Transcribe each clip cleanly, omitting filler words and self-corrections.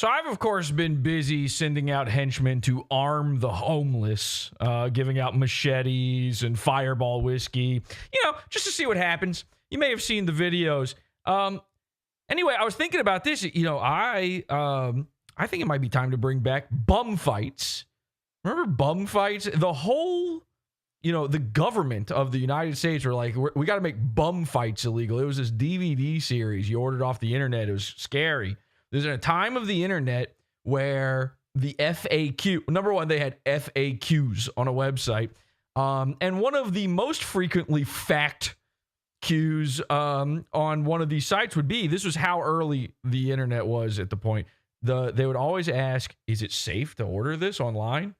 So I've, of course, been busy sending out henchmen to arm the homeless, giving out machetes and fireball whiskey, just to see what happens. You may have seen the videos. Anyway, I was thinking about this. I think it might be time to bring back bum fights. Remember bum fights? The whole, the government of the United States were like, we got to make bum fights illegal. It was this DVD series you ordered off the internet. It was scary. There's a time of the internet where the FAQ, number one, they had FAQs on a website. And one of the most frequently fact cues on one of these sites would be, this was how early the internet was at the point. They would always ask, is it safe to order this online?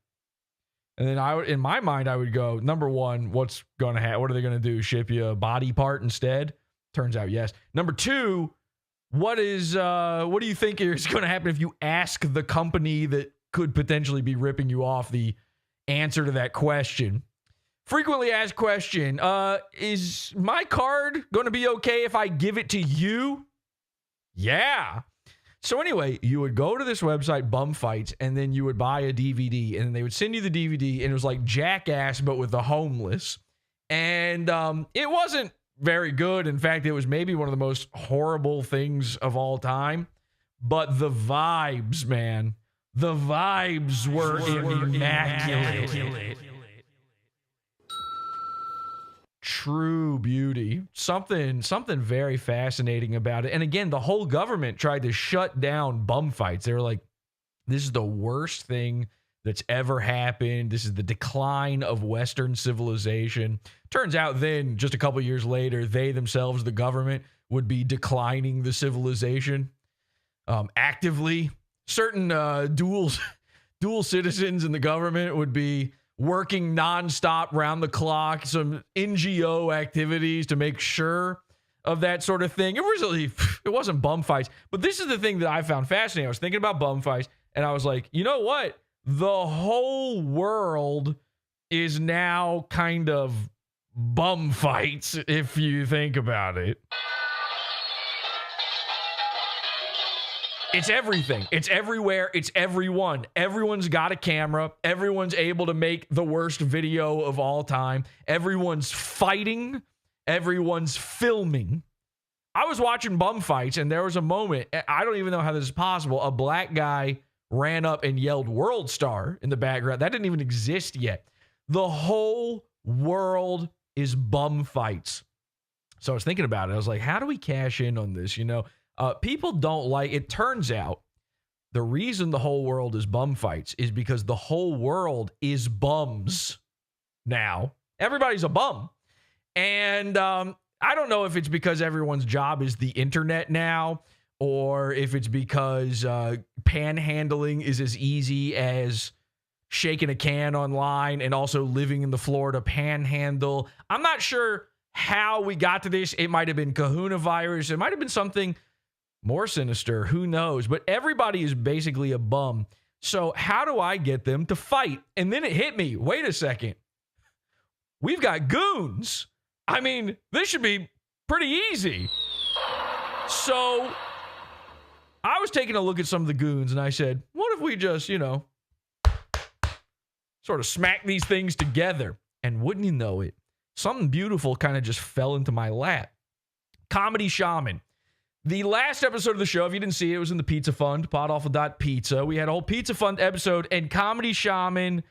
And then in my mind, I would go, number one, what's going to happen? What are they going to do? Ship you a body part instead? Turns out, yes. Number two, what do you think is going to happen if you ask the company that could potentially be ripping you off the answer to that question? Frequently asked question, is my card going to be okay if I give it to you? Yeah. So anyway, you would go to this website, Bum Fights, and then you would buy a DVD, and they would send you the DVD, and it was like Jackass, but with the homeless. And it wasn't very good. In fact, it was maybe one of the most horrible things of all time. But the vibes, man, the vibes were immaculate. True beauty. Something very fascinating about it. And again, the whole government tried to shut down bum fights. They were like, this is the worst thing that's ever happened. This is the decline of Western civilization. Turns out then, just a couple years later, they themselves, the government, would be declining the civilization actively. Certain dual citizens in the government would be working nonstop, round the clock, some NGO activities to make sure of that sort of thing. It wasn't bum fights, but this is the thing that I found fascinating. I was thinking about bum fights, and I was like, you know what? The whole world is now kind of bum fights, if you think about it. It's everything. It's everywhere. It's everyone. Everyone's got a camera. Everyone's able to make the worst video of all time. Everyone's fighting. Everyone's filming. I was watching bum fights, and there was a moment, I don't even know how this is possible, a black guy ran up and yelled "World Star" in the background. That didn't even exist yet. The whole world is bum fights. So I was thinking about it. I was like, how do we cash in on this? People don't like it. Turns out the reason the whole world is bum fights is because the whole world is bums now. Everybody's a bum. And I don't know if it's because everyone's job is the internet now, or if it's because panhandling is as easy as shaking a can online and also living in the Florida panhandle. I'm not sure how we got to this. It might have been kahuna virus. It might have been something more sinister. Who knows? But everybody is basically a bum. So how do I get them to fight? And then it hit me. Wait a second. We've got goons. I mean, this should be pretty easy. So I was taking a look at some of the goons, and I said, what if we just, sort of smack these things together? And wouldn't you know it, something beautiful kind of just fell into my lap. Comedy Shaman. The last episode of the show, if you didn't see it, it was in the Pizza Fund, PodAwful.pizza. We had a whole Pizza Fund episode, and Comedy Shaman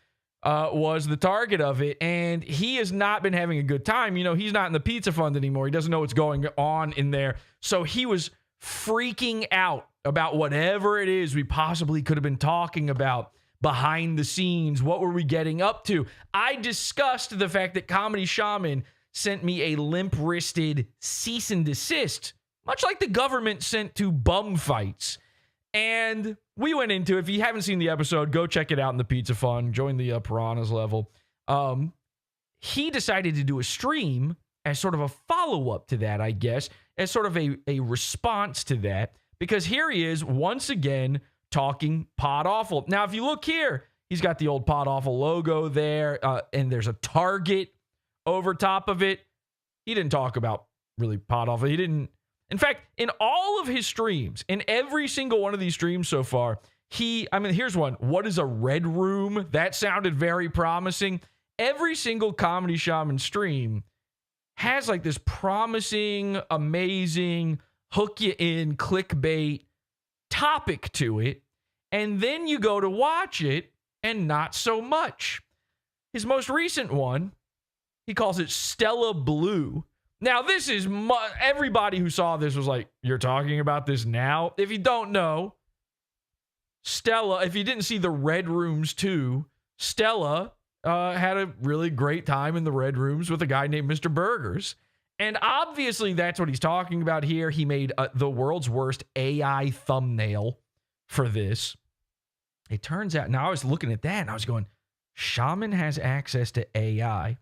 was the target of it, and he has not been having a good time. He's not in the Pizza Fund anymore. He doesn't know what's going on in there. So he was freaking out about whatever it is we possibly could have been talking about behind the scenes. What were we getting up to? I discussed the fact that Comedy Shaman sent me a limp-wristed cease and desist, much like the government sent to bum fights. And we went into it. If you haven't seen the episode, go check it out in the Pizza Fund. Join the Piranhas level. He decided to do a stream as sort of a follow-up to that, I guess, as sort of a response to that. Because here he is, once again, talking PodAwful. Now, if you look here, he's got the old PodAwful logo there, and there's a target over top of it. He didn't talk about really PodAwful. He didn't. In fact, in all of his streams, in every single one of these streams so far, here's one. What is a red room? That sounded very promising. Every single Comedy Shaman stream has like this promising, amazing, hook you in, clickbait topic to it. And then you go to watch it and not so much. His most recent one, he calls it Stella Blue. Now, this is everybody who saw this was like, you're talking about this now? If you don't know, Stella, if you didn't see the Red Rooms 2, Stella had a really great time in the Red Rooms with a guy named Mr. Burgers. And obviously, that's what he's talking about here. He made the world's worst AI thumbnail for this. It turns out, now I was looking at that and I was going, Shaman has access to AI.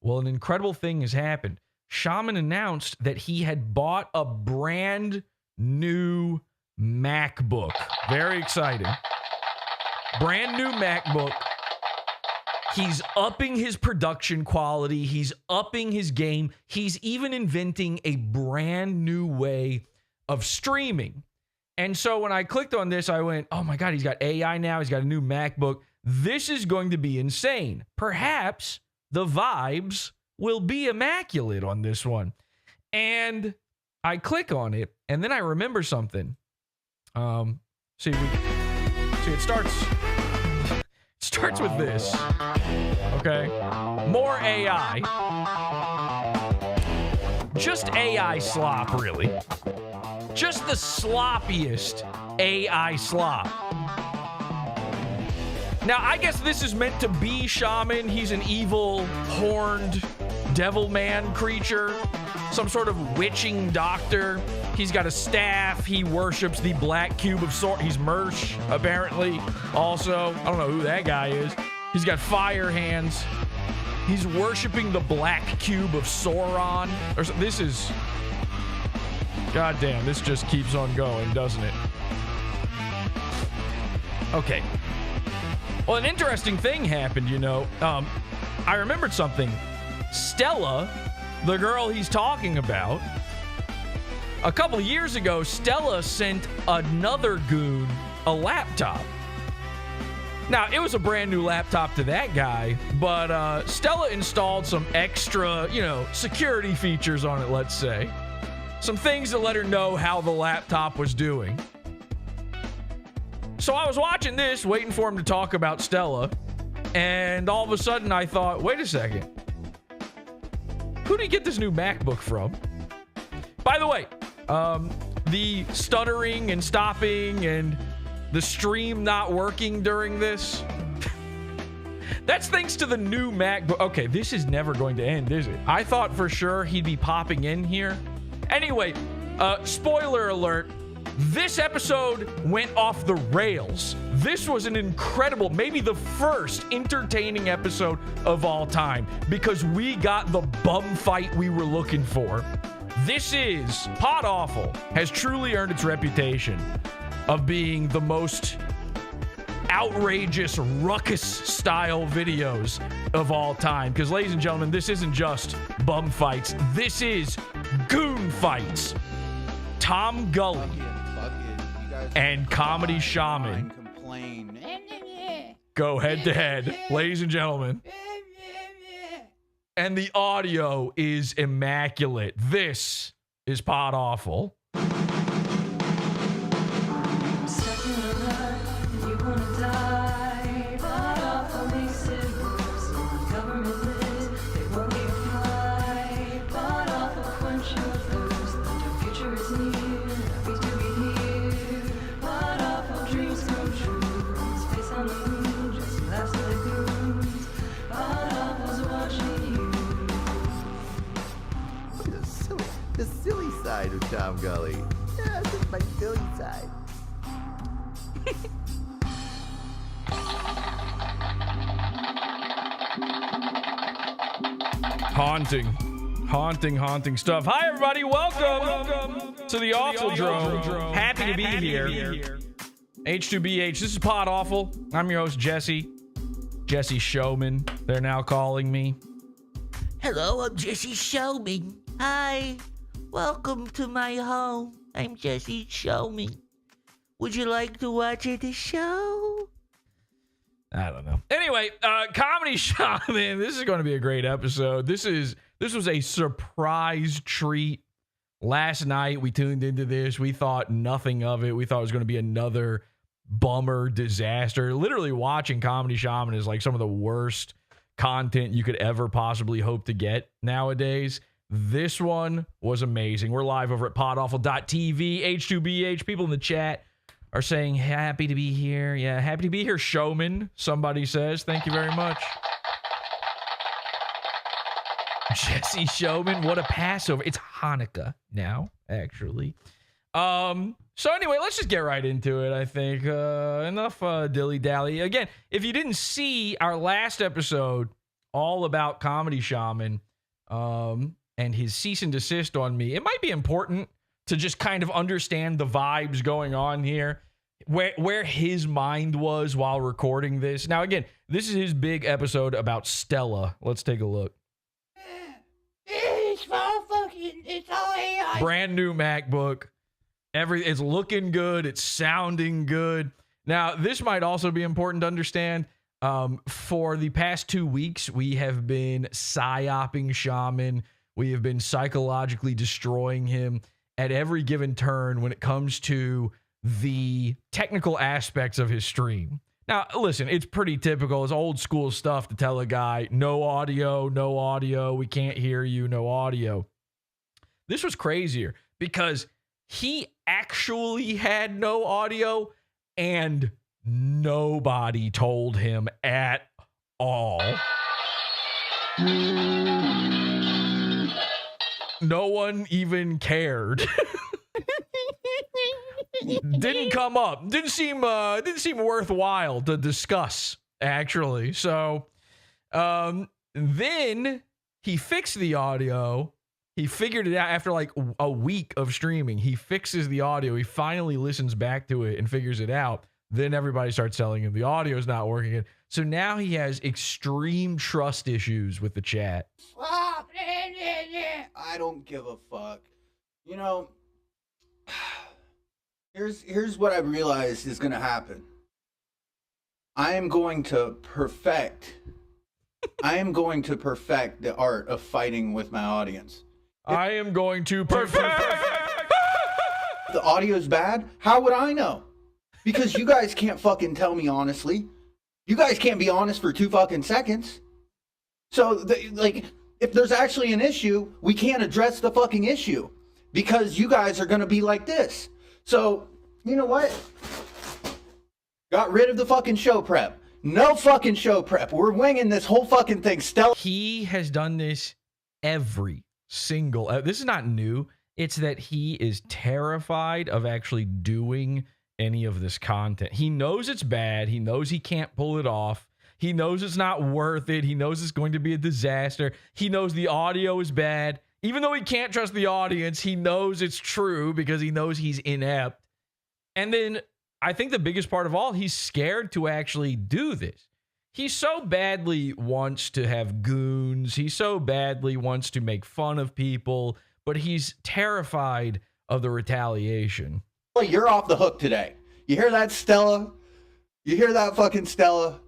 Well, an incredible thing has happened. Shaman announced that he had bought a brand new MacBook. Very exciting. Brand new MacBook. He's upping his production quality. He's upping his game. He's even inventing a brand new way of streaming. And so when I clicked on this, I went, oh my God, he's got AI now. He's got a new MacBook. This is going to be insane. Perhaps the vibes will be immaculate on this one. And I click on it, and then I remember something. It starts with this. Okay. More AI. Just AI slop, really. Just the sloppiest AI slop. Now, I guess this is meant to be Shaman. He's an evil, horned devil man creature, some sort of witching doctor. He's got a staff. He worships the black cube of Sauron. He's Mersh, apparently, also. I don't know who that guy is. He's got fire hands. He's worshiping the black cube of Sauron. This is... goddamn, this just keeps on going, doesn't it? Okay. Well, an interesting thing happened, you know. I remembered something. Stella, the girl he's talking about, a couple of years ago, Stella sent another goon a laptop. Now, it was a brand new laptop to that guy, but Stella installed some extra, security features on it, let's say. Some things that let her know how the laptop was doing. So I was watching this, waiting for him to talk about Stella, and all of a sudden I thought, wait a second. Who did he get this new MacBook from? By the way, the stuttering and stopping and the stream not working during this, that's thanks to the new MacBook. Okay, this is never going to end, is it? I thought for sure he'd be popping in here. Anyway, spoiler alert, this episode went off the rails. This was an incredible, maybe the first entertaining episode of all time, because we got the bum fight we were looking for. This is PodAwful has truly earned its reputation of being the most outrageous ruckus style videos of all time. Because, ladies and gentlemen, this isn't just bum fights. This is goon fights. Tom Gulley and Comedy Shaman go head to head, ladies and gentlemen. And the audio is immaculate. This is PodAwful. The silly side of Tom Gulley. Yeah, this is my silly side. Haunting stuff. Hi, everybody. Welcome to the Awful Drone. Happy to be here. H2BH. This is PodAwful. I'm your host, Jesse. Jesse Showman. They're now calling me. Hello, I'm Jesse Shaman. Hi. Welcome to my home. I'm Jesse Shaman. Would you like to watch the show? I don't know. Anyway, Comedy Shaman, this is going to be a great episode. This was a surprise treat. Last night, we tuned into this. We thought nothing of it. We thought it was going to be another bummer disaster. Literally watching Comedy Shaman is like some of the worst content you could ever possibly hope to get nowadays. This one was amazing. We're live over at PodAwful.tv. H2BH, people in the chat are saying, happy to be here. Yeah, happy to be here, Shaman, somebody says. Thank you very much. Jesse Shaman, what a Passover. It's Hanukkah now, actually. So anyway, let's just get right into it, I think. Enough dilly-dally. Again, if you didn't see our last episode all about Comedy Shaman and his cease and desist on me, it might be important to just kind of understand the vibes going on here, where his mind was while recording this. Now, again, this is his big episode about Stella. Let's take a look. It's all AI. Brand new MacBook. It's looking good. It's sounding good. Now, this might also be important to understand. For the past 2 weeks, we have been psyoping Shaman. We have been psychologically destroying him at every given turn when it comes to the technical aspects of his stream. Now, listen, it's pretty typical. It's old school stuff to tell a guy, no audio, we can't hear you, no audio. This was crazier because he actually had no audio and nobody told him at all. No one even cared. Didn't come up. Didn't seem worthwhile to discuss, actually. So then he fixed the audio. He figured it out after like a week of streaming. He fixes the audio. He finally listens back to it and figures it out. Then everybody starts telling him the audio is not working. So now he has extreme trust issues with the chat. I don't give a fuck. You know, here's what I realized is gonna happen. I am going to perfect the art of fighting with my audience. I am going to perfect. The audio's bad? How would I know? Because you guys can't fucking tell me honestly. You guys can't be honest for 2 fucking seconds. So, if there's actually an issue, we can't address the fucking issue. Because you guys are gonna be like this. So, you know what? Got rid of the fucking show prep. No fucking show prep. We're winging this whole fucking thing. Stella. He has done this every single. This is not new. It's that he is terrified of actually doing any of this content. He knows it's bad. He knows he can't pull it off. He knows it's not worth it. He knows it's going to be a disaster. He knows the audio is bad. Even though he can't trust the audience, he knows it's true because he knows he's inept. And then I think the biggest part of all, he's scared to actually do this. He so badly wants to have goons. He so badly wants to make fun of people, but he's terrified of the retaliation. You're off the hook today. You hear that, Stella? You hear that, fucking Stella?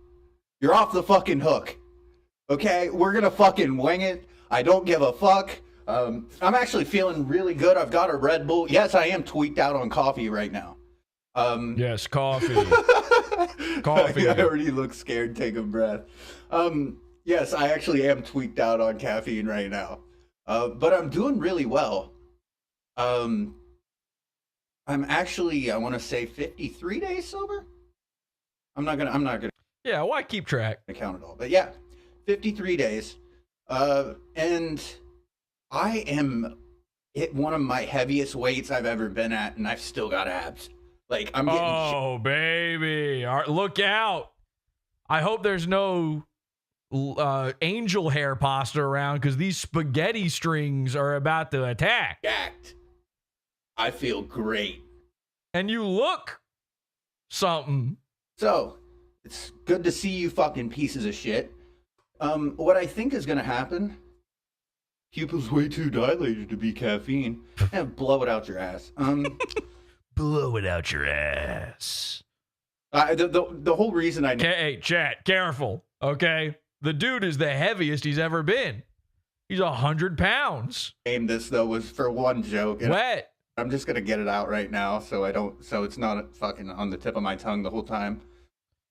You're off the fucking hook. Okay? We're gonna fucking wing it. I don't give a fuck. I'm actually feeling really good. I've got a Red Bull. Yes, I am tweaked out on coffee right now. Yes, coffee. Coffee. I already look scared. Take a breath. Yes, I actually am tweaked out on caffeine right now. But I'm doing really well. I'm actually, I want to say 53 days sober. I'm not gonna. Yeah, why keep track? Count it all, but yeah, 53 days. And I am at one of my heaviest weights I've ever been at, and I've still got abs. Like, I'm getting. Oh, baby! All right, look out! I hope there's no angel hair pasta around because these spaghetti strings are about to attack. Jacked. I feel great. And you look something. So, it's good to see you fucking pieces of shit. What I think is gonna happen, pupils way too dilated to be caffeine. And blow it out your ass. Blow it out your ass. The whole reason I Hey, chat, careful, okay? The dude is the heaviest he's ever been. He's 100 pounds. named this though was for one joke. And Wet. I'm just gonna get it out right now so it's not fucking on the tip of my tongue the whole time.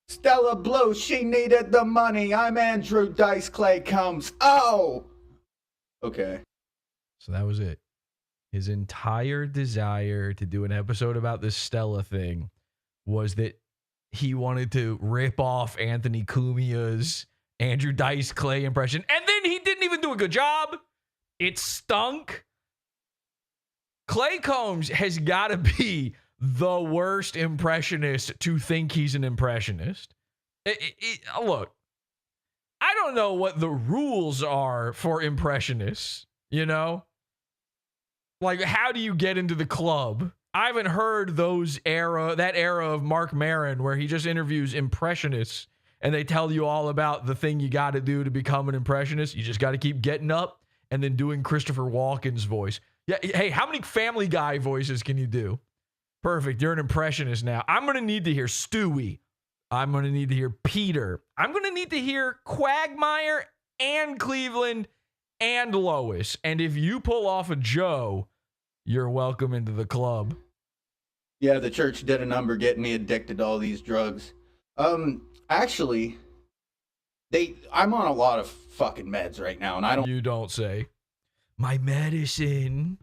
Stella Blue, she needed the money. I'm Andrew Dice Clay Combs. Oh! Okay. So that was it. His entire desire to do an episode about this Stella thing was that he wanted to rip off Anthony Cumia's Andrew Dice Clay impression. And then he didn't even do a good job. It stunk. Clay Combs has got to be the worst impressionist to think he's an impressionist. Look, I don't know what the rules are for impressionists, you know? Like, how do you get into the club? I haven't heard that era of Mark Maron where he just interviews impressionists and they tell you all about the thing you got to do to become an impressionist. You just got to keep getting up and then doing Christopher Walken's voice. Yeah, hey, how many Family Guy voices can you do? Perfect, you're an impressionist now. I'm going to need to hear Stewie. I'm going to need to hear Peter. I'm going to need to hear Quagmire and Cleveland and Lois. And if you pull off a Joe, you're welcome into the club. Yeah, the church did a number getting me addicted to all these drugs. Actually, I'm on a lot of fucking meds right now, and I don't. You don't say. My medicine.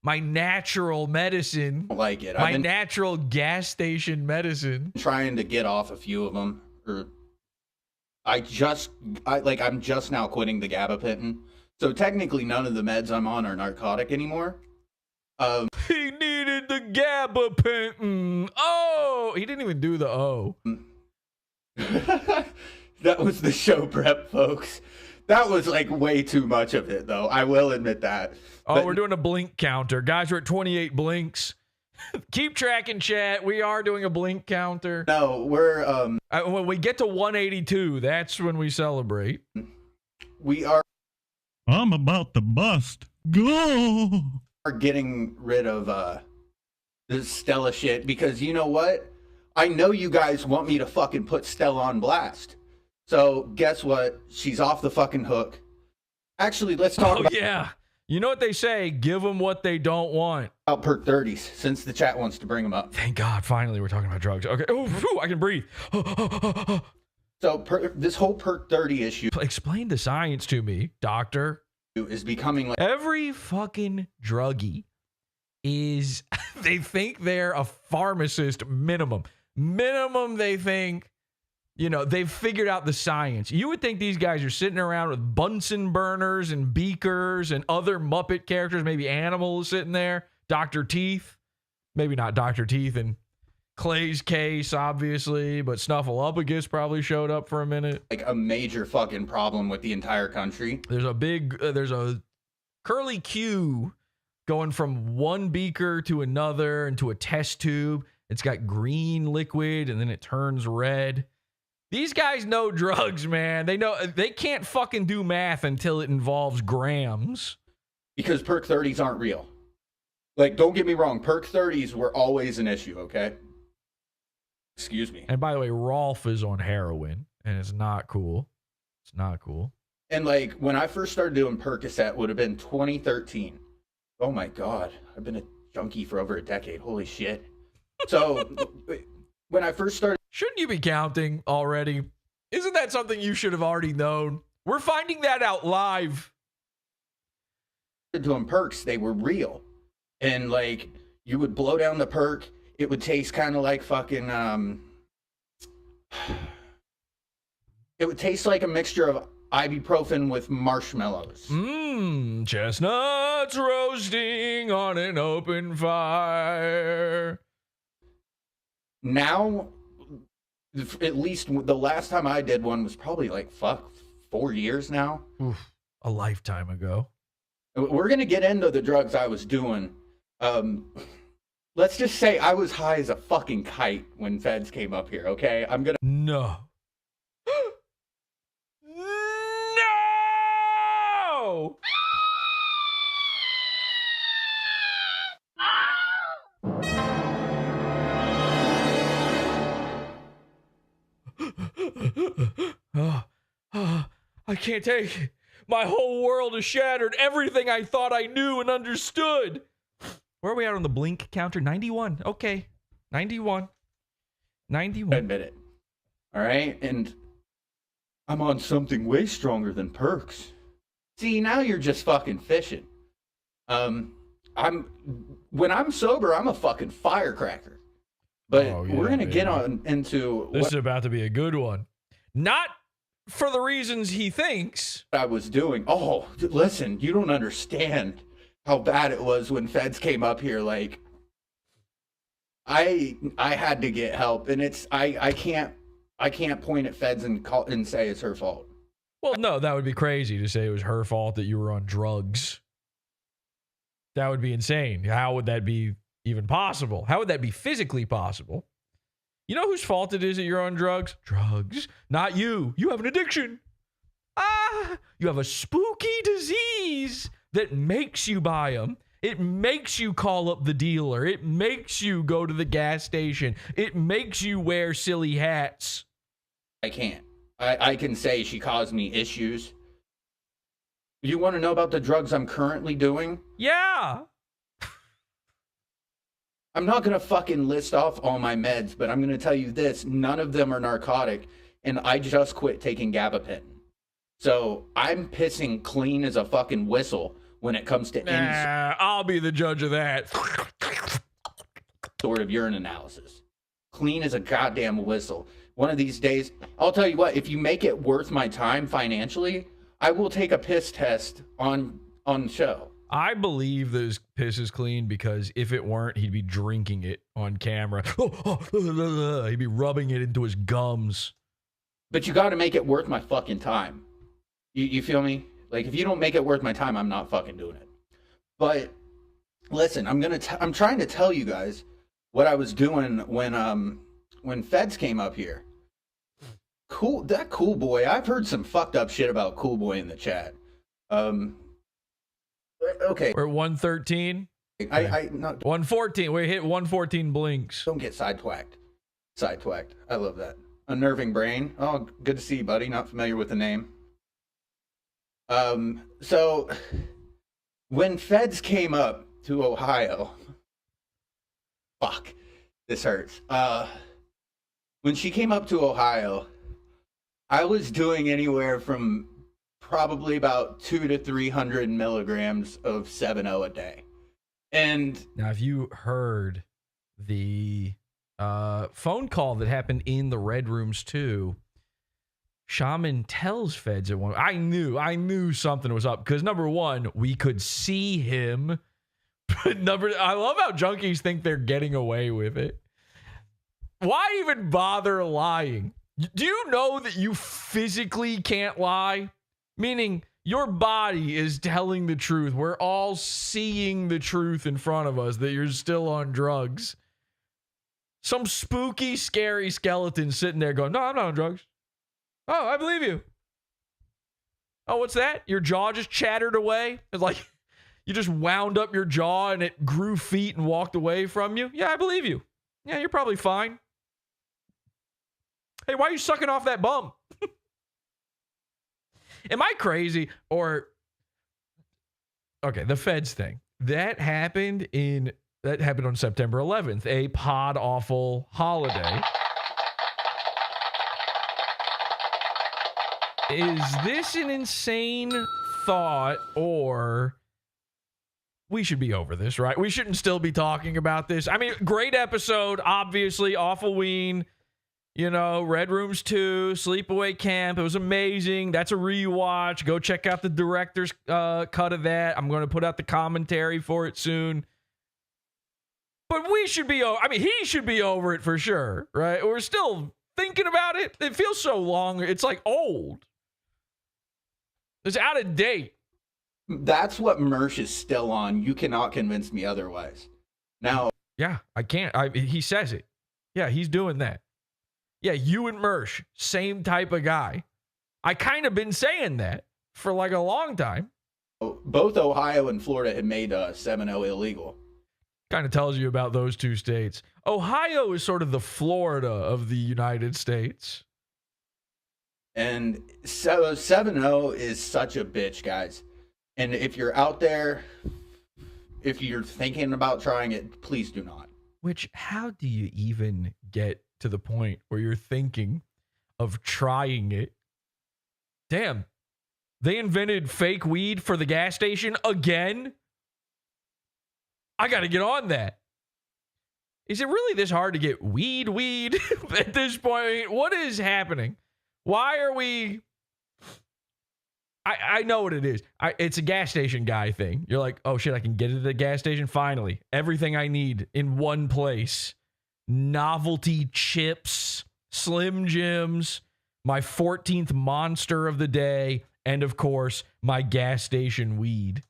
My natural medicine. Like it. My natural gas station medicine. Trying to get off a few of them. I'm just now quitting the gabapentin. So technically none of the meds I'm on are narcotic anymore. He needed the gabapentin. Oh, he didn't even do the O. That was the show prep, folks. That was like way too much of it, though. I will admit that. Oh, but we're doing a blink counter. Guys, we're at 28 blinks. Keep tracking, chat. We are doing a blink counter. No, we're when we get to 182, that's when we celebrate. We are. I'm about to bust. Go. Are getting rid of this Stella shit because you know what? I know you guys want me to fucking put Stella on blast. So guess what? She's off the fucking hook. Actually, let's talk about. Yeah. You know what they say? Give them what they don't want. About perk 30s, since the chat wants to bring them up. Thank God, finally we're talking about drugs. Okay. Oh, whew, I can breathe. So this whole perk 30 issue. Explain the science to me, doctor. Is becoming like every fucking druggie is they think they're a pharmacist minimum. They think, you know, they've figured out the science. You would think these guys are sitting around with Bunsen burners and beakers and other Muppet characters, maybe animals sitting there. Dr. Teeth, maybe not Dr. Teeth in Clay's case, obviously, but Snuffleupagus probably showed up for a minute. Like a major fucking problem with the entire country. There's a curly Q going from one beaker to another into a test tube. It's got green liquid and then it turns red. These guys know drugs, man. They know they can't fucking do math until it involves grams. Because perk 30s aren't real. Like, don't get me wrong, perk 30s were always an issue, okay? Excuse me. And by the way, Rolf is on heroin, and it's not cool. It's not cool. And like, when I first started doing Percocet, would have been 2013. Oh my God, I've been a junkie for over a decade. Holy shit. So, when I first started... Shouldn't you be counting already? Isn't that something you should have already known? We're finding that out live. Doing perks, they were real. And like, you would blow down the perk, it would taste kind of like fucking, it would taste like a mixture of ibuprofen with marshmallows. Chestnuts roasting on an open fire. Now, at least the last time I did one was probably like, 4 years now. Oof, a lifetime ago. We're going to get into the drugs I was doing. Let's just say I was high as a fucking kite when feds came up here, okay? No. No! I can't take it. My whole world is shattered. Everything I thought I knew and understood. Where are we at on the blink counter? 91. Okay. 91. 91. Admit it. All right? And I'm on something way stronger than perks. See, now you're just fucking fishing. When I'm sober, I'm a fucking firecracker. But we're going to get on into this is about to be a good one. Not for the reasons he thinks. I was doing. Oh, listen, you don't understand how bad it was when feds came up here. Like, I had to get help, and it's I can't point at feds and say it's her fault. Well, no, that would be crazy to say it was her fault that you were on drugs. That would be insane. How would that be even possible? How would that be physically possible? You know whose fault it is that you're on drugs? Drugs. Not you. You have an addiction. You have a spooky disease that makes you buy them. It makes you call up the dealer. It makes you go to the gas station. It makes you wear silly hats. I can't. I can say she caused me issues. You want to know about the drugs I'm currently doing? Yeah. I'm not going to fucking list off all my meds, but I'm going to tell you this. None of them are narcotic, and I just quit taking gabapentin. So I'm pissing clean as a fucking whistle when it comes to any I'll be the judge of that. sort of urine analysis. Clean as a goddamn whistle. One of these days, I'll tell you what, if you make it worth my time financially, I will take a piss test on show. I believe that his piss is clean because if it weren't, he'd be drinking it on camera. He'd be rubbing it into his gums. But you got to make it worth my fucking time. You feel me? Like, if you don't make it worth my time, I'm not fucking doing it. But listen, I'm trying to tell you guys what I was doing when feds came up here. That Cool Boy. I've heard some fucked up shit about Cool Boy in the chat. Okay. We're at 113. Not 114. We hit 114 blinks. Don't get sidetracked. I love that. Unnerving Brain. Oh, good to see you, buddy. Not familiar with the name. So when feds came up to Ohio, fuck, this hurts. When she came up to Ohio, I was doing anywhere from probably about 200 to 300 milligrams of 7-0 a day. And now, if you heard the phone call that happened in the Red Rooms too, Shaman tells feds at one. I knew something was up because number one, we could see him. But I love how junkies think they're getting away with it. Why even bother lying? Do you know that you physically can't lie? Meaning your body is telling the truth. We're all seeing the truth in front of us that you're still on drugs. Some spooky, scary skeleton sitting there going, no, I'm not on drugs. Oh, I believe you. Oh, what's that? Your jaw just chattered away? It's like you just wound up your jaw and it grew feet and walked away from you? Yeah, I believe you. Yeah, you're probably fine. Hey, why are you sucking off that bum? Am I crazy? Or, okay, the feds thing. That happened on September 11th, a PodAwful holiday. Is this an insane thought, or we should be over this, right? We shouldn't still be talking about this. I mean, great episode, obviously, Awfulween, Red Rooms 2, Sleepaway Camp. It was amazing. That's a rewatch. Go check out the director's cut of that. I'm going to put out the commentary for it soon. But we should be he should be over it for sure, right? We're still thinking about it. It feels so long. It's like old. It's out of date. That's what Mersh is still on. You cannot convince me otherwise. Now, yeah, I can't. He says it. Yeah, he's doing that. Yeah, you and Mersh, same type of guy. I kind of been saying that for like a long time. Both Ohio and Florida had made 7-0 illegal. Kind of tells you about those two states. Ohio is sort of the Florida of the United States. And so 7-0 is such a bitch, guys. And if you're out there, if you're thinking about trying it, please do not. Which, how do you even get to the point where you're thinking of trying it? Damn. They invented fake weed for the gas station again? I got to get on that. Is it really this hard to get weed at this point? What is happening? Why are we... I know what it is. It's a gas station guy thing. You're like, oh shit, I can get it at the gas station? Finally. Everything I need in one place. Novelty chips, Slim Jims, my 14th monster of the day, and of course, my gas station weed.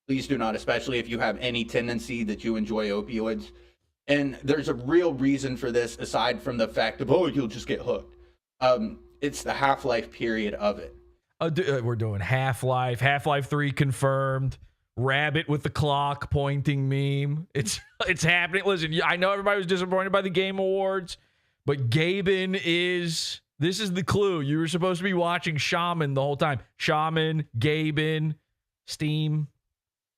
Please do not, especially if you have any tendency that you enjoy opioids. And there's a real reason for this aside from the fact of, oh, you'll just get hooked. It's the half-life period of it. We're doing Half-Life 3 confirmed. Rabbit with the clock pointing meme. It's happening. Listen, I know everybody was disappointed by the Game Awards, but Gaben is... This is the clue. You were supposed to be watching Shaman the whole time. Shaman, Gaben, Steam.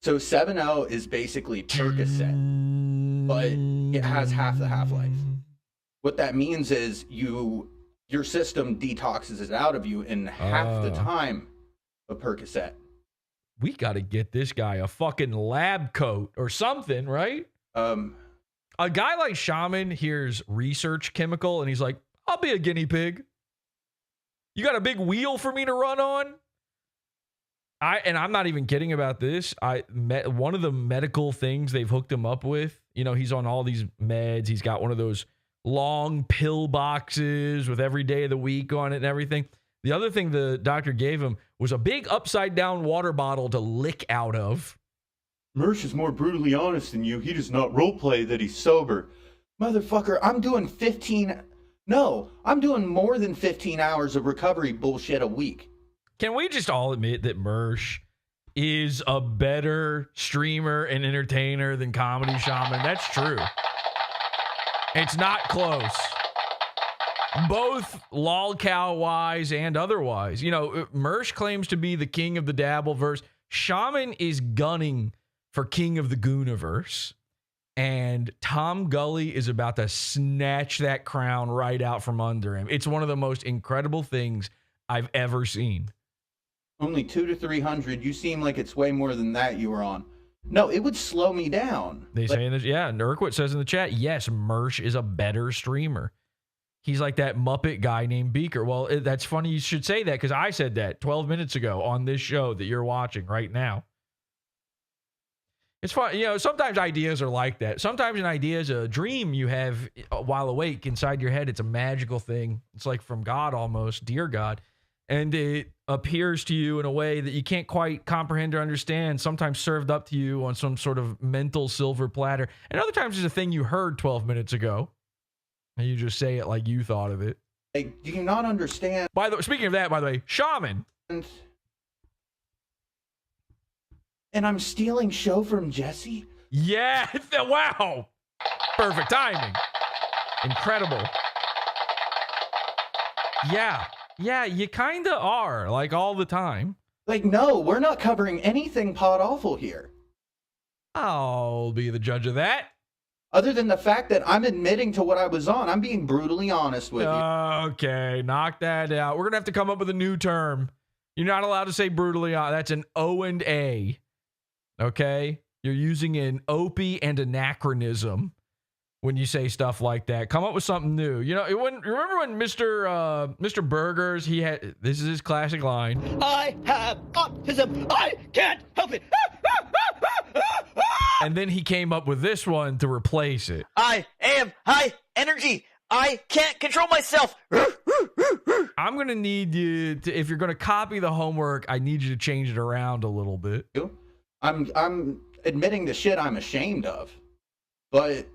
So 7-0 is basically Percocet, but it has half the half-life. What that means is your system detoxes it out of you in half the time of Percocet. We got to get this guy a fucking lab coat or something, right? A guy like Shaman hears research chemical and he's like, I'll be a guinea pig. You got a big wheel for me to run on? I'm not even kidding about this. One of the medical things they've hooked him up with, he's on all these meds. He's got one of those long pill boxes with every day of the week on it and everything. The other thing the doctor gave him was a big upside down water bottle to lick out of. Mersh is more brutally honest than you. He does not roleplay that he's sober. Motherfucker, I'm doing more than 15 hours of recovery bullshit a week. Can we just all admit that Mersh is a better streamer and entertainer than Comedy Shaman? That's true. It's not close. Both lolcow-wise and otherwise. Mersh claims to be the king of the Dabbleverse. Shaman is gunning for king of the Gooniverse. And Tom Gulley is about to snatch that crown right out from under him. It's one of the most incredible things I've ever seen. Only 200 to 300. You seem like it's way more than that you were on. No, it would slow me down. They say in this, yeah, Nurkwit says in the chat, yes, Mersh is a better streamer. He's like that Muppet guy named Beaker. Well, that's funny you should say that because I said that 12 minutes ago on this show that you're watching right now. It's fun. Sometimes ideas are like that. Sometimes an idea is a dream you have while awake inside your head. It's a magical thing. It's like from God almost, dear God. And it appears to you in a way that you can't quite comprehend or understand, sometimes served up to you on some sort of mental silver platter. And other times it's a thing you heard 12 minutes ago. And you just say it like you thought of it. Like, do you not understand? Speaking of that, by the way, Shaman. And I'm stealing show from Jesse? Yeah. Wow. Perfect timing. Incredible. Yeah. Yeah, you kind of are, like, all the time. Like, no, we're not covering anything PodAwful here. I'll be the judge of that. Other than the fact that I'm admitting to what I was on. I'm being brutally honest with you. Okay, knock that out. We're going to have to come up with a new term. You're not allowed to say brutally honest. That's an O and A. Okay? You're using an opie and anachronism when you say stuff like that. Come up with something new. Remember when Mr. Burgers, this is his classic line. I have autism. I can't help it. And then he came up with this one to replace it. I am high energy. I can't control myself. I'm going to need you to, if you're going to copy the homework, I need you to change it around a little bit. I'm admitting the shit I'm ashamed of. But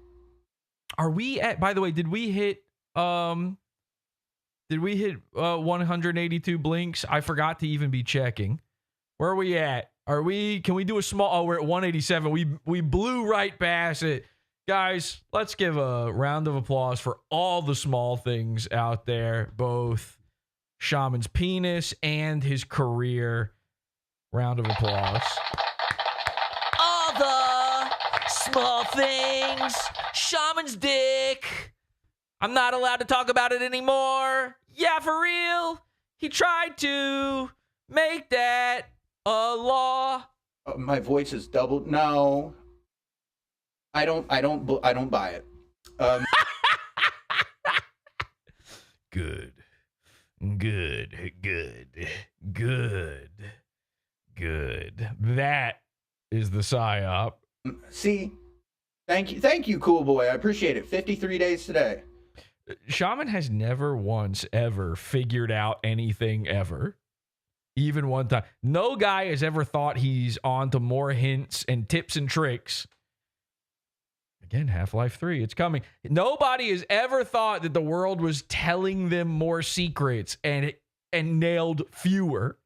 are we at, by the way, did we hit 182 blinks? I forgot to even be checking. Where are we at? Can we do a small, we're at 187. We blew right past it. Guys, let's give a round of applause for all the small things out there, both Shaman's penis and his career. Round of applause. All the small things. Shaman's dick. I'm not allowed to talk about it anymore. Yeah, for real. He tried to make that a law. My voice is doubled. No, I don't buy it. Good. That is the psyop. See, thank you, cool boy. I appreciate it. 53 days today. Shaman has never once ever figured out anything ever. Even one time. No guy has ever thought he's on to more hints and tips and tricks. Again, Half-Life 3, it's coming. Nobody has ever thought that the world was telling them more secrets and nailed fewer.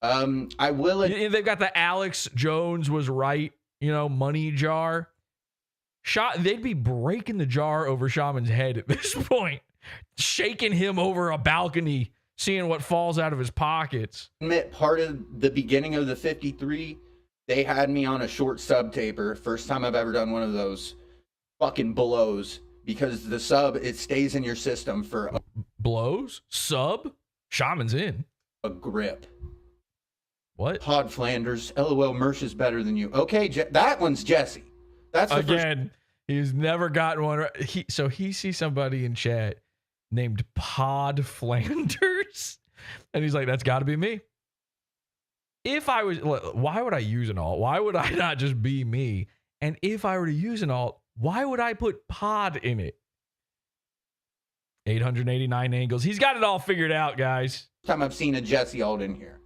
I will. They've got the Alex Jones was right, money jar. They'd be breaking the jar over Shaman's head at this point, shaking him over a balcony, seeing what falls out of his pockets. Admit part of the beginning of the 53, they had me on a short sub taper. First time I've ever done one of those fucking blows, because the sub, it stays in your system for blows? Sub? Shaman's in. A grip. What? Todd Flanders. LOL, Mersh is better than you. Okay, that one's Jesse. That's the Again, he's never gotten one right. He sees somebody in chat named Pod Flanders, and he's like, that's got to be me. If I was, why would I use an alt? Why would I not just be me? And if I were to use an alt, why would I put pod in it? 889 angles. He's got it all figured out, guys. time I've seen a Jesse alt in here.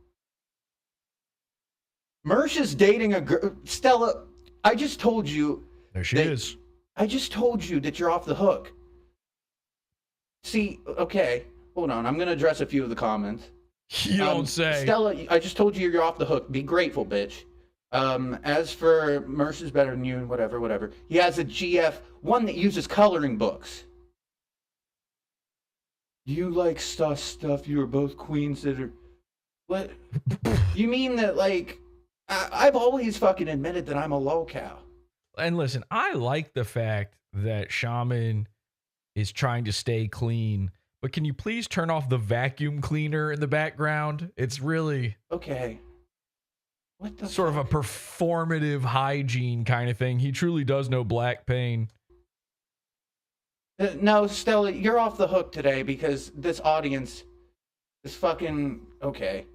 Mersh is dating a girl. Stella, I just told you. There she is. I just told you that you're off the hook. See, okay, hold on. I'm going to address a few of the comments. You don't say. Stella, I just told you you're off the hook. Be grateful, bitch. As for Mersh is better than you and whatever. He has a GF, one that uses coloring books. You like stuff. You are both queens that are... What? You mean that, like... I've always fucking admitted that I'm a lolcow. And listen, I like the fact that Shaman is trying to stay clean, but can you please turn off the vacuum cleaner in the background? It's really... Okay. What the sort fuck? of a performative hygiene kind of thing. He truly does know black pain. No, Stella, you're off the hook today because this audience is fucking... Okay.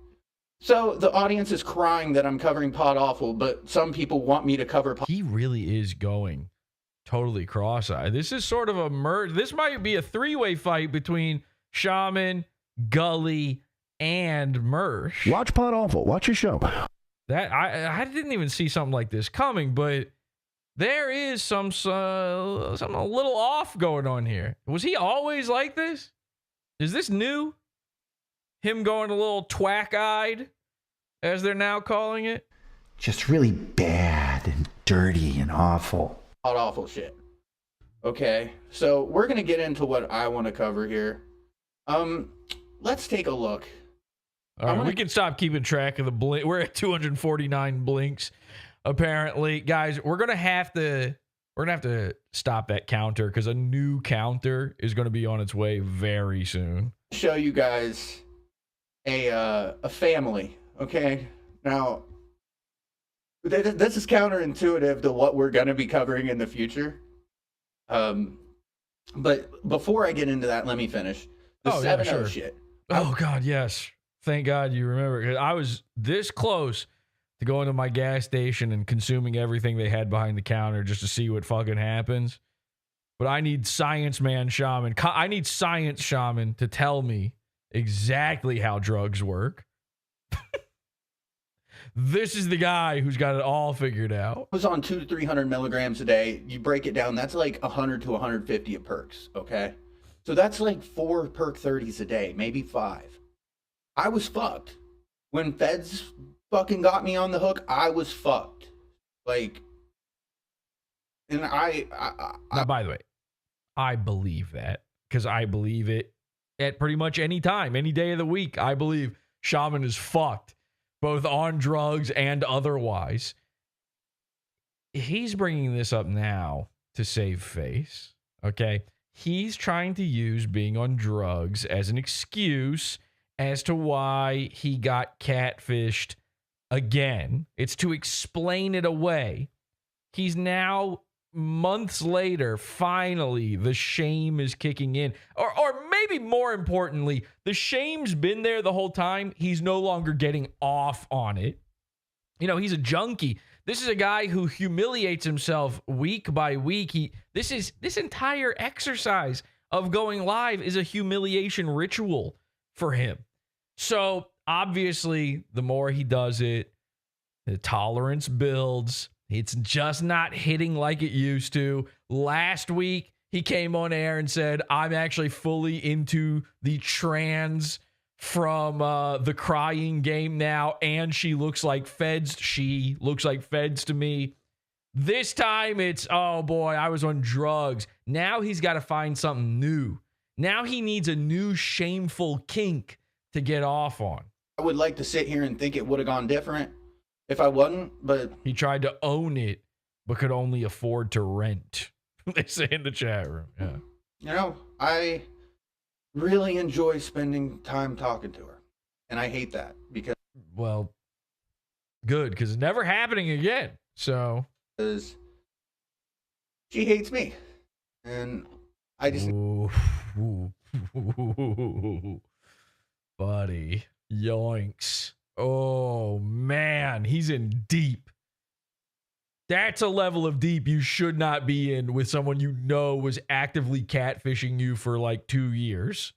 So the audience is crying that I'm covering PodAwful, but some people want me to cover He really is going totally cross-eyed. This is sort of a merge. This might be a three-way fight between Shaman, Gulley, and Mersh. Watch PodAwful. Watch your show. That I didn't even see something like this coming, but there is something a little off going on here. Was he always like this? Is this new? Him going a little twack-eyed, as they're now calling it? Just really bad and dirty and awful. PodAwful shit. Okay, so we're gonna get into what I want to cover here. Let's take a look. All right, we can stop keeping track of the blink. We're at 249 blinks, apparently, guys. We're gonna have to stop that counter because a new counter is gonna be on its way very soon. Show you guys a family. Okay, now this is counterintuitive to what we're gonna be covering in the future. But before I get into that, let me finish the 7-0 shit. Oh God, yes. Thank God you remember. 'Cause I was this close to going to my gas station and consuming everything they had behind the counter just to see what fucking happens. But I need Science Man Shaman. I need Science Shaman to tell me exactly how drugs work. This is the guy who's got it all figured out. I was on 200 to 300 milligrams a day. You break it down, that's like 100 to 150 of perks, okay? So that's like 4 perk 30s a day, maybe 5. I was fucked. When feds fucking got me on the hook, I was fucked. Like, and Now, by the way, I believe that because I believe it at pretty much any time, any day of the week. I believe Shaman is fucked, both on drugs and otherwise. He's bringing this up now to save face, okay? He's trying to use being on drugs as an excuse as to why he got catfished again. It's to explain it away. He's now, months later, finally, the shame is kicking in. Or maybe more importantly, the shame's been there the whole time. He's no longer getting off on it. You know, he's a junkie. This is a guy who humiliates himself week by week. This entire exercise of going live is a humiliation ritual for him. So obviously, the more he does it, the tolerance builds. It's just not hitting like it used to. Last week, he came on air and said, I'm actually fully into the trans from the crying game now, and she looks like feds. She looks like feds to me. This time it's, oh boy, I was on drugs. Now he's got to find something new. Now he needs a new shameful kink to get off on. I would like to sit here and think it would have gone different if I wasn't, but He tried to own it, but could only afford to rent. They say in the chat room. Yeah. you know, I really enjoy spending time talking to her. And I hate that because Well, good, because it's never happening again. So, she hates me. And I just ooh, buddy, yoinks. Oh man, he's in deep. That's a level of deep you should not be in with someone you know was actively catfishing you for like 2 years.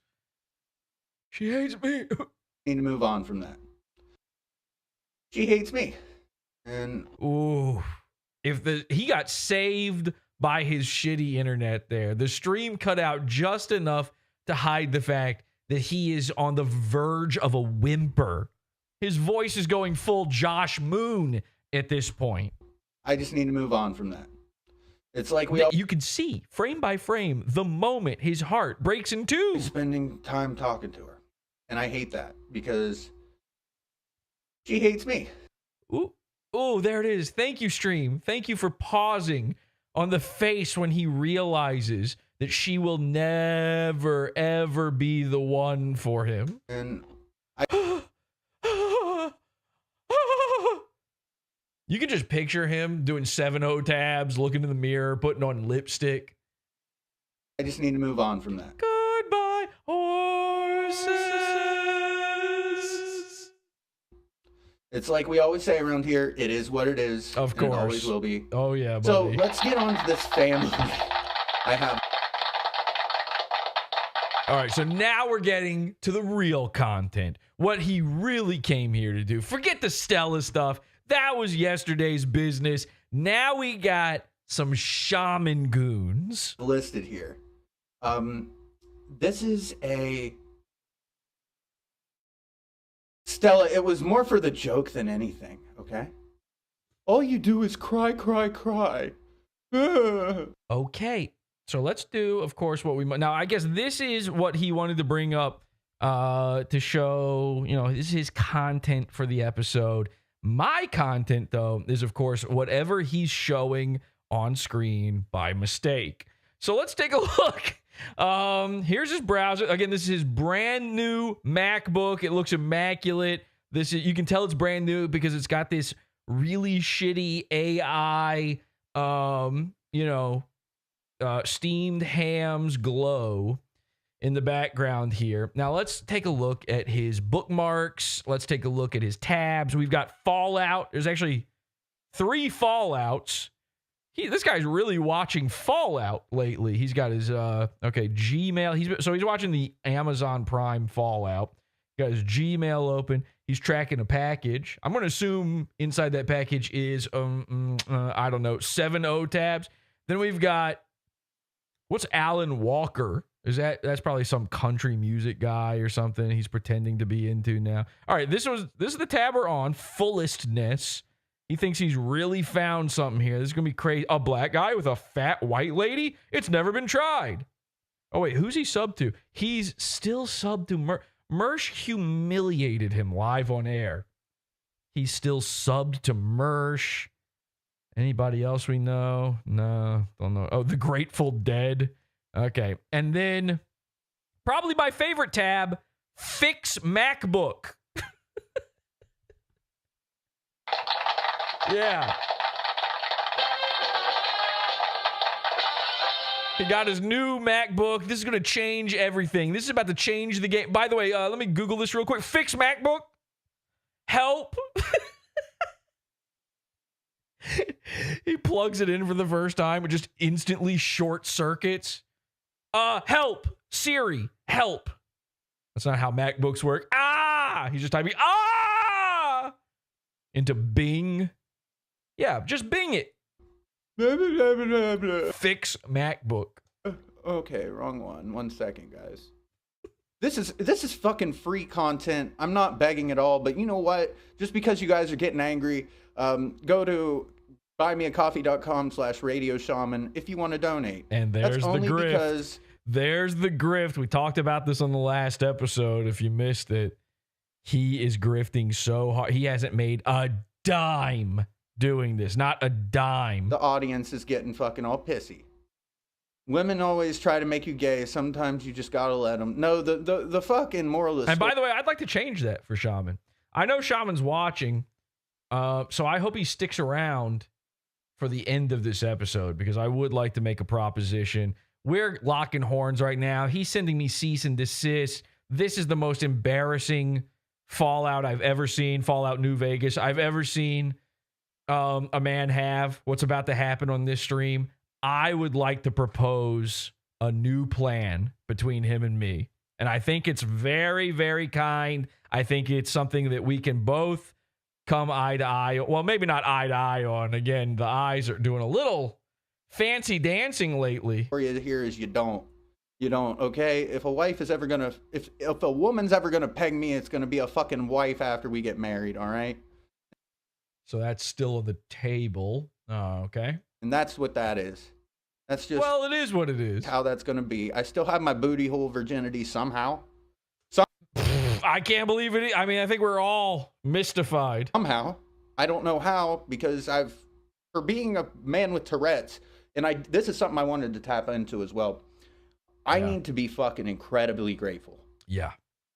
She hates me. need to move on from that. She hates me. And Ooh, if he got saved by his shitty internet there. The stream cut out just enough to hide the fact that he is on the verge of a whimper. His voice is going full Josh Moon at this point. I just need to move on from that. It's like we all You can see frame by frame the moment his heart breaks in two. spending time talking to her. And I hate that because she hates me. Ooh, there it is. Thank you, stream. Thank you for pausing on the face when he realizes that she will never, ever be the one for him. And You can just picture him doing 7-0 tabs, looking in the mirror, putting on lipstick. I just need to move on from that. Goodbye, horses. It's like we always say around here, it is what it is. Of and it course. always will be. Oh, yeah, So buddy. let's get on to this family. I have. All right, so now we're getting to the real content. What he really came here to do. Forget the Stella stuff. That was yesterday's business. Now we got some shaman goons. listed here. This is a Stella. It was more for the joke than anything. Okay. All you do is cry, cry, cry. Okay, so let's do, of course, what we now. I guess this is what he wanted to bring up to show. You know, this is his content for the episode. My content, though, is, of course, whatever he's showing on screen by mistake. So let's take a look. Here's his browser. Again, this is his brand new MacBook. It looks immaculate. You can tell it's brand new because it's got this really shitty AI, steamed hams glow in the background here. Now let's take a look at his bookmarks. Let's take a look at his tabs. We've got Fallout. There's actually 3 Fallouts. This guy's really watching Fallout lately. He's got his Gmail. He's watching the Amazon Prime Fallout. Got his Gmail open. He's tracking a package. I'm going to assume inside that package is 7-0 tabs. Then we've got, what's Alan Walker? That's probably some country music guy or something he's pretending to be into now. All right, this is the tab we're on, fullestness. He thinks he's really found something here. This is going to be crazy. A black guy with a fat white lady? It's never been tried. Oh, wait, who's he subbed to? He's still subbed to Mersh humiliated him live on air. He's still subbed to Mersh. Anybody else we know? No, don't know. Oh, the Grateful Dead. Okay. And then probably my favorite tab, Fix MacBook. Yeah. He got his new MacBook. This is going to change everything. This is about to change the game. By the way, let me Google this real quick. Fix MacBook. Help. He plugs it in for the first time. It just instantly short circuits. Help. Siri. Help. That's not how MacBooks work. Ah! He's just typing ah! Into Bing. Yeah, just Bing it. Blah, blah, blah, blah, blah. Fix MacBook. Okay, wrong one. 1 second, guys. This is fucking free content. I'm not begging at all, but you know what? Just because you guys are getting angry, go to buymeacoffee.com/Radio Shaman if you want to donate. And there's That's the only grift. because There's the grift. We talked about this on the last episode. If you missed it, he is grifting so hard. He hasn't made a dime doing this. Not a dime. the audience is getting fucking all pissy. Women always try to make you gay. Sometimes you just gotta let them. No, the fucking moral is. And by the way, I'd like to change that for Shaman. I know Shaman's watching, so I hope he sticks around for the end of this episode because I would like to make a proposition. We're locking horns right now. He's sending me cease and desist. This is the most embarrassing Fallout I've ever seen, Fallout New Vegas I've ever seen a man have. What's about to happen on this stream? I would like to propose a new plan between him and me. And I think it's very, very kind. I think it's something that we can both come eye to eye. Well, maybe not eye to eye on. Again, the eyes are doing a little fancy dancing lately. story here is you don't, okay? If a wife is ever gonna, if a woman's ever gonna peg me, it's gonna be a fucking wife after we get married, all right? So that's still on the table. Oh, okay. And that's what that is. That's just Well, it is what it is. how that's gonna be. I still have my booty hole virginity somehow. I can't believe it. I mean, I think we're all mystified. Somehow. I don't know how, because for being a man with Tourette's, and this is something I wanted to tap into as well. I need to be fucking incredibly grateful Yeah.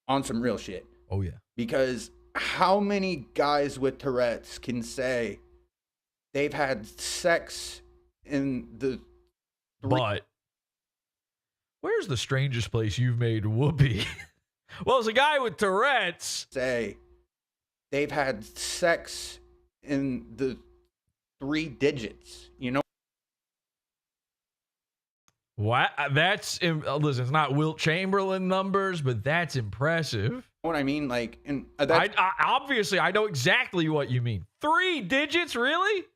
on some real shit. Oh, yeah. Because how many guys with Tourette's can say they've had sex in the But where's the strangest place you've made whoopee? Well, as a guy with Tourette's. say they've had sex in the 3 digits, you know? What? Listen, it's not Wilt Chamberlain numbers, but that's impressive. What I mean? Like, and that's, Obviously, I know exactly what you mean. 3 digits, really?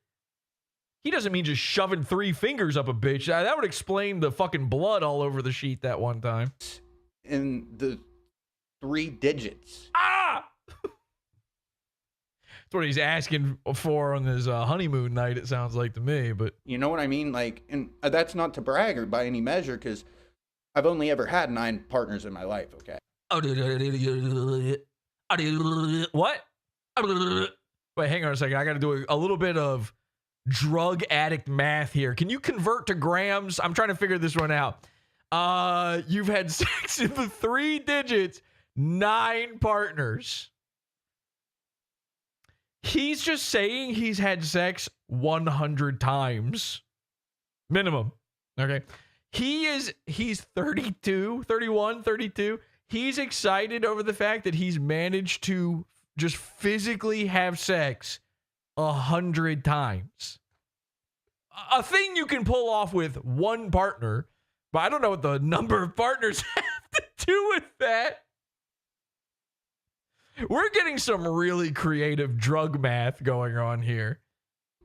He doesn't mean just shoving 3 fingers up a bitch. That would explain the fucking blood all over the sheet that one time. in the 3 digits. Ah! That's what he's asking for on his honeymoon night, it sounds like to me, but You know what I mean? Like, and that's not to brag or by any measure, because I've only ever had 9 partners in my life, okay? what? Wait, hang on a second. I got to do a little bit of drug addict math here. Can you convert to grams? I'm trying to figure this one out. You've had sex in the 3 digits, 9 partners. He's just saying he's had sex 100 times. Minimum. Okay. He's 32, 31, 32. He's excited over the fact that he's managed to just physically have sex 100 times. A thing you can pull off with one partner, but I don't know what the number of partners have to do with that. We're getting some really creative drug math going on here.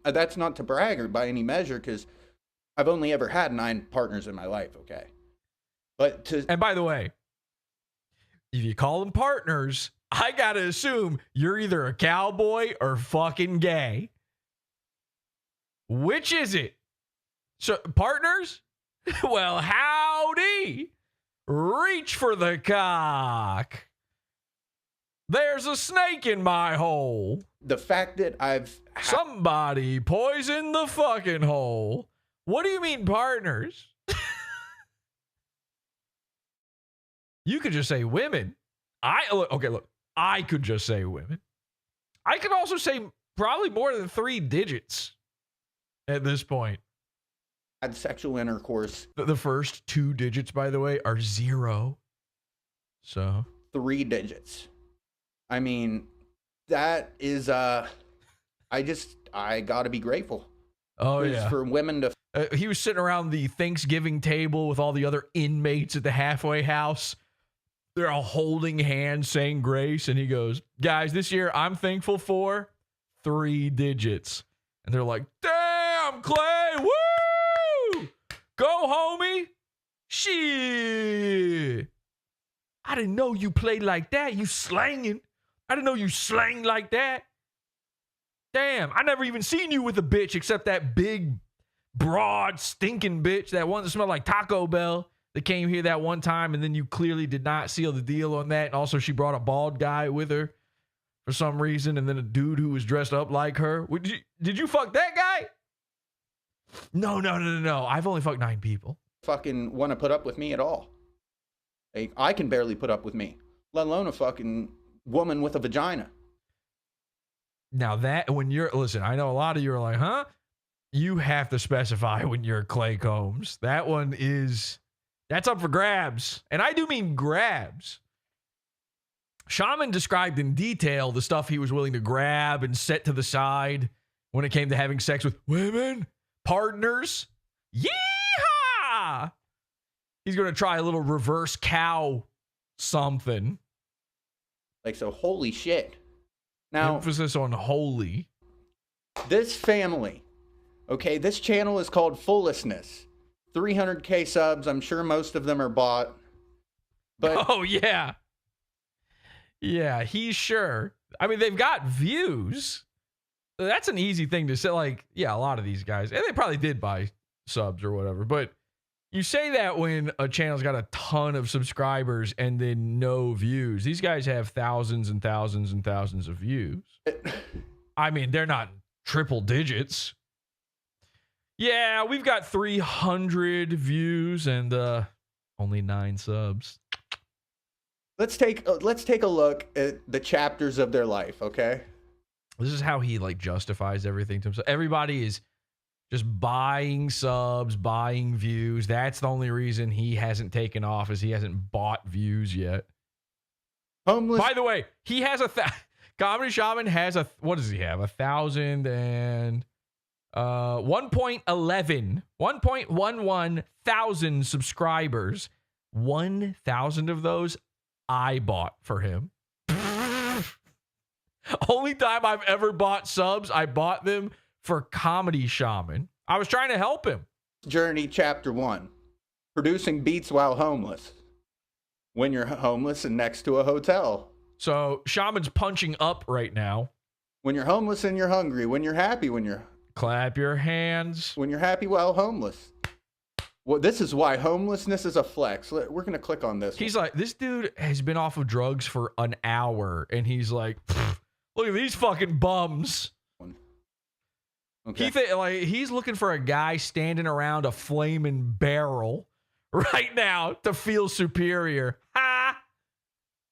That's not to brag or by any measure, because I've only ever had 9 partners in my life, okay? But And by the way, if you call them partners, I gotta assume you're either a cowboy or fucking gay. Which is it? So, partners? Well, howdy. Reach for the cock. There's a snake in my hole. The fact that Somebody poisoned the fucking hole. What do you mean, partners? You could just say women. Look, I could just say women. I could also say probably more than 3 digits at this point. had sexual intercourse. The first 2 digits, by the way, are 0. So 3 digits. I mean, that is I gotta be grateful. Oh yeah, for women to. He was sitting around the Thanksgiving table with all the other inmates at the halfway house. They're all holding hands, saying grace, and he goes, "Guys, this year I'm thankful for 3 digits." And they're like, "Damn, Clay, woo! Go, homie! Shit! I didn't know you played like that. You slanging. I didn't know you slang like that. Damn, I never even seen you with a bitch except that big, broad, stinking bitch, that one that smelled like Taco Bell that came here that one time, and then you clearly did not seal the deal on that. And also she brought a bald guy with her for some reason, and then a dude who was dressed up like her. Did you fuck that guy? No. I've only fucked 9 people. Fucking want to put up with me at all. Like, I can barely put up with me, let alone a fucking woman with a vagina. Now that listen, I know a lot of you are like, huh? You have to specify when you're Clay Combs. That's up for grabs. And I do mean grabs. Shaman described in detail the stuff he was willing to grab and set to the side when it came to having sex with women, partners. Yeehaw! He's going to try a little reverse cow something. Like, so holy shit. Now, emphasis on holy. This family, okay, this channel is called Fulllessness. 300K subs. I'm sure most of them are bought. But oh, yeah. Yeah, he's sure. I mean, they've got views. That's an easy thing to say. Like, yeah, a lot of these guys, and they probably did buy subs or whatever. But you say that when a channel's got a ton of subscribers and then no views. These guys have thousands and thousands and thousands of views. I mean, they're not triple digits. Yeah, we've got 300 views and only 9 subs. Let's take a look at the chapters of their life, okay? This is how he like justifies everything to himself. Everybody is just buying subs, buying views. That's the only reason he hasn't taken off, is he hasn't bought views yet. Homeless. By the way, he has Comedy Shaman has what does he have? 1,000 and 1.11 thousand subscribers. 1,000 of those I bought for him. Only time I've ever bought subs, I bought them for Comedy Shaman. I was trying to help him. Journey chapter 1. Producing beats while homeless. When you're homeless and next to a hotel. So Shaman's punching up right now. When you're homeless and you're hungry. When you're happy. Clap your hands. When you're happy while homeless. Well, this is why homelessness is a flex. We're going to click on this. He's like, this dude has been off of drugs for an hour, and he's like, look at these fucking bums. Okay. He's looking for a guy standing around a flaming barrel right now to feel superior. Ha!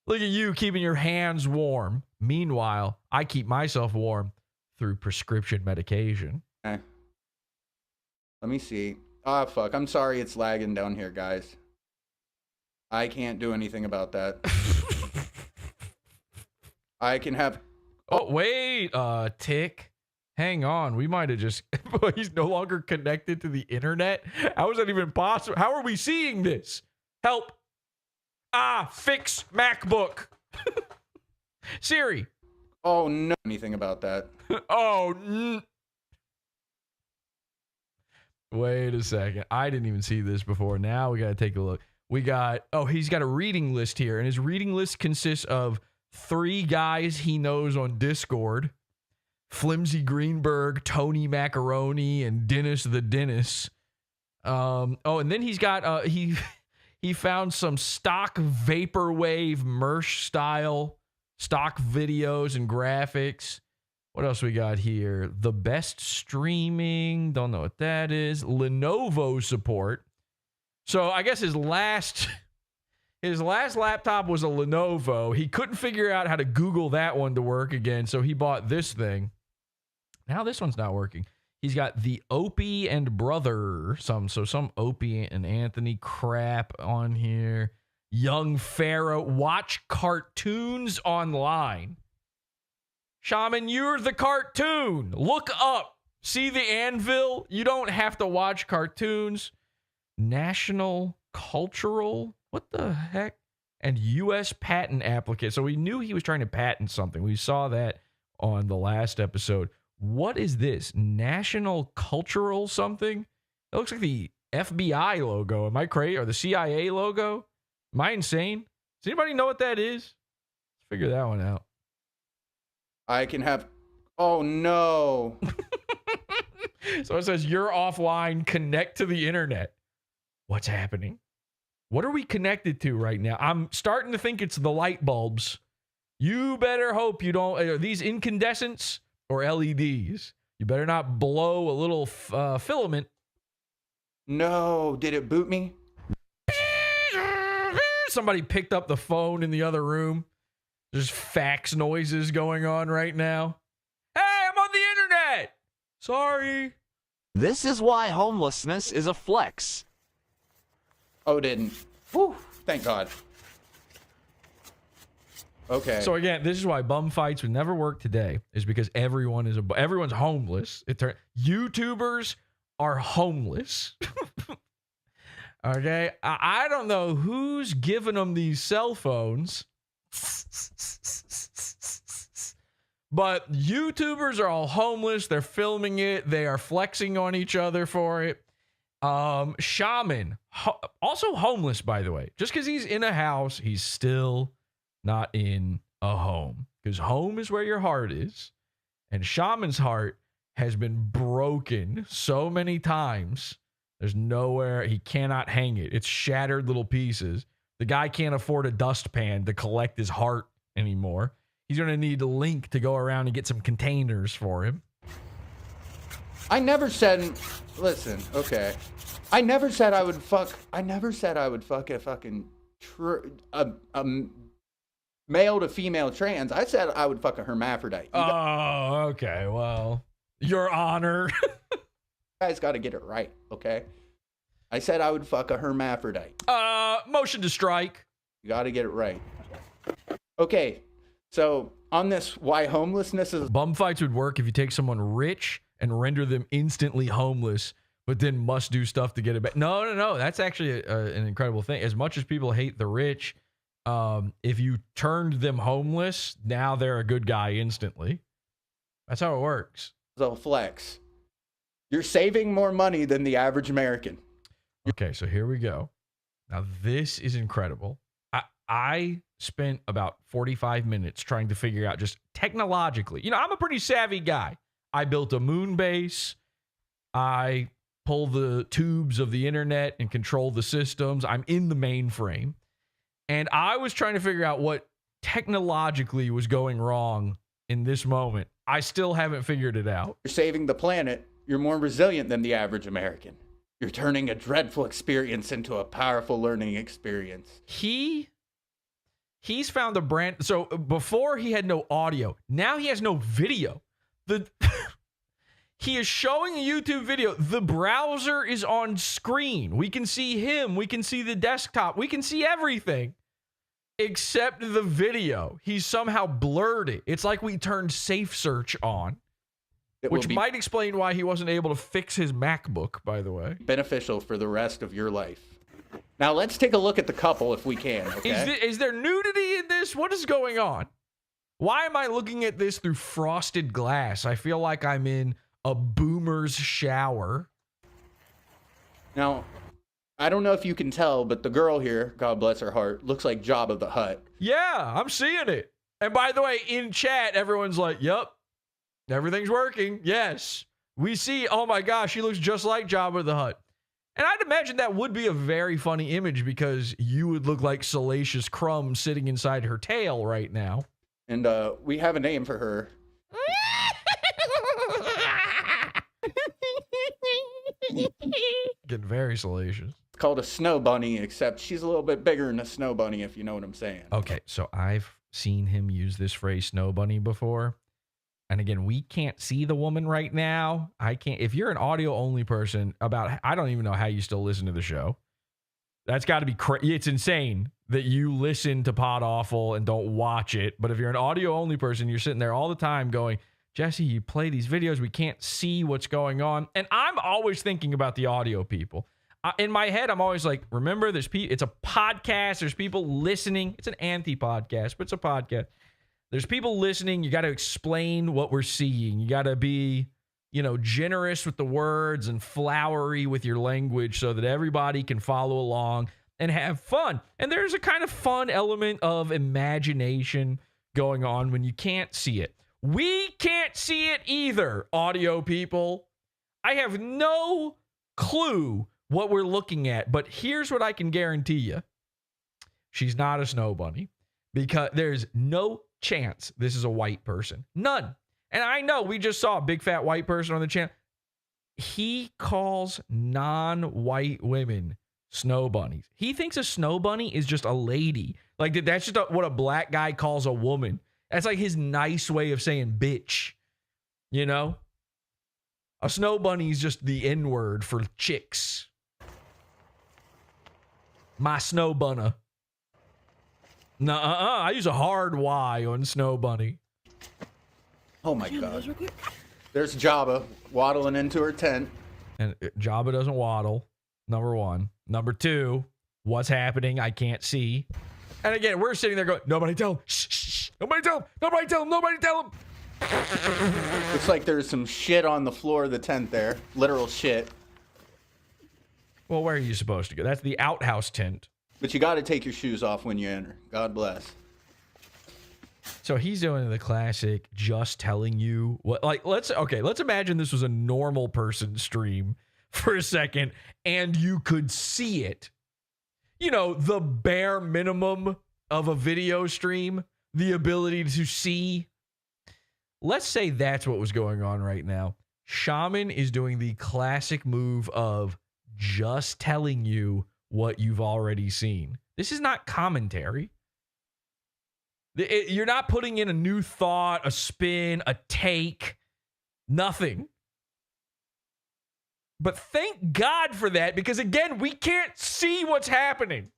Look at you keeping your hands warm. Meanwhile, I keep myself warm through prescription medication. Okay. Let me see. Ah, fuck. I'm sorry it's lagging down here, guys. I can't do anything about that. I can have... Oh, wait. Tick. Hang on. We might have just... He's no longer connected to the internet? How is that even possible? How are we seeing this? Help. Fix MacBook. Siri. Oh, no. Anything about that. Wait a second. I didn't even see this before. Now we got to take a look. He's got a reading list here, and his reading list consists of 3 guys he knows on Discord. Flimsy Greenberg, Tony Macaroni, and Dennis the Dennis. And then he's got He found some stock vaporwave Mersh style stock videos and graphics. What else we got here? The best streaming. Don't know what that is. Lenovo support. So I guess his last laptop was a Lenovo. He couldn't figure out how to Google that one to work again, so he bought this thing. Now this one's not working. He's got the Opie and Brother, some Opie and Anthony crap on here. Young Pharaoh, watch cartoons online. Shaman, you're the cartoon. Look up. See the anvil? You don't have to watch cartoons. National Cultural, what the heck? And U.S. patent applicant. So we knew he was trying to patent something. We saw that on the last episode. What is this? National Cultural something? It looks like the FBI logo. Am I crazy? Or the CIA logo? Am I insane? Does anybody know what that is? Let's figure that one out. I can have... Oh, no. So it says, you're offline, connect to the internet. What's happening? What are we connected to right now? I'm starting to think it's the light bulbs. You better hope you don't... Are these incandescents or LEDs? You better not blow a little filament. No, did it boot me? Somebody picked up the phone in the other room. There's fax noises going on right now. Hey, I'm on the internet. Sorry. This is why homelessness is a flex. Oh, it didn't. Whew, thank God. Okay. So again, this is why bum fights would never work today, is because everyone's homeless. YouTubers are homeless. Okay, I don't know who's giving them these cell phones, but YouTubers are all homeless. They're filming it. They are flexing on each other for it. Shaman, also homeless, by the way. Just because he's in a house, he's still not in a home, because home is where your heart is. And Shaman's heart has been broken so many times. There's nowhere, he cannot hang it. It's shattered little pieces. The guy can't afford a dustpan to collect his heart anymore. He's going to need a Link to go around and get some containers for him. I never said, listen, okay. I never said I would fuck a fucking male to female trans. I said I would fuck a hermaphrodite. Oh, okay. Well, Your Honor. Guys got to get it right, okay? I said I would fuck a hermaphrodite. Motion to strike. You got to get it right. Okay, so on this, why homelessness is... Bum fights would work if you take someone rich and render them instantly homeless, but then must do stuff to get it back. No. That's actually an incredible thing. As much as people hate the rich, if you turned them homeless, now they're a good guy instantly. That's how it works. So flex. You're saving more money than the average American. Okay, so here we go. Now, this is incredible. I spent about 45 minutes trying to figure out just technologically. You know, I'm a pretty savvy guy. I built a moon base. I pull the tubes of the internet and control the systems. I'm in the mainframe. And I was trying to figure out what technologically was going wrong in this moment. I still haven't figured it out. You're saving the planet. You're more resilient than the average American. You're turning a dreadful experience into a powerful learning experience. He's found a brand. So before he had no audio. Now he has no video. He is showing a YouTube video. The browser is on screen. We can see him. We can see the desktop. We can see everything except the video. He's somehow blurred it. It's like we turned Safe Search on. Which might explain why he wasn't able to fix his MacBook, by the way. Beneficial for the rest of your life. Now, let's take a look at the couple if we can, okay? Is there nudity in this? What is going on? Why am I looking at this through frosted glass? I feel like I'm in a boomer's shower. Now, I don't know if you can tell, but the girl here, God bless her heart, looks like Jabba the Hutt. Yeah, I'm seeing it. And by the way, in chat, everyone's like, yep. Everything's working. Yes. We see, oh my gosh, she looks just like Jabba the Hutt. And I'd imagine that would be a very funny image because you would look like Salacious Crumb sitting inside her tail right now. And we have a name for her. Getting very salacious. It's called a snow bunny, except she's a little bit bigger than a snow bunny, if you know what I'm saying. Okay, so I've seen him use this phrase snow bunny before. And again, we can't see the woman right now. I can't. If you're an audio only person, I don't even know how you still listen to the show. That's got to be crazy. It's insane that you listen to PodAwful and don't watch it. But if you're an audio only person, you're sitting there all the time going, Jesse, you play these videos, we can't see what's going on. And I'm always thinking about the audio people. In my head, I'm always like, remember, it's a podcast. There's people listening. It's an anti-podcast, but it's a podcast. There's people listening. You got to explain what we're seeing. You got to be, generous with the words and flowery with your language so that everybody can follow along and have fun. And there's a kind of fun element of imagination going on when you can't see it. We can't see it either, audio people. I have no clue what we're looking at, but here's what I can guarantee you. She's not a snow bunny because there's no chance this is a white person. None. And I know we just saw a big fat white person on the channel. He calls non-white women snow bunnies. He thinks a snow bunny is just a lady. Like that's just what a black guy calls a woman. That's like his nice way of saying bitch. A snow bunny is just the N-word for chicks. My snow bunny. Nuh-uh. I use a hard Y on snow bunny. Oh my God. There's Jabba waddling into her tent. And Jabba doesn't waddle. Number one. Number two, what's happening? I can't see. And again, we're sitting there going, nobody tell him. Shh, shh, shh. Nobody tell him. Nobody tell him. Nobody tell him. Looks like there's some shit on the floor of the tent there. Literal shit. Well, where are you supposed to go? That's the outhouse tent. But you got to take your shoes off when you enter. God bless. So he's doing the classic just telling you what, like, let's imagine this was a normal person stream for a second and you could see it. The bare minimum of a video stream, the ability to see. Let's say that's what was going on right now. Shaman is doing the classic move of just telling you what you've already seen. This is not commentary. You're not putting in a new thought, a spin, a take, nothing. But thank God for that, because again, we can't see what's happening.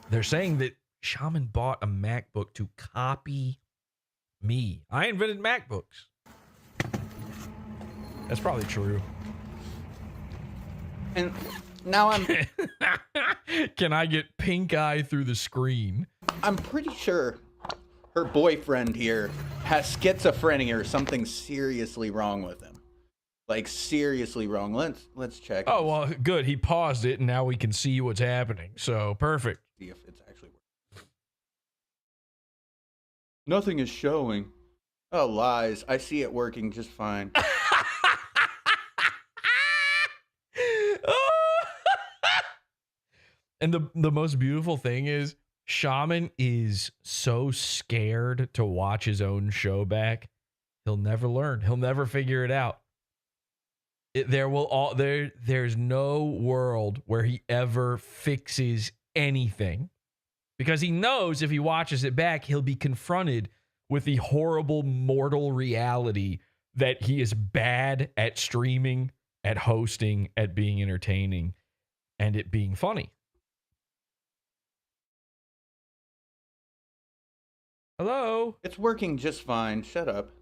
They're saying that Shaman bought a MacBook to copy me. I invented MacBooks. That's probably true. And now Can I get pink eye through the screen? I'm pretty sure her boyfriend here has schizophrenia or something seriously wrong with him. Like seriously wrong. Let's check. Oh, well, good. He paused it and now we can see what's happening. So perfect. See if it's actually working. Nothing is showing. Oh, lies. I see it working just fine. And the most beautiful thing is Shaman is so scared to watch his own show back. He'll never learn. He'll never figure it out. There's no world where he ever fixes anything, because he knows if he watches it back, he'll be confronted with the horrible mortal reality that he is bad at streaming, at hosting, at being entertaining, and it being funny. Hello? It's working just fine. Shut up.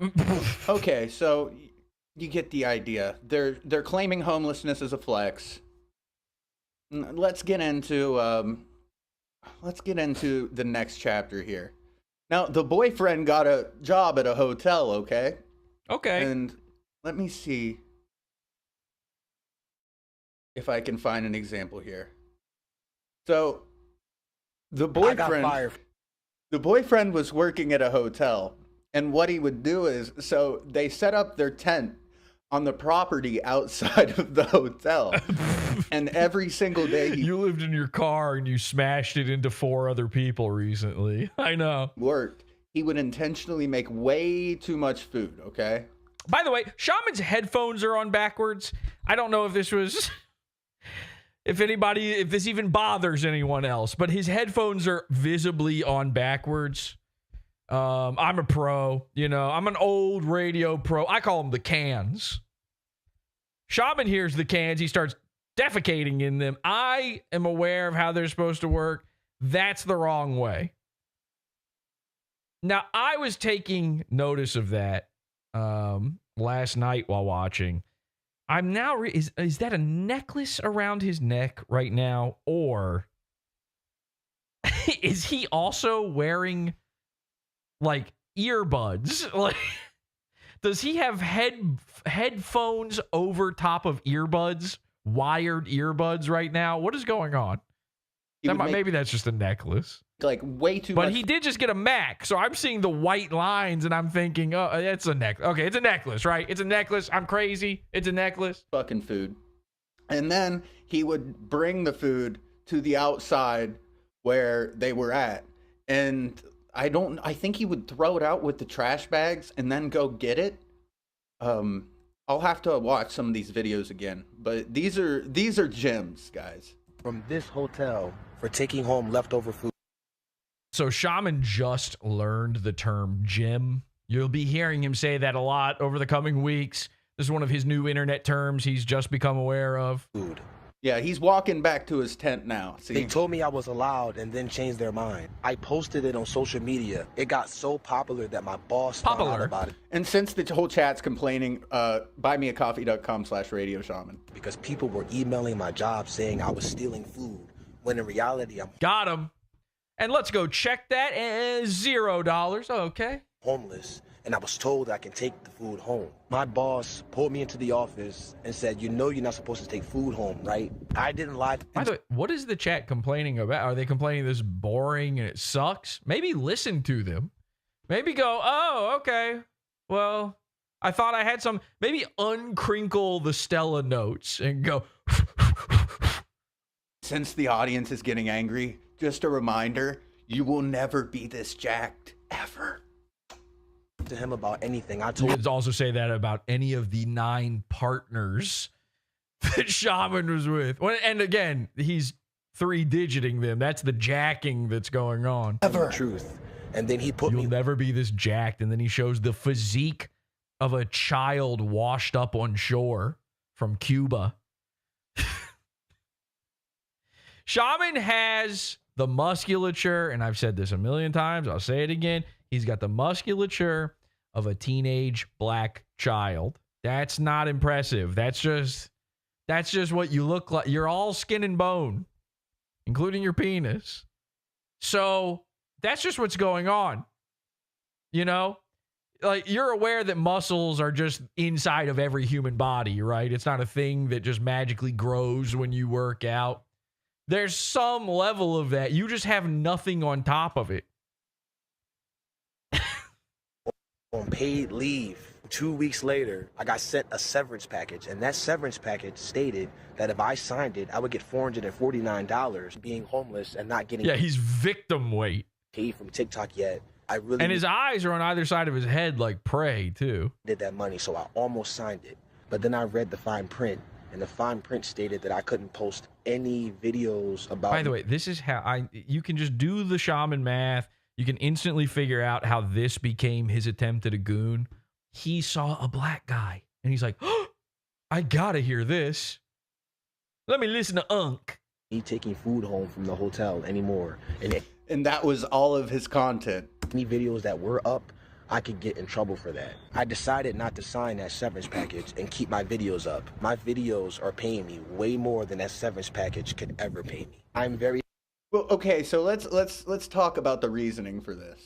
Okay, so you get the idea. They're claiming homelessness as a flex. Let's get into the next chapter here. Now, the boyfriend got a job at a hotel, okay? Okay. And let me see if I can find an example here. So, the boyfriend was working at a hotel, And what he would do is, so they set up their tent on the property outside of the hotel. And every single day he You lived in your car and you smashed it into 4 other people recently. I know. worked, he would intentionally make way too much food, okay? By the way, Shaman's headphones are on backwards. I don't know if this was... if this even bothers anyone else, but his headphones are visibly on backwards. I'm a pro, you know, I'm an old radio pro. I call them the cans. Shaman hears the cans. He starts defecating in them. I am aware of how they're supposed to work. That's the wrong way. Now, I was taking notice of that last night while watching. I'm now, is that a necklace around his neck right now? Or is he also wearing like earbuds? Like, does he have headphones over top of earbuds, wired earbuds right now? What is going on? Maybe that's just a necklace. Like way too much. But he did just get a Mac, so I'm seeing the white lines and I'm thinking, oh, it's a necklace. Okay, it's a necklace, right? It's a necklace. I'm crazy. It's a necklace. Fucking food. And then he would bring the food to the outside where they were at. And I think he would throw it out with the trash bags and then go get it. I'll have to watch some of these videos again, but these are gems, guys. From this hotel for taking home leftover food. So Shaman just learned the term gym. You'll be hearing him say that a lot over the coming weeks. This is one of his new internet terms he's just become aware of. Food. Yeah, he's walking back to his tent now. See? They told me I was allowed and then changed their mind. I posted it on social media. It got so popular that my boss found out about it. And since the whole chat's complaining, buymeacoffee.com/Radio Shaman. Because people were emailing my job saying I was stealing food, when in reality I'm got him. And let's go check that. $0. Okay. Homeless. And I was told I can take the food home. My boss pulled me into the office and said, you know you're not supposed to take food home, right? I didn't lie. By the way, what is the chat complaining about? Are they complaining this is boring and it sucks? Maybe listen to them. Maybe go, oh, okay. Well, I thought I had some. Maybe uncrinkle the Stella notes and go. Since the audience is getting angry, just a reminder, you will never be this jacked, ever. To him about anything. I You told could also say that about any of the 9 partners that Shaman was with. And again, he's 3-digiting them. That's the jacking that's going on. the truth. And then he put You'll me never be this jacked. And then he shows the physique of a child washed up on shore from Cuba. Shaman has the musculature, and I've said this a million times, I'll say it again. He's got the musculature of a teenage black child. That's not impressive. That's just what you look like. You're all skin and bone, including your penis. So that's just what's going on. You know, like, you're aware that muscles are just inside of every human body, right? It's not a thing that just magically grows when you work out. There's some level of that. You just have nothing on top of it. on paid leave. 2 weeks later, I got sent a severance package, and that severance package stated that if I signed it, I would get $449 being homeless and not getting he's victim weight. paid from TikTok yet. I really And his eyes are on either side of his head like prey, too. did that money, so I almost signed it. But then I read the fine print, and the fine print stated that I couldn't post any videos about... By the way, this is how you can just do the Shaman math. You can instantly figure out how this became his attempt at a goon. He saw a black guy, and he's like, oh, I gotta hear this. Let me listen to Unk. me taking food home from the hotel anymore. And that was all of his content. Any videos that were up, I could get in trouble for that. I decided not to sign that severance package and keep my videos up. My videos are paying me way more than that severance package could ever pay me. I'm very... Well, okay, so let's talk about the reasoning for this.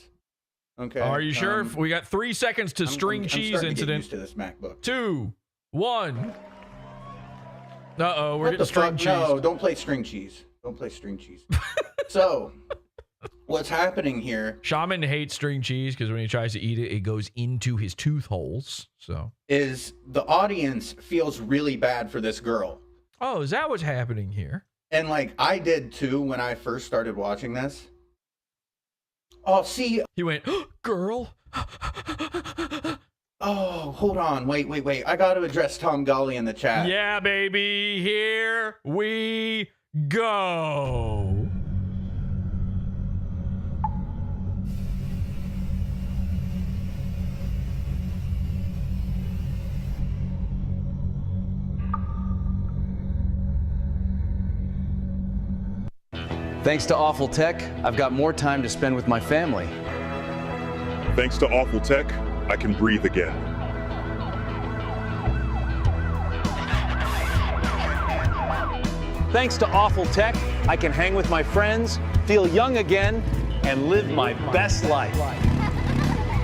Okay. Are you sure? We got 3 seconds to string cheese I'm incident. to this MacBook. 2, 1. Uh-oh, we're What getting the string fuck? cheese. No, don't play string cheese. Don't play string cheese. So, What's happening here Shaman hates string cheese because when he tries to eat it, it goes into his tooth holes. So, is the audience feels really bad for this girl. oh, is that what's happening here? And like I did too when I first started watching this. Oh, see. He went, girl. Oh, hold on. Wait. I got to address Tom Gulley in the chat. Yeah, baby. Here we go. Thanks to Awful Tech, I've got more time to spend with my family. Thanks to Awful Tech, I can breathe again. Thanks to Awful Tech, I can hang with my friends, feel young again, and live my best life.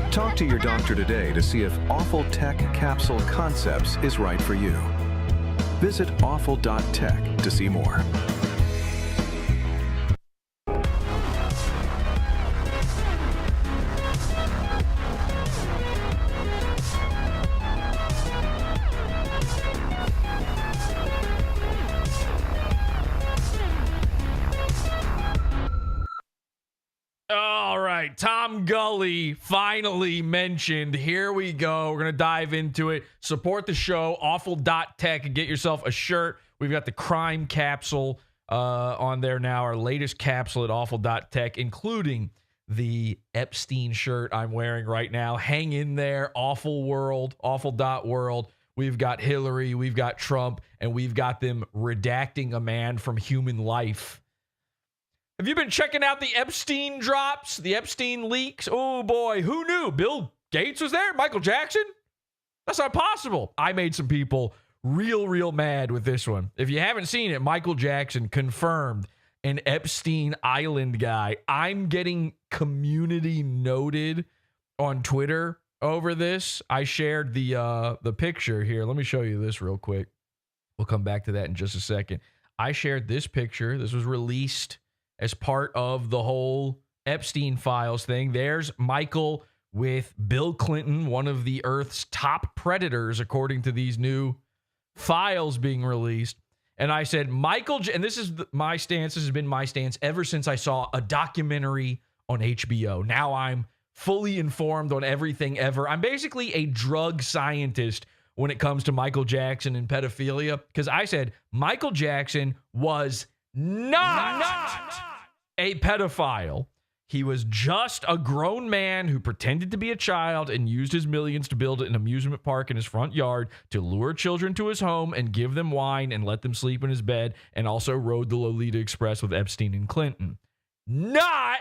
Talk to your doctor today to see if Awful Tech Capsule Concepts is right for you. Visit awful.tech to see more. All right, Tom Gulley finally mentioned. Here we go. We're going to dive into it. Support the show, awful.tech, and get yourself a shirt. We've got the crime capsule on there now, our latest capsule at awful.tech, including the Epstein shirt I'm wearing right now. Hang in there, Awful World, awful.world. We've got Hillary, we've got Trump, and we've got them redacting a man from human life. Have you been checking out the Epstein drops, the Epstein leaks? Oh boy, who knew? Bill Gates was there? Michael Jackson? That's not possible. I made some people real mad with this one. If you haven't seen it, Michael Jackson confirmed an Epstein Island guy. I'm getting community noted on Twitter over this. I shared the picture here. Let me show you this real quick. We'll come back to that in just a second. I shared this picture. This was released as part of the whole Epstein files thing. There's Michael with Bill Clinton, one of the Earth's top predators, according to these new files being released. And I said, and this is my stance. This has been my stance ever since I saw a documentary on HBO. Now I'm fully informed on everything ever. I'm basically a drug scientist when it comes to Michael Jackson and pedophilia, because I said Michael Jackson was not a pedophile. He was just a grown man who pretended to be a child and used his millions to build an amusement park in his front yard to lure children to his home and give them wine and let them sleep in his bed, and also rode the Lolita Express with Epstein and Clinton. Not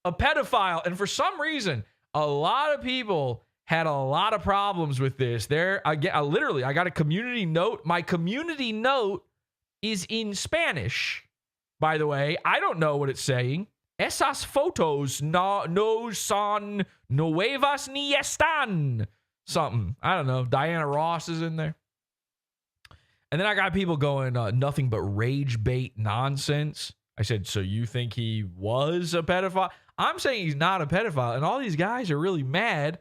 a pedophile. And for some reason, a lot of people had a lot of problems with this. I got a community note. My community note is in Spanish, by the way. I don't know what it's saying. Esas fotos no son nuevas ni están. Something. I don't know. Diana Ross is in there. And then I got people going, nothing but rage bait nonsense. I said, so you think he was a pedophile? I'm saying he's not a pedophile. And all these guys are really mad.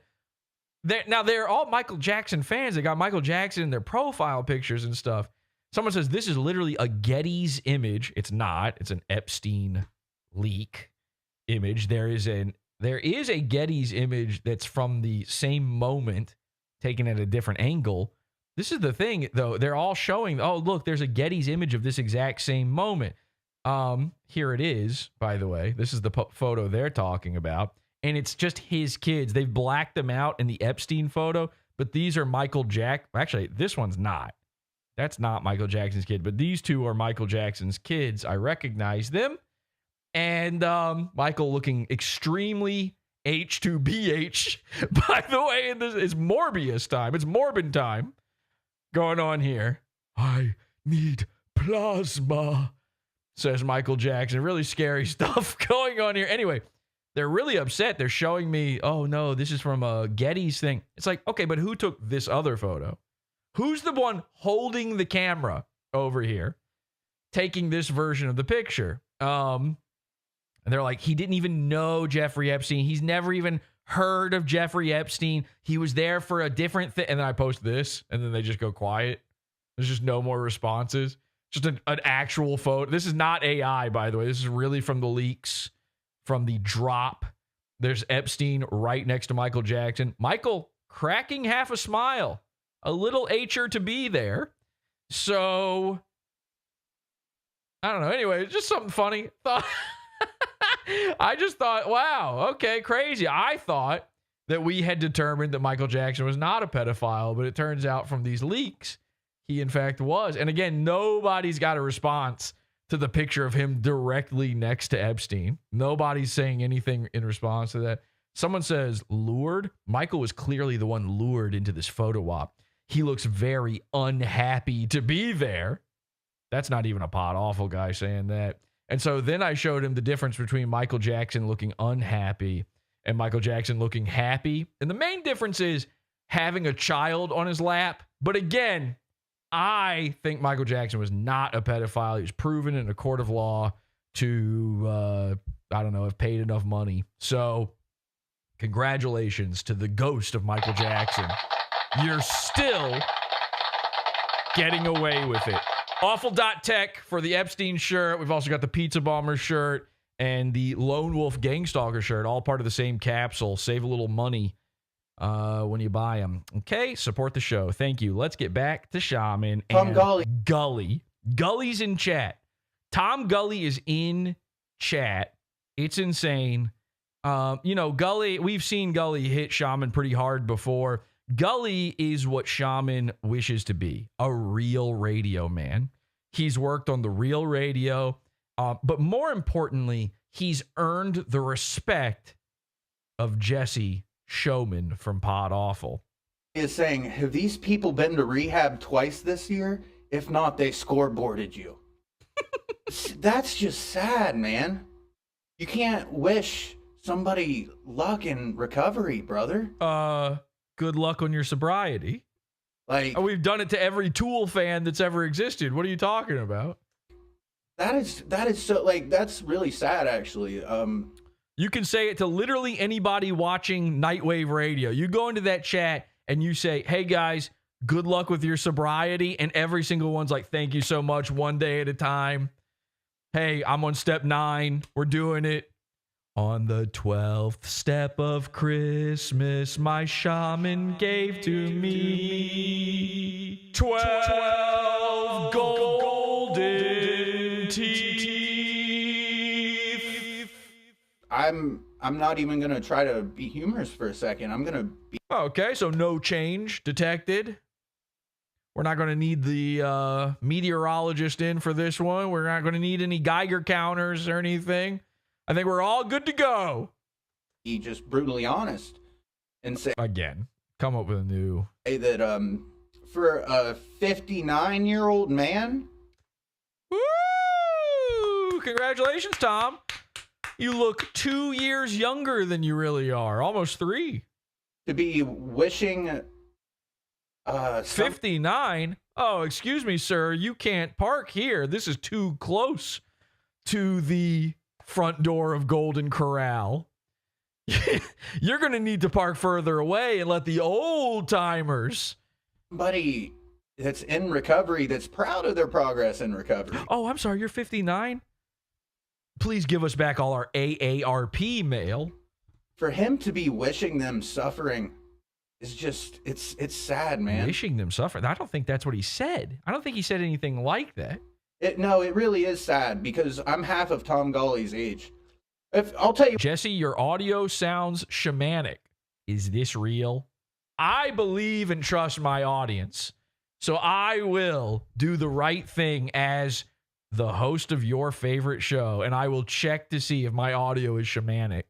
They're all Michael Jackson fans. They got Michael Jackson in their profile pictures and stuff. Someone says this is literally a Getty's image. It's not. It's an Epstein leak image. There is a Getty's image that's from the same moment, taken at a different angle. This is the thing, though. They're all showing, oh, look, there's a Getty's image of this exact same moment. Here it is, by the way. This is the photo they're talking about. And it's just his kids. They've blacked them out in the Epstein photo, but these are Michael Jackson. Actually, this one's not. That's not Michael Jackson's kid, but these two are Michael Jackson's kids. I recognize them. And Michael looking extremely H2BH. By the way, it's Morbius time. It's Morbin time going on here. I need plasma, says Michael Jackson. Really scary stuff going on here. Anyway, they're really upset. They're showing me, oh no, this is from a Getty's thing. It's like, okay, but who took this other photo? Who's the one holding the camera over here, taking this version of the picture? And they're like, he didn't even know Jeffrey Epstein. He's never even heard of Jeffrey Epstein. He was there for a different thing. And then I post this, and then they just go quiet. There's just no more responses. Just an actual photo. This is not AI, by the way. This is really from the leaks, from the drop. There's Epstein right next to Michael Jackson. Michael cracking half a smile. A little H'er to be there. So, I don't know. Anyway, just something funny. I just thought, wow, okay, crazy. I thought that we had determined that Michael Jackson was not a pedophile, but it turns out from these leaks, he in fact was. And again, nobody's got a response to the picture of him directly next to Epstein. Nobody's saying anything in response to that. Someone says, lured? Michael was clearly the one lured into this photo op. He looks very unhappy to be there. That's not even a PodAwful guy saying that. And so then I showed him the difference between Michael Jackson looking unhappy and Michael Jackson looking happy. And the main difference is having a child on his lap. But again, I think Michael Jackson was not a pedophile. He was proven in a court of law to, I don't know, have paid enough money. So congratulations to the ghost of Michael Jackson. You're still getting away with it. Awful.tech for the Epstein shirt. We've also got the Pizza Bomber shirt and the Lone Wolf Gangstalker shirt, all part of the same capsule. Save a little money when you buy them. Okay, support the show. Thank you. Let's get back to Shaman Tom and Gulley. Gulley's in chat. Tom Gulley is in chat. It's insane. Gulley, we've seen Gulley hit Shaman pretty hard before. Gulley is what Shaman wishes to be, a real radio man. He's worked on the real radio, but more importantly, he's earned the respect of Jesse Showman from PodAwful. He is saying, have these people been to rehab twice this year? If not, they scoreboarded you. That's just sad, man. You can't wish somebody luck in recovery, brother. Good luck on your sobriety. Like, we've done it to every Tool fan that's ever existed. What are you talking about? That is so, like, that's really sad, actually. You can say it to literally anybody watching Nightwave Radio. You go into that chat and you say, hey guys, good luck with your sobriety. And every single one's like, thank you so much, one day at a time. Hey, I'm on step 9. We're doing it. On the 12th step of Christmas, my shaman gave to me 12 golden teeth. I'm not even gonna try to be humorous for a second. I'm gonna be okay. So no change detected. We're not going to need the meteorologist in for this one. We're not going to need any Geiger counters or anything. I think we're all good to go. Be just brutally honest and say again, come up with a new that for a 59-year-old man. Woo! Congratulations, Tom. You look 2 years younger than you really are, almost 3. To be wishing 59. Oh, excuse me, sir. You can't park here. This is too close to the front door of Golden Corral. You're going to need to park further away and let the old timers. Somebody that's in recovery, that's proud of their progress in recovery. Oh, I'm sorry. You're 59? Please give us back all our AARP mail. For him to be wishing them suffering is just, it's sad, man. Wishing them suffering? I don't think that's what he said. I don't think he said anything like that. No, it really is sad because I'm half of Tom Gulley's age. I'll tell you, Jesse, your audio sounds shamanic. Is this real? I believe and trust my audience, so I will do the right thing as the host of your favorite show, and I will check to see if my audio is shamanic.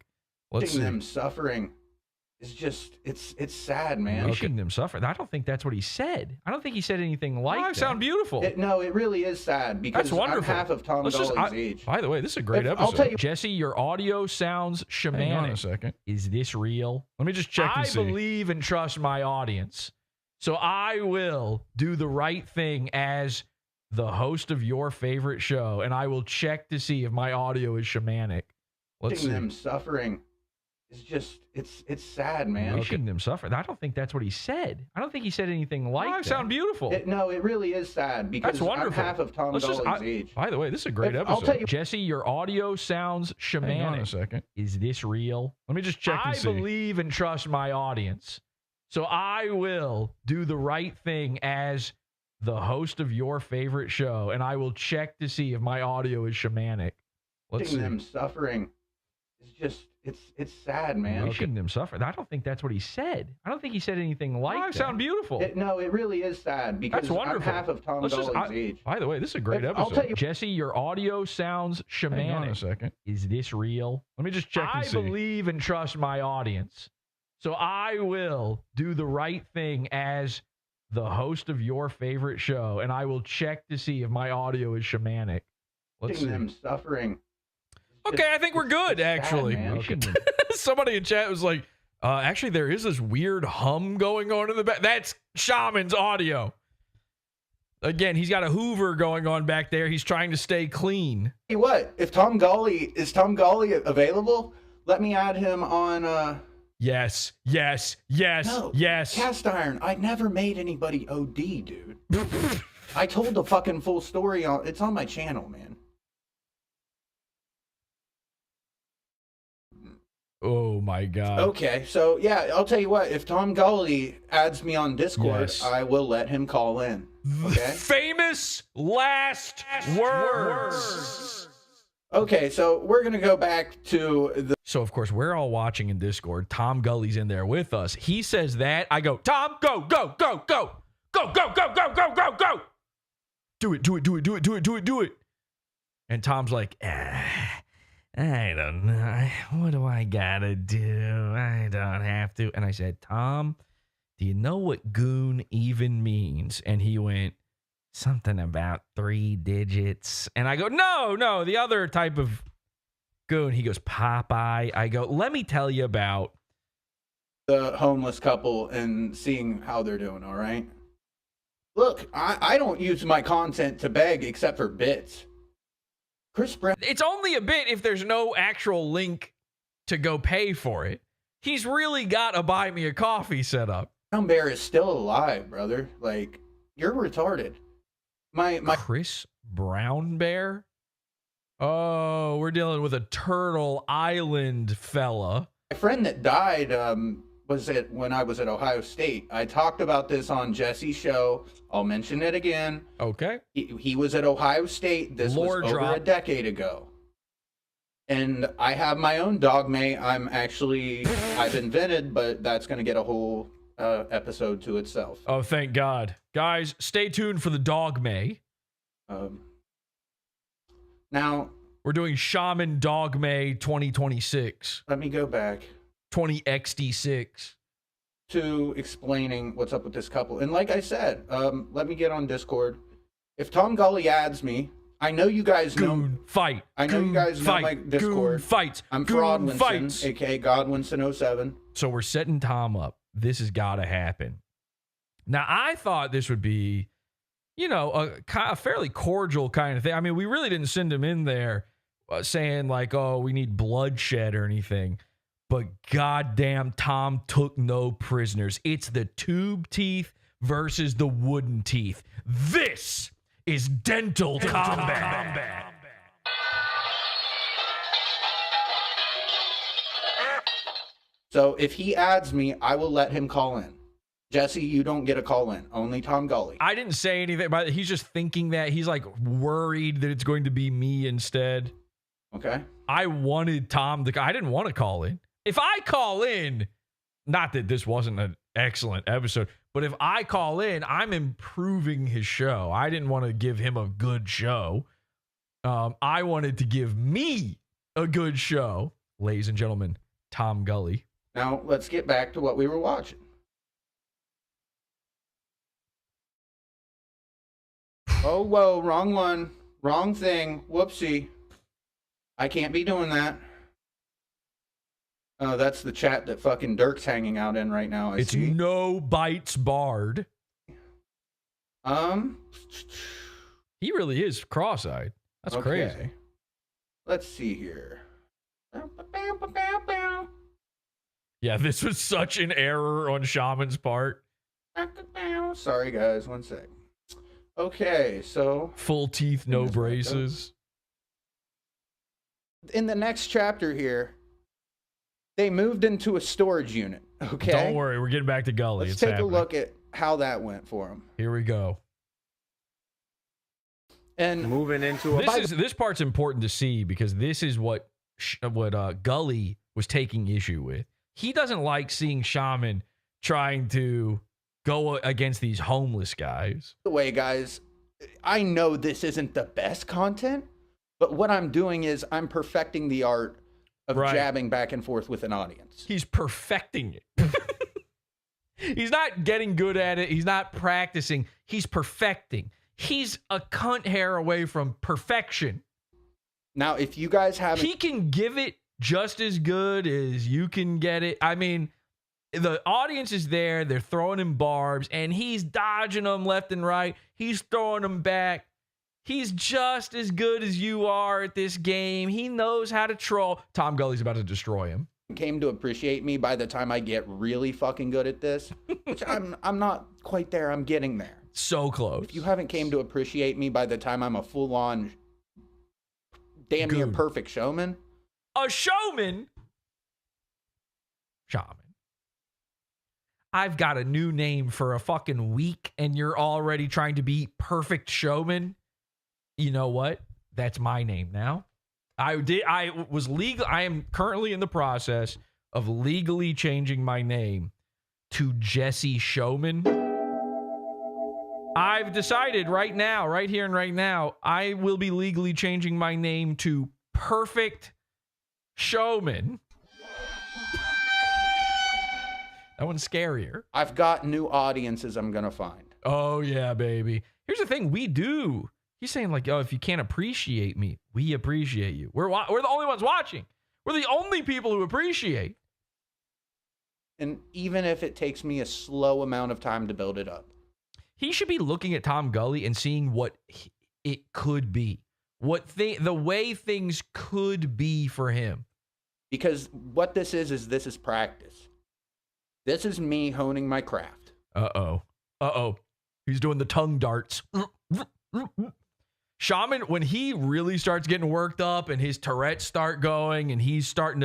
Let's see. Them suffering is just, it's sad, man. Wishing them suffering. I don't think that's what he said. I don't think he said anything like that. Sound beautiful. No, it really is sad because that's wonderful. I'm half of Tom Gulley's age. By the way, this is a great episode. I'll tell you, Jesse, your audio sounds shamanic. Hang on a second. Is this real? Let me just check and see. I believe and trust my audience, so I will do the right thing as the host of your favorite show, and I will check to see if my audio is shamanic. Let's see. Them suffering is just, it's sad, man. Wishing them suffer. I don't think that's what he said. I don't think he said anything like that. Sound beautiful. No, it really is sad because that's wonderful. I'm half of Tom Gulley's age. By the way, this is a great episode. I'll tell you, Jesse, your audio sounds shamanic. Hang on a second. Is this real? Let me just check and see. I believe and trust my audience. So I will do the right thing as the host of your favorite show, and I will check to see if my audio is shamanic. Let's see. Them suffering is just, it's sad, man. Wishing them suffer. I don't think that's what he said. I don't think he said anything like that. Sound beautiful. No, it really is sad because that's wonderful. I'm half of Tom Gulley's age. By the way, this is a great episode. I'll tell you, Jesse, your audio sounds shamanic. Hang on a second. Is this real? Let me just check and see. I believe and trust my audience. So I will do the right thing as the host of your favorite show, and I will check to see if my audio is shamanic. Let's see. Them suffering. Okay, I think we're good, actually. Okay. Somebody in chat was like, actually, there is this weird hum going on in the back. That's Shaman's audio. Again, he's got a Hoover going on back there. He's trying to stay clean. Hey, what? If Tom Gulley available? Let me add him on. Yes. No, yes. Cast iron. I never made anybody OD, dude. I told the fucking full story it's on my channel, man. Oh my God. Okay, so yeah, I'll tell you what. If Tom Gulley adds me on Discord, I will let him call in. Okay. Famous last words. Okay, so we're gonna go back to the. So of course we're all watching in Discord. Tom Gulley's in there with us. He says that. I go, Tom, go. Do it. And Tom's like, I don't know. What do I gotta do? I don't have to. And I said, Tom, do you know what goon even means? And he went, something about 3 digits. And I go, no, the other type of goon. He goes, Popeye. I go, let me tell you about the homeless couple and seeing how they're doing, all right? Look, I don't use my content to beg except for bits. Chris Brown. It's only a bit if there's no actual link to go pay for it. He's really got a buy me a coffee set up. Brown Bear is still alive, brother. Like, you're retarded. My Chris Brown Bear? Oh, we're dealing with a Turtle Island fella. My friend that died was when I was at Ohio State. I talked about this on Jesse's show. I'll mention it again. Okay. He was at Ohio State. This was over a decade ago. And I have my own dogma. I've invented, but that's going to get a whole episode to itself. Oh, thank God. Guys, stay tuned for the dogma. Now, we're doing Shaman Dogma 2026. Let me go back. 20XD6. To explaining what's up with this couple. And like I said, let me get on Discord. If Tom Gulley adds me, I know you guys know. Fight. I know you guys know my Discord. Fights. I'm Fraudwinson, aka Godwinson07. So we're setting Tom up. This has got to happen. Now, I thought this would be, a fairly cordial kind of thing. I mean, we really didn't send him in there saying like, oh, we need bloodshed or anything. But goddamn, Tom took no prisoners. It's the tube teeth versus the wooden teeth. This is dental combat. So if he adds me, I will let him call in. Jesse, you don't get a call in. Only Tom Gulley. I didn't say anything, but he's just thinking that. He's like worried that it's going to be me instead. Okay. I wanted Tom to. I didn't want to call in. If I call in, not that this wasn't an excellent episode, but if I call in, I'm improving his show. I didn't want to give him a good show. I wanted to give me a good show. Ladies and gentlemen, Tom Gulley. Now, let's get back to what we were watching. Oh, whoa, wrong one. Wrong thing. Whoopsie. I can't be doing that. Oh, that's the chat that fucking Dirk's hanging out in right now. It's no bites barred. He really is cross-eyed. That's crazy. Let's see here. Yeah, this was such an error on Shaman's part. Sorry, guys. One sec. Okay, so Full teeth, no braces. in the next chapter here, they moved into a storage unit. Okay. Don't worry, we're getting back to Gulley. Let's It's take happening. a look at how that went for him. Here we go. And Moving into a This part's important to see because this is what Gulley was taking issue with. He doesn't like seeing Shaman trying to go against these homeless guys. the way, guys, I know this isn't the best content, but what I'm doing is I'm perfecting the art of Right. jabbing back and forth with an audience. He's perfecting it. He's not getting good at it. He's not practicing. He's perfecting. He's a cunt hair away from perfection. Now, if you guys haven't, He can give it just as good as you can get it. I mean, the audience is there. They're throwing him barbs, and he's dodging them left and right. He's throwing them back. He's just as good as you are at this game. He knows how to troll. Tom Gulley's about to destroy him. came to appreciate me by the time I get really fucking good at this, which I'm not quite there. I'm getting there. So close. If you haven't came to appreciate me by the time I'm a full-on, damn near Goon. perfect showman, A showman. Shaman. I've got a new name for a fucking week, and you're already trying to be perfect showman. You know what? That's my name now. I am currently in the process of legally changing my name to Jesse Showman. I've decided right now, right here and right now, I will be legally changing my name to Perfect Showman. That one's scarier. I've got new audiences I'm gonna find. Oh, yeah, baby. Here's the thing. We do. He's saying, like, oh, if you can't appreciate me, we appreciate you. We're the only ones watching. We're the only people who appreciate. And even if it takes me a slow amount of time to build it up. He should be looking at Tom Gulley and seeing what it could be. The way things could be for him. Because what this is this is practice. This is me honing my craft. Uh-oh. He's doing the tongue darts. Shaman, when he really starts getting worked up and his Tourette's start going and he's trying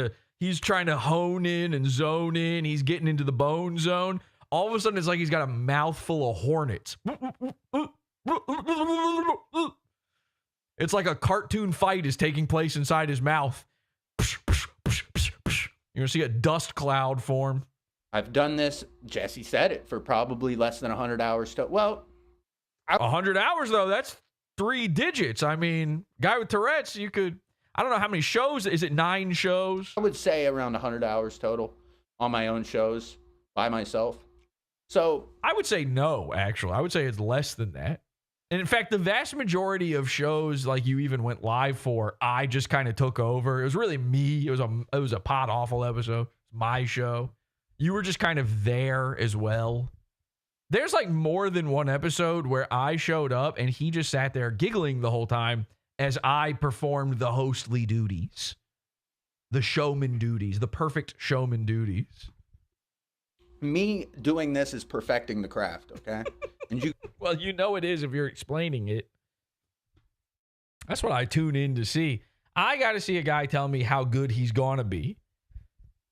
to hone in and zone in, he's getting into the bone zone, all of a sudden it's like he's got a mouthful of hornets. It's like a cartoon fight is taking place inside his mouth. You're going to see a dust cloud form. I've done this, Jesse said it, for probably less than 100 hours. 100 hours, though, that's 3 digits. I mean, guy with Tourette's, I don't know how many shows. Is it 9 shows? I would say around 100 hours total on my own shows by myself. So I would say no, actually. I would say it's less than that. And in fact, the vast majority of shows like you even went live for, I just kind of took over. It was really me. It was a PodAwful episode. It's my show. You were just kind of there as well. There's like more than one episode where I showed up and he just sat there giggling the whole time as I performed the hostly duties, the showman duties, the perfect showman duties. me doing this is perfecting the craft, okay? And you Well, you know it is if you're explaining it. That's what I tune in to see. I got to see a guy tell me how good he's going to be.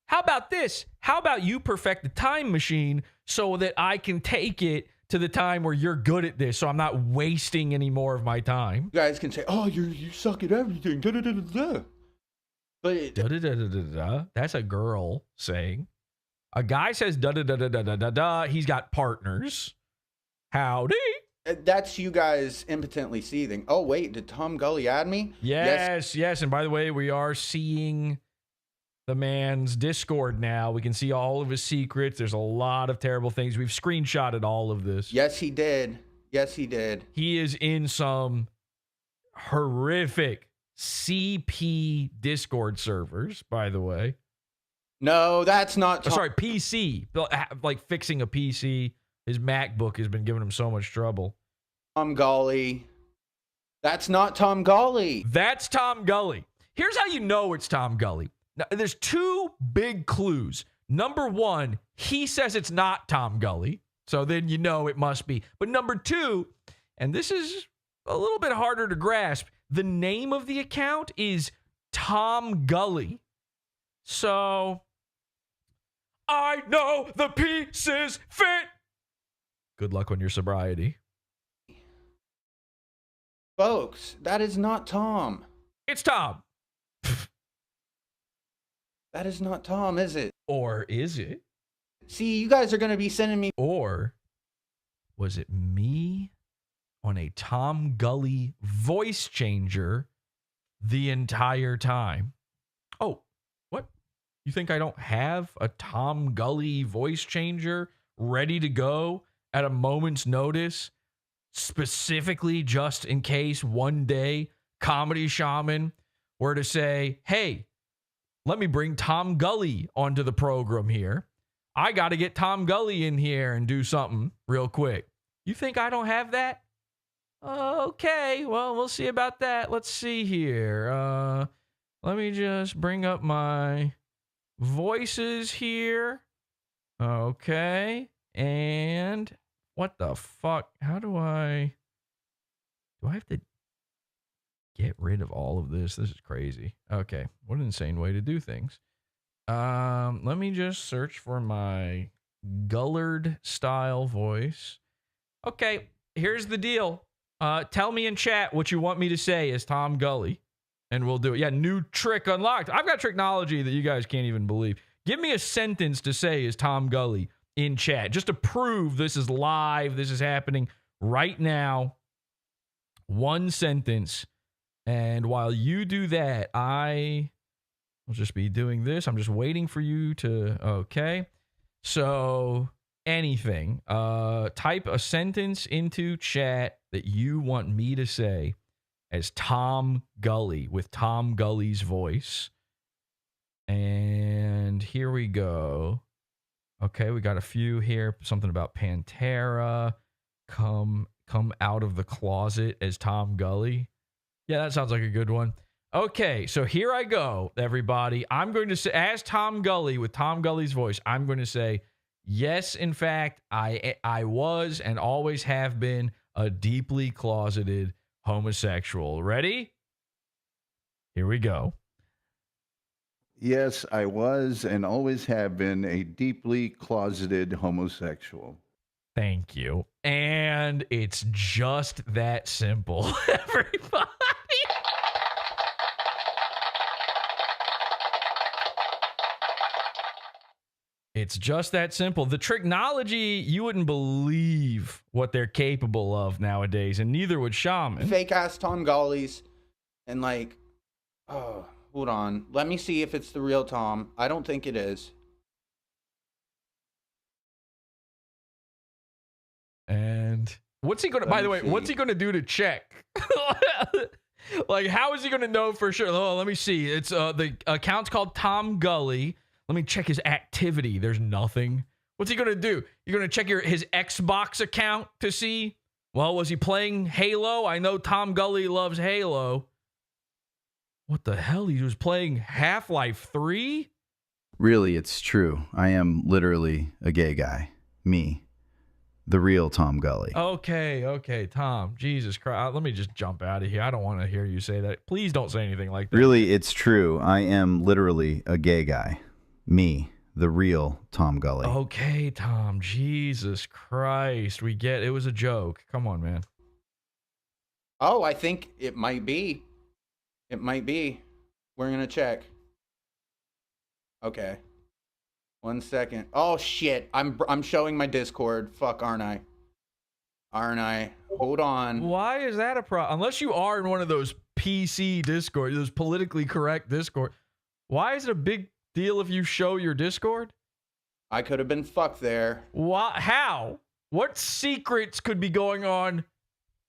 How about this? How about you perfect the time machine so that I can take it to the time where you're good at this so I'm not wasting any more of my time? guys can say, "Oh, you suck at everything." Da, da, da, da, da. But Da-da-da-da-da-da. That's a girl saying. A guy says da-da-da-da-da-da-da. He's got partners. Howdy. that's you guys impotently seething. Oh, wait, did Tom Gulley add me? Yes. And by the way, we are seeing the man's Discord now. We can see all of his secrets. There's a lot of terrible things. We've screenshotted all of this. Yes, he did. Yes, he did. He is in some horrific CP Discord servers, by the way. No, that's not Tom. Sorry, PC. Like fixing a PC. His MacBook has been giving him so much trouble. Tom Gulley. That's not Tom Gulley. That's Tom Gulley. Here's how you know it's Tom Gulley. Now, there's two big clues. Number one, he says it's not Tom Gulley. So then you know it must be. But number two, and this is a little bit harder to grasp, the name of the account is Tom Gulley. So, I know the pieces fit. Good luck on your sobriety. Folks, that is not Tom. It's Tom. That is not Tom, is it? Or is it? See, you guys are going to be sending me... Or was it me on a Tom Gulley voice changer the entire time? Oh, what? You think I don't have a Tom Gulley voice changer ready to go at a moment's notice, specifically just in case one day Comedy Shaman were to say, hey, let me bring Tom Gulley onto the program here. I got to get Tom Gulley in here and do something real quick. You think I don't have that? Okay, well, we'll see about that. Let's see here. Let me just bring up my voices here. Okay. And what the fuck? How do I have to get rid of all of this? This is crazy. Okay. What an insane way to do things. Let me just search for my Gullard style voice. Okay, here's the deal. Tell me in chat what you want me to say as Tom Gulley, and we'll do it. Yeah, new trick unlocked. I've got technology that you guys can't even believe. Give me a sentence to say as Tom Gulley in chat, just to prove this is live, this is happening right now. One sentence. And while you do that, I will just be doing this. I'm just waiting for you to, okay. So anything, type a sentence into chat that you want me to say as Tom Gulley with Tom Gulley's voice. And here we go. Okay, we got a few here. Something about Pantera. Come out of the closet as Tom Gulley. Yeah, that sounds like a good one. Okay, so here I go, everybody. I'm going to say, as Tom Gulley with Tom Gulley's voice, I'm going to say, yes, in fact, I was and always have been a deeply closeted homosexual. Ready? Here we go. Yes, I was and always have been a deeply closeted homosexual. Thank you. And it's just that simple, everybody. It's just that simple. The technology, you wouldn't believe what they're capable of nowadays, and neither would Shaman. Fake ass Tom Gulleys. And like, oh, hold on. Let me see if it's the real Tom. I don't think it is. And what's he going to, by the way, what's he going to do to check? Like, how is he going to know for sure? Oh, let me see. It's the account's called Tom Gulley. Let me check his activity. There's nothing. What's he going to do? You're going to check his Xbox account to see, well, was he playing Halo? I know Tom Gulley loves Halo. What the hell? He was playing Half-Life 3? Really, it's true. I am literally a gay guy. Me. The real Tom Gulley. Okay, Tom. Jesus Christ. Let me just jump out of here. I don't want to hear you say that. Please don't say anything like that. Really, it's true. I am literally a gay guy. Me, the real Tom Gulley. Okay, Tom. Jesus Christ. We get it was a joke. Come on, man. Oh, I think it might be. It might be. We're going to check. Okay. 1 second. Oh shit. I'm showing my Discord. Fuck, aren't I? Aren't I? Hold on. Why is that a problem? Unless you are in one of those PC Discord, those politically correct Discord. Why is it a big deal if you show your Discord? I could have been fucked there. What? How? What secrets could be going on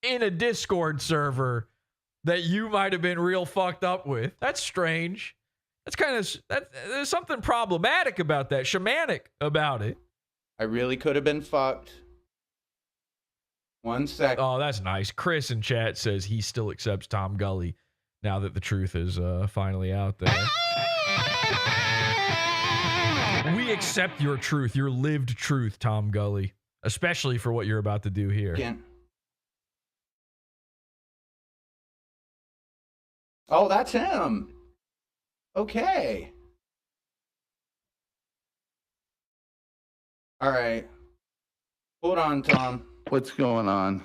in a Discord server that you might have been real fucked up with? That's strange. That's kind of, there's something problematic about that, shamanic about it. I really could have been fucked. 1 second. Oh, that's nice. Chris in chat says he still accepts Tom Gulley now that the truth is finally out there. We accept your truth, your lived truth, Tom Gulley, especially for what you're about to do here. Oh, that's him. Okay. All right. Hold on, Tom. What's going on?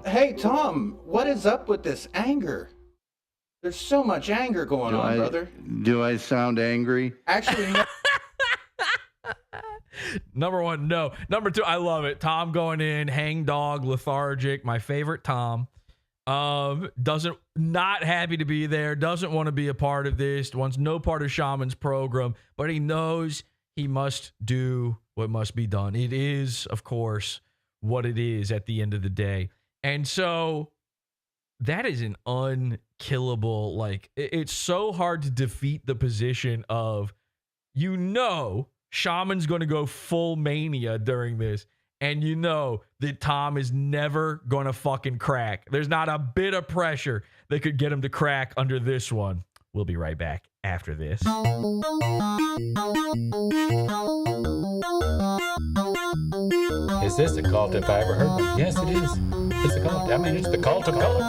Hey, Tom, what is up with this anger? There's so much anger going on, brother. Do I sound angry? Actually, no. Number one, no. Number two, I love it. Tom going in, hangdog, lethargic, my favorite Tom. Not happy to be there, doesn't want to be a part of this, wants no part of Shaman's program, but he knows he must do what must be done. It is, of course, what it is at the end of the day. And so that is an unkillable, like, it's so hard to defeat the position of, Shaman's going to go full mania during this. And that Tom is never going to fucking crack. There's not a bit of pressure that could get him to crack under this one. We'll be right back after this. Is this a cult if I ever heard one? Yes, it is. It's a cult. I mean, it's the cult of cults.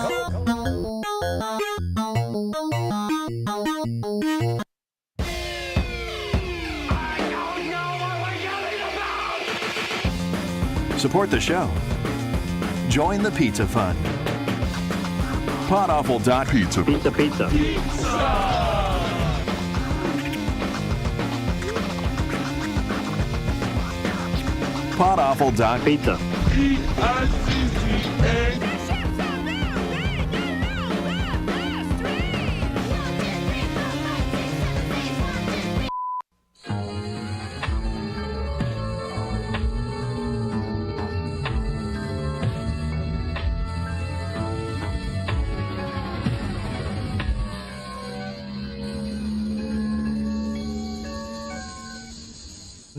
Support the show. Join the Pizza Fund. PodAwful.pizza. Pizza. PodAwful.pizza.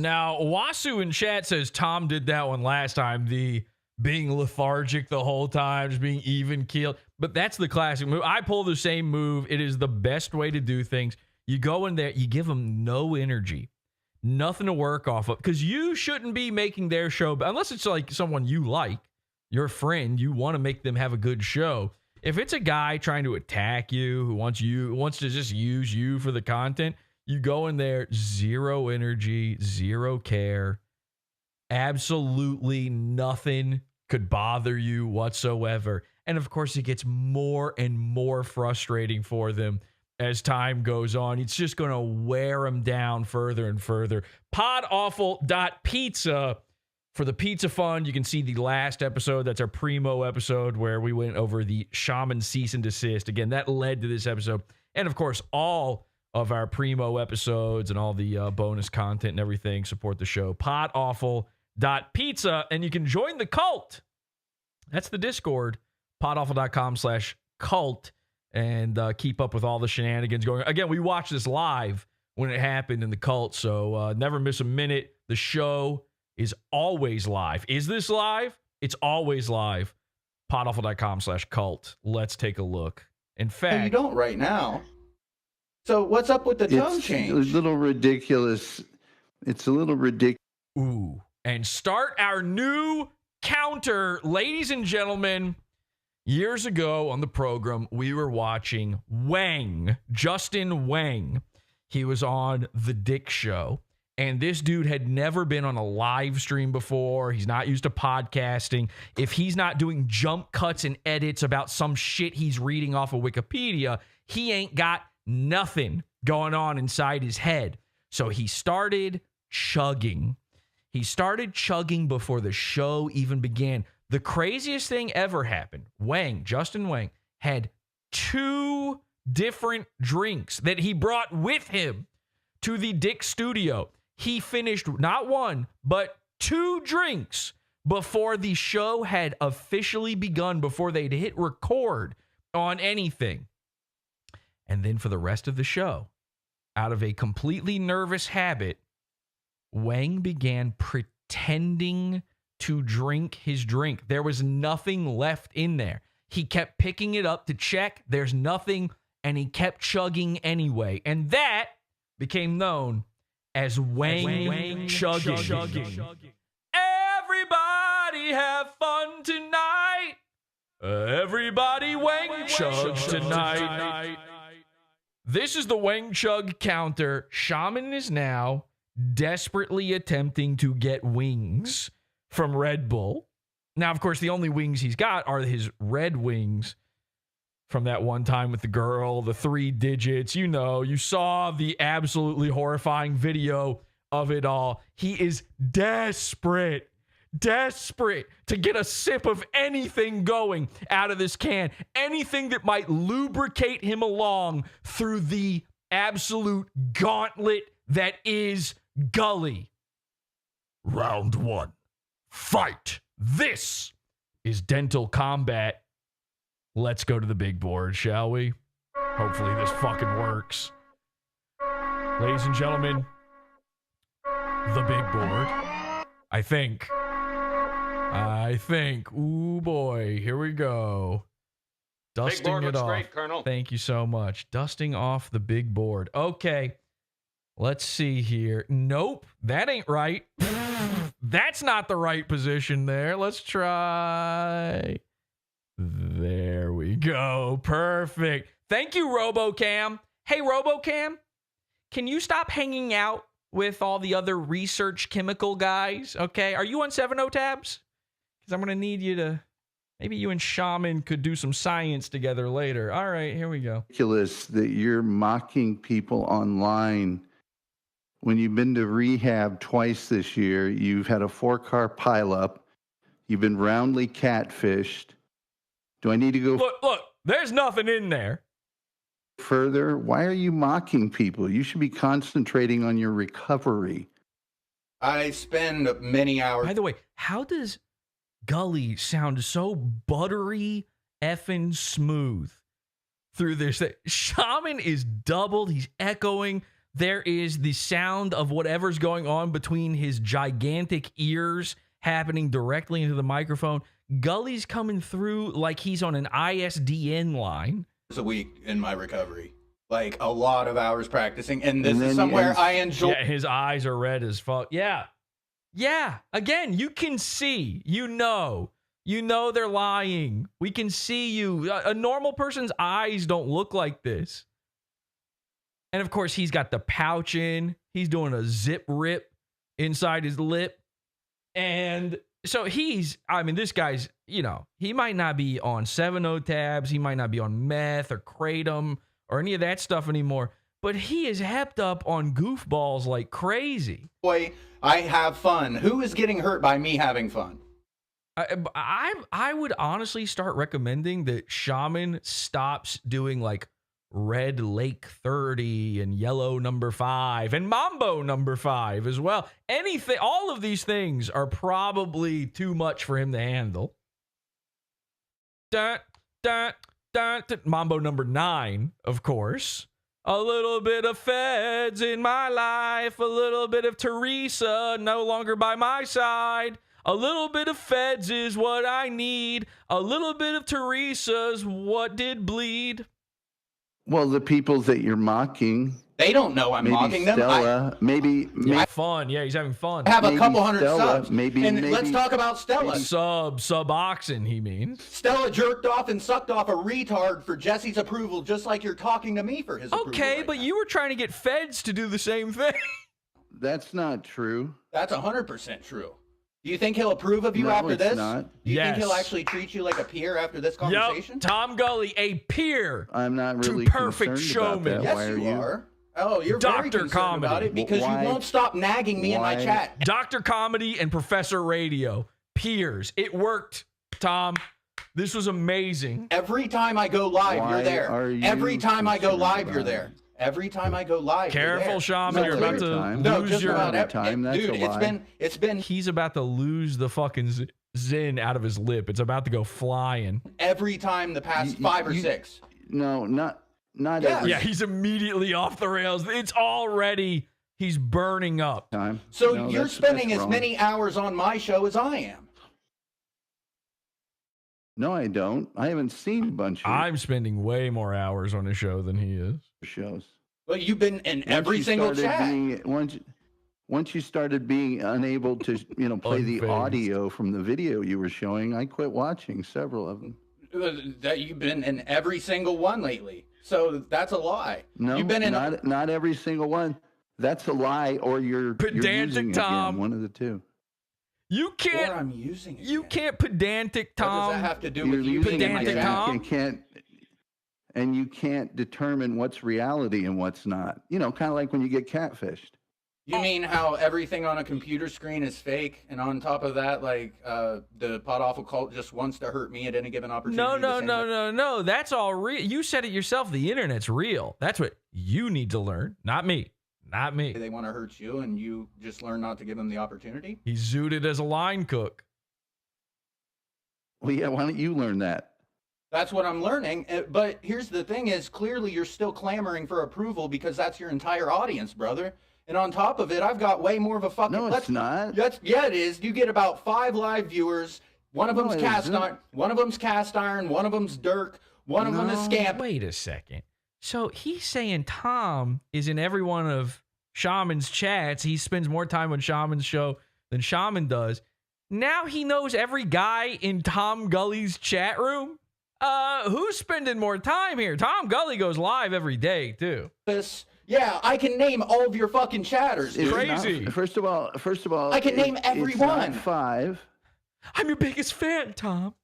Now, Wasu in chat says Tom did that one last time, the being lethargic the whole time, just being even keeled. But that's the classic move. I pull the same move. It is the best way to do things. You go in there, you give them no energy, nothing to work off of, because you shouldn't be making their show, unless it's like someone you like, your friend, you want to make them have a good show. If it's a guy trying to attack you, who wants to just use you for the content, you go in there, zero energy, zero care. Absolutely nothing could bother you whatsoever. And of course, it gets more and more frustrating for them as time goes on. It's just going to wear them down further and further. PodAwful.pizza for the Pizza Fund. You can see the last episode. That's our primo episode where we went over the Shaman cease and desist. Again, that led to this episode. And of course, all of our primo episodes and all the bonus content and everything, support the show. PodAwful.pizza, and you can join the cult. That's the Discord, podawful.com/cult, and keep up with all the shenanigans going on. Again, we watched this live when it happened in the cult, so never miss a minute. The show is always live. Is this live? It's always live. podawful.com/cult. Let's take a look. In fact, you don't right now. So what's up with the tone change? It's a little ridiculous. It's a little ridiculous. Ooh. And start our new counter. Ladies and gentlemen, years ago on the program, we were watching Justin Wang. He was on The Dick Show. And this dude had never been on a live stream before. He's not used to podcasting. If he's not doing jump cuts and edits about some shit he's reading off of Wikipedia, he ain't got nothing going on inside his head. So he started chugging. He started chugging before the show even began. The craziest thing ever happened. Justin Wang, had 2 different drinks that he brought with him to the Dick studio. He finished not 1, but 2 drinks before the show had officially begun, before they'd hit record on anything. And then for the rest of the show, out of a completely nervous habit, Wang began pretending to drink his drink. There was nothing left in there. He kept picking it up to check. There's nothing, and he kept chugging anyway. And that became known as Wang chugging. Everybody have fun tonight. Everybody Wang chug tonight. This is the Wang chug counter. Shaman is now desperately attempting to get wings from Red Bull. Now, of course, the only wings he's got are his red wings from that one time with the girl, the 3 digits. You know, you saw the absolutely horrifying video of it all. He is desperate to get a sip of anything going out of this can, anything that might lubricate him along through the absolute gauntlet that is Gulley. Round 1, fight. This is dental combat. Let's go to the big board, shall we? Hopefully this fucking works. Ladies and gentlemen, the big board. I think. Ooh, boy. Here we go. Dusting Big board it looks off. great, Colonel. Thank you so much. Dusting off the big board. Okay. Let's see here. Nope. That ain't right. That's not the right position there. Let's try. There we go. Perfect. Thank you, RoboCam. Hey, RoboCam, can you stop hanging out with all the other research chemical guys? Okay. Are you on 7.0 tabs? Because I'm going to need you to, maybe you and Shaman could do some science together later. All right, here we go. Ridiculous that you're mocking people online. When you've been to rehab twice this year, you've had a 4-car pileup, you've been roundly catfished. Do I need to go Look, there's nothing in there. further? Why are you mocking people? You should be concentrating on your recovery. I spend many hours. By the way, how does Gulley sound so buttery effing smooth through this? Shaman is doubled. He's echoing. There is the sound of whatever's going on between his gigantic ears happening directly into the microphone. Gulley's coming through like he's on an ISDN line. A week in my recovery. Like a lot of hours practicing. And this is somewhere I enjoy. Yeah, his eyes are red as fuck. Yeah. Again, you can see, you know they're lying. We can see you. A normal person's eyes don't look like this. And of course, he's got the pouch in. He's doing a zip rip inside his lip. And so this guy's, he might not be on 7.0 tabs. He might not be on meth or kratom or any of that stuff anymore. But he is hepped up on goofballs like crazy. Boy, I have fun. Who is getting hurt by me having fun? I would honestly start recommending that Shaman stops doing like Red Lake 30 and Yellow number 5 and Mambo number 5 as well. All of these things are probably too much for him to handle. Mambo number 9, of course. A little bit of feds in my life, a little bit of Teresa no longer by my side. A little bit of feds is what I need. A little bit of Teresa's what did bleed. Well, the people that you're mocking, they don't know I'm mocking them. Stella, maybe fun. Yeah, he's having fun. I have a couple hundred Stella, subs. Maybe, let's talk about Stella. Sub-oxen, he means. Stella jerked off and sucked off a retard for Jesse's approval, just like you're talking to me for his approval. Okay, but you were trying to get feds to do the same thing. That's not true. That's 100% true. Do you think he'll approve of you after this? Not. Do you think he'll actually treat you like a peer after this conversation? Yep. Tom Gulley, a peer. I'm not really to perfect concerned showman. about that. Yes, Why are you are. Oh, you're very Dr. concerned Comedy. about it because you won't stop nagging me in my chat. Dr. Comedy and Professor Radio, peers. It worked, Tom. This was amazing. Every time I go live, you're there. Every time I go live, you're there. Every time I go live, careful, Shaman, you're about to lose your time. That's dude, a lie. it's been. He's about to lose the fucking zin out of his lip. It's about to go flying. Every time the past 5 or 6. No, not every. Yeah, he's immediately off the rails. It's already, he's burning up. Time. So you're spending as many hours on my show as I am. No, I don't. I haven't seen a bunch of I'm spending way more hours on a show than he is. shows. Well, you've been in every single chat. Once you started being unable to, play the Unfazed. audio from the video you were showing, I quit watching several of them. That you've been in every single one lately. So that's a lie. No, you've been in not every single one. That's a lie, or you're Pedantic using Tom. Again, one of the two. You can't. Or I'm using it. You can't pedantic Tom. What does that have to do You're with you using being in my it, chat? and you can't determine what's reality and what's not. Kind of like when you get catfished. You mean how everything on a computer screen is fake, and on top of that, like the PodAwful cult just wants to hurt me at any given opportunity? No. That's all real. You said it yourself. The internet's real. That's what you need to learn, not me. Not me. They want to hurt you, and you just learn not to give them the opportunity? He's zooted as a line cook. Well, yeah, why don't you learn that? That's what I'm learning. But here's the thing is, clearly you're still clamoring for approval because that's your entire audience, brother. And on top of it, I've got way more of a fucking... No, it's not. Yeah, it is. You get about 5 live viewers. One of them's cast iron. One of them's cast iron. One of them's Dirk. One of them is Scamp. Wait a second. So he's saying Tom is in every one of Shaman's chats. He spends more time on Shaman's show than Shaman does. Now he knows every guy in Tom Gulley's chat room? Who's spending more time here? Tom Gulley goes live every day, too. Yeah, I can name all of your fucking chatters. It's Crazy. Not, first of all, I can name every it's one. Not 5. I'm your biggest fan, Tom.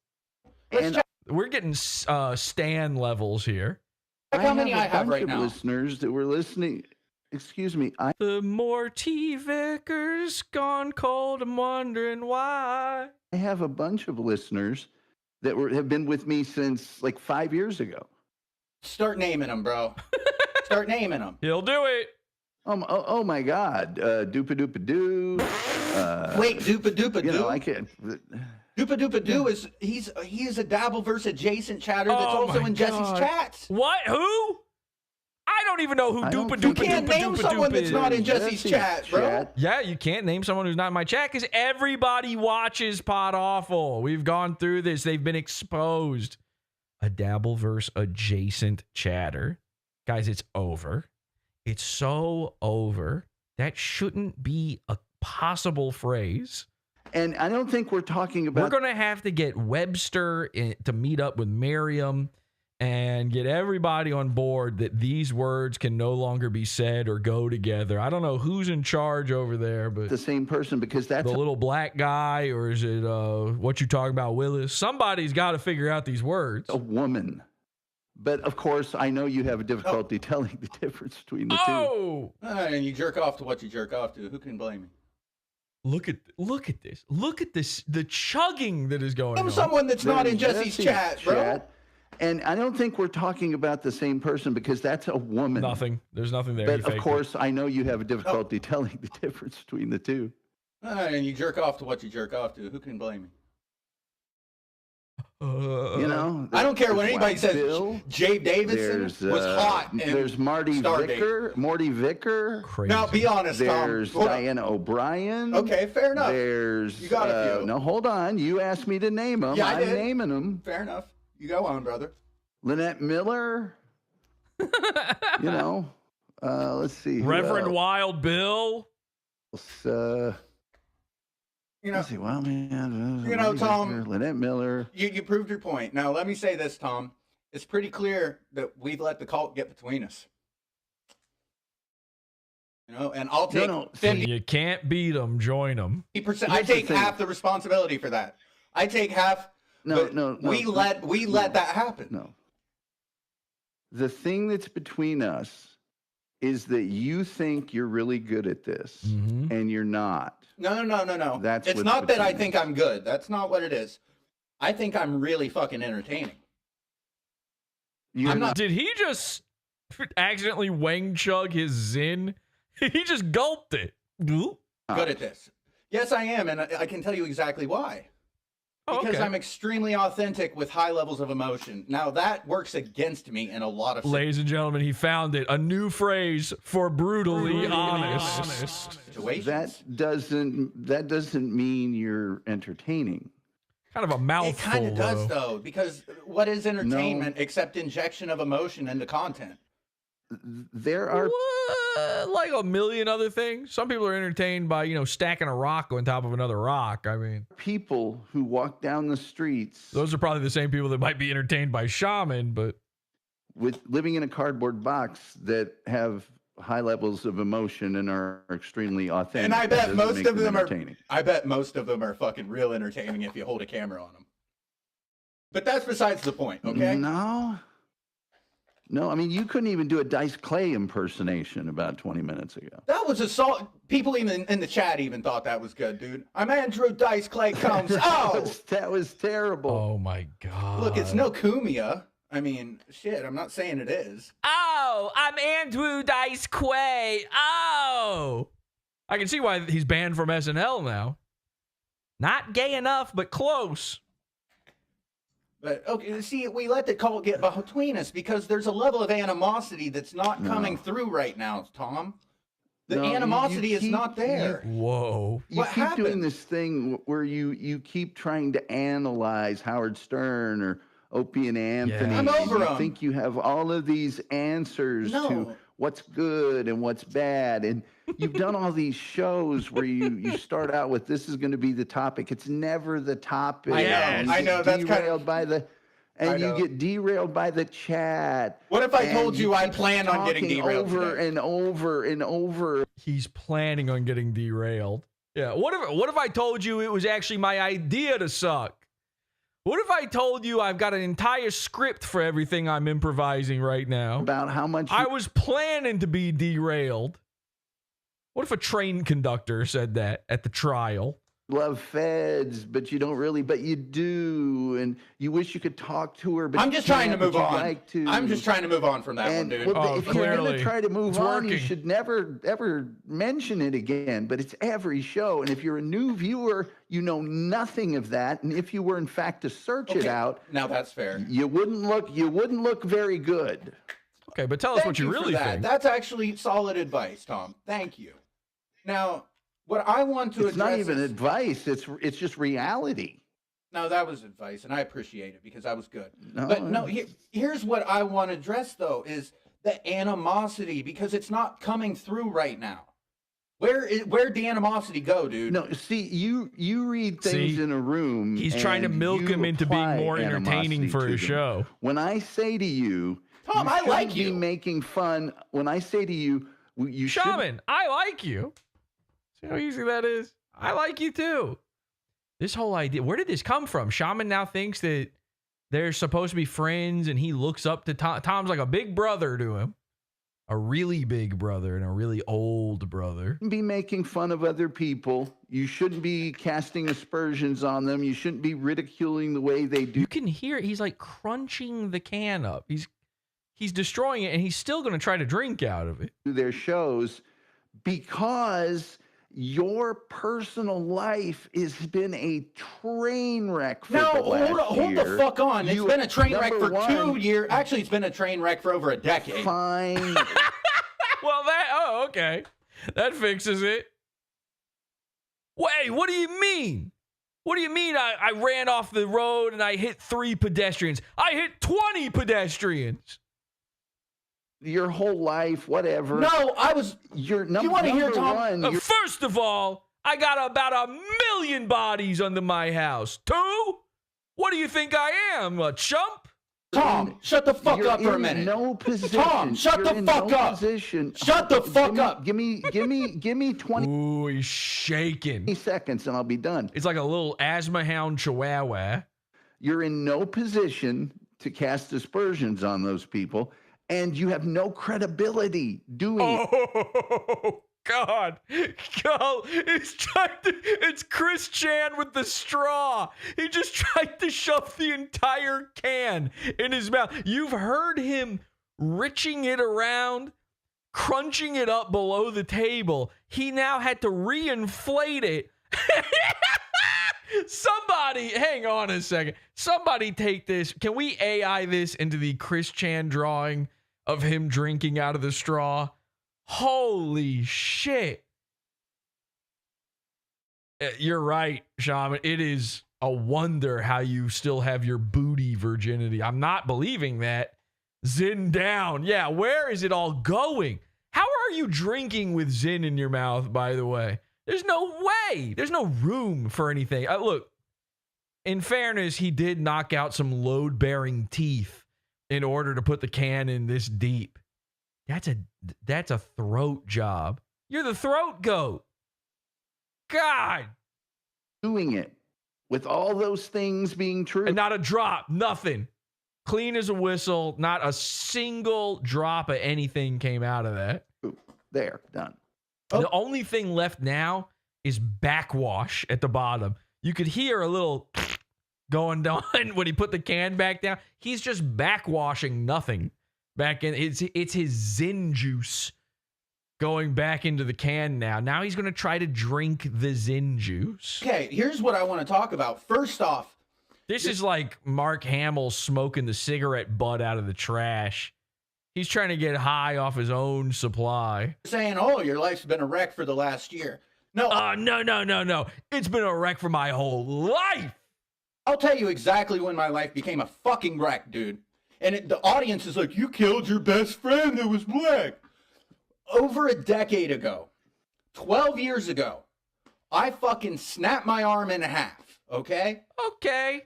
We're getting Stan levels here. How many I have right now? Listeners that were listening. Excuse me. The Morty Vickers gone cold. I'm wondering why. I have a bunch of listeners that have been with me since like 5 years ago. Start naming them, bro. Start naming them. He'll do it. Oh my God. Doopa Doopa Doo. Wait, Doopa Doopa Doo? I can't. Doopa Doopa Doo is he is a Dabbleverse adjacent chatter that's also in Jesse's chats. What? Who? I don't even know who Doopa Doopa Doopa You can't name someone that's not in Jesse's chat, bro. Yeah, you can't name someone who's not in my chat because everybody watches PodAwful. We've gone through this. They've been exposed. A Dabbleverse adjacent chatter. Guys, it's over. It's so over. That shouldn't be a possible phrase. And I don't think we're talking about... We're going to have to get Webster to meet up with Merriam and get everybody on board that these words can no longer be said or go together. I don't know who's in charge over there, but... The same person, because that's... The little black guy, or is it what you talking about, Willis? Somebody's got to figure out these words. A woman. But, of course, I know you have a difficulty telling the difference between the two. And you jerk off to what you jerk off to. Who can blame me? Look at this. Look at this. The chugging that is going on. I'm someone that's not in Jesse's chat, bro. And I don't think we're talking about the same person because that's a woman. Nothing. There's nothing there. But, of course, I know you have a difficulty telling the difference between the two. And you jerk off to what you jerk off to. Who can blame me? I don't care what anybody says. Bill, Jay Davidson was hot. There's Marty Vicker. Morty Vicker. Crazy. Now, be honest, Tom. There's Diana O'Brien. Okay, fair enough. There's you got a few. No, hold on. You asked me to name them. Yeah, I'm naming them. Fair enough. You go on, brother. Lynette Miller. Let's see. Reverend Wild Bill. Let's see, Wild Man. Tom. Lynette Miller. You proved your point. Now, let me say this, Tom. It's pretty clear that we've let the cult get between us. And I'll take 50%. You can't beat them. Join them. I take half the responsibility for that. I take half. No. We let that happen. No. The thing that's between us is that you think you're really good at this, and you're not. No. It's not that I think I'm good. That's not what it is. I think I'm really fucking entertaining. Did he just accidentally Wang chug his Zin? He just gulped it. Good at this. Yes, I am, and I can tell you exactly why. Because I'm extremely authentic with high levels of emotion. Now, that works against me in a lot of... Ladies and gentlemen, he found it. A new phrase for brutally honest. That doesn't mean you're entertaining. Kind of a mouthful. It kind of does, though, because what is entertainment except injection of emotion into content? There are like a million other things. Some people are entertained by, stacking a rock on top of another rock. I mean, people who walk down the streets. Those are probably the same people that might be entertained by Shaman, but with living in a cardboard box that have high levels of emotion and are extremely authentic. And I bet most of them are entertaining. I bet most of them are fucking real entertaining if you hold a camera on them. But that's besides the point, okay? No, I mean, you couldn't even do a Dice Clay impersonation about 20 minutes ago. That was assault. People even in the chat even thought that was good, dude. I'm Andrew Dice Clay comes. Oh, that was terrible. Oh my God. Look, it's no Kumia. I mean, shit, I'm not saying it is. Oh, I'm Andrew Dice Clay. Oh. I can see why he's banned from SNL now. Not gay enough, but close. But, okay, see, we let the cult get between us because there's a level of animosity that's not coming through right now, Tom. The animosity is not there. Whoa. You keep doing this thing where you keep trying to analyze Howard Stern or Opie and Anthony. I'm over You them. think you have all of these answers to what's good and what's bad. And you've done all these shows where you start out with this is going to be the topic. It's never the topic. I know. That's derailed by the you get derailed by the chat. What if I told you I plan on getting derailed over today? and over and over? He's planning on getting derailed. Yeah. What if I told you it was actually my idea to suck? What if I told you I've got an entire script for everything I'm improvising right now? About how much I was planning to be derailed. What if a train conductor said that at the trial? Love feds, but you don't really, but you do, and you wish you could talk to her, but I'm just trying to move on. Like to. I'm just trying to move on from that one, dude. Well, if you're going to try to move on, you working. should never, ever mention it again, but it's every show, and if you're a new viewer, you know nothing of that, and if you were, in fact, to search it out, now that's fair. You wouldn't look very good. Okay, but tell us what you really think. That's actually solid advice, Tom. Thank you. Now, what I want to It's not address even is- advice, it's just reality. No, that was advice, and I appreciate it because that was good. No. But no, here's what I want to address, though, is the animosity, because it's not coming through right now. Where'd the animosity go, dude? No, see, you read things in a room. He's trying to and milk you him into being apply more entertaining animosity for to his them. show. When I say to you, Tom, I shouldn't like be you. making fun. When I say to you, you should. Shaman, I like you. See how easy that is? I like you too. This whole idea, where did this come from? Shaman now thinks that they're supposed to be friends and he looks up to Tom. Tom's like a big brother to him. A really big brother and a really old brother. Be making fun of other people. You shouldn't be casting aspersions on them. You shouldn't be ridiculing the way they do. You can hear it. He's like crunching the can up. He's destroying it and he's still going to try to drink out of it. Their shows because your personal life has been a train wreck for the last hold the year. fuck on. It's been a train wreck for number 2 one, years. Actually, it's been a train wreck for over a decade. Fine. Okay. That fixes it. Wait, what do you mean? What do you mean I ran off the road and I hit 3 pedestrians? I hit 20 pedestrians. Your whole life, whatever. No, I was. You're you want to hear, Tom? one. First of all, I got about 1 million bodies under my house. 2? What do you think I am, a chump? Tom, shut the fuck You're up for a in minute. No position. Tom, shut You're the in fuck no up. Position. Shut the fuck up. Give me 20 Ooh, he's shaking. seconds and I'll be done. It's like a little asthma hound chihuahua. You're in no position to cast aspersions on those people, and you have no credibility doing it. Oh, God. Go. It's Chris Chan with the straw. He just tried to shove the entire can in his mouth. You've heard him riching it around, crunching it up below the table. He now had to reinflate it. Somebody, hang on a second. Somebody take this. Can we AI this into the Chris Chan drawing of him drinking out of the straw? Holy shit. You're right, Shaman. It is a wonder how you still have your booty virginity. I'm not believing that. Zin down. Yeah, where is it all going? How are you drinking with Zin in your mouth, by the way? There's no way. There's no room for anything. Look, in fairness, he did knock out some load-bearing teeth in order to put the can in this deep. That's a throat job. You're the throat goat. God. Doing it with all those things being true. And not a drop, nothing. Clean as a whistle, not a single drop of anything came out of that. There, done. The only thing left now is backwash at the bottom. You could hear a little going down when he put the can back down. He's just backwashing nothing back in. It's his Zin juice going back into the can now. Now he's going to try to drink the Zin juice. Okay, here's what I want to talk about. First off, this is like Mark Hamill smoking the cigarette butt out of the trash. He's trying to get high off his own supply. Saying, oh, your life's been a wreck for the last year. No. No. It's been a wreck for my whole life. I'll tell you exactly when my life became a fucking wreck, dude. And the audience is like, you killed your best friend that was black. Over a decade ago, 12 years ago, I fucking snapped my arm in half, okay? Okay.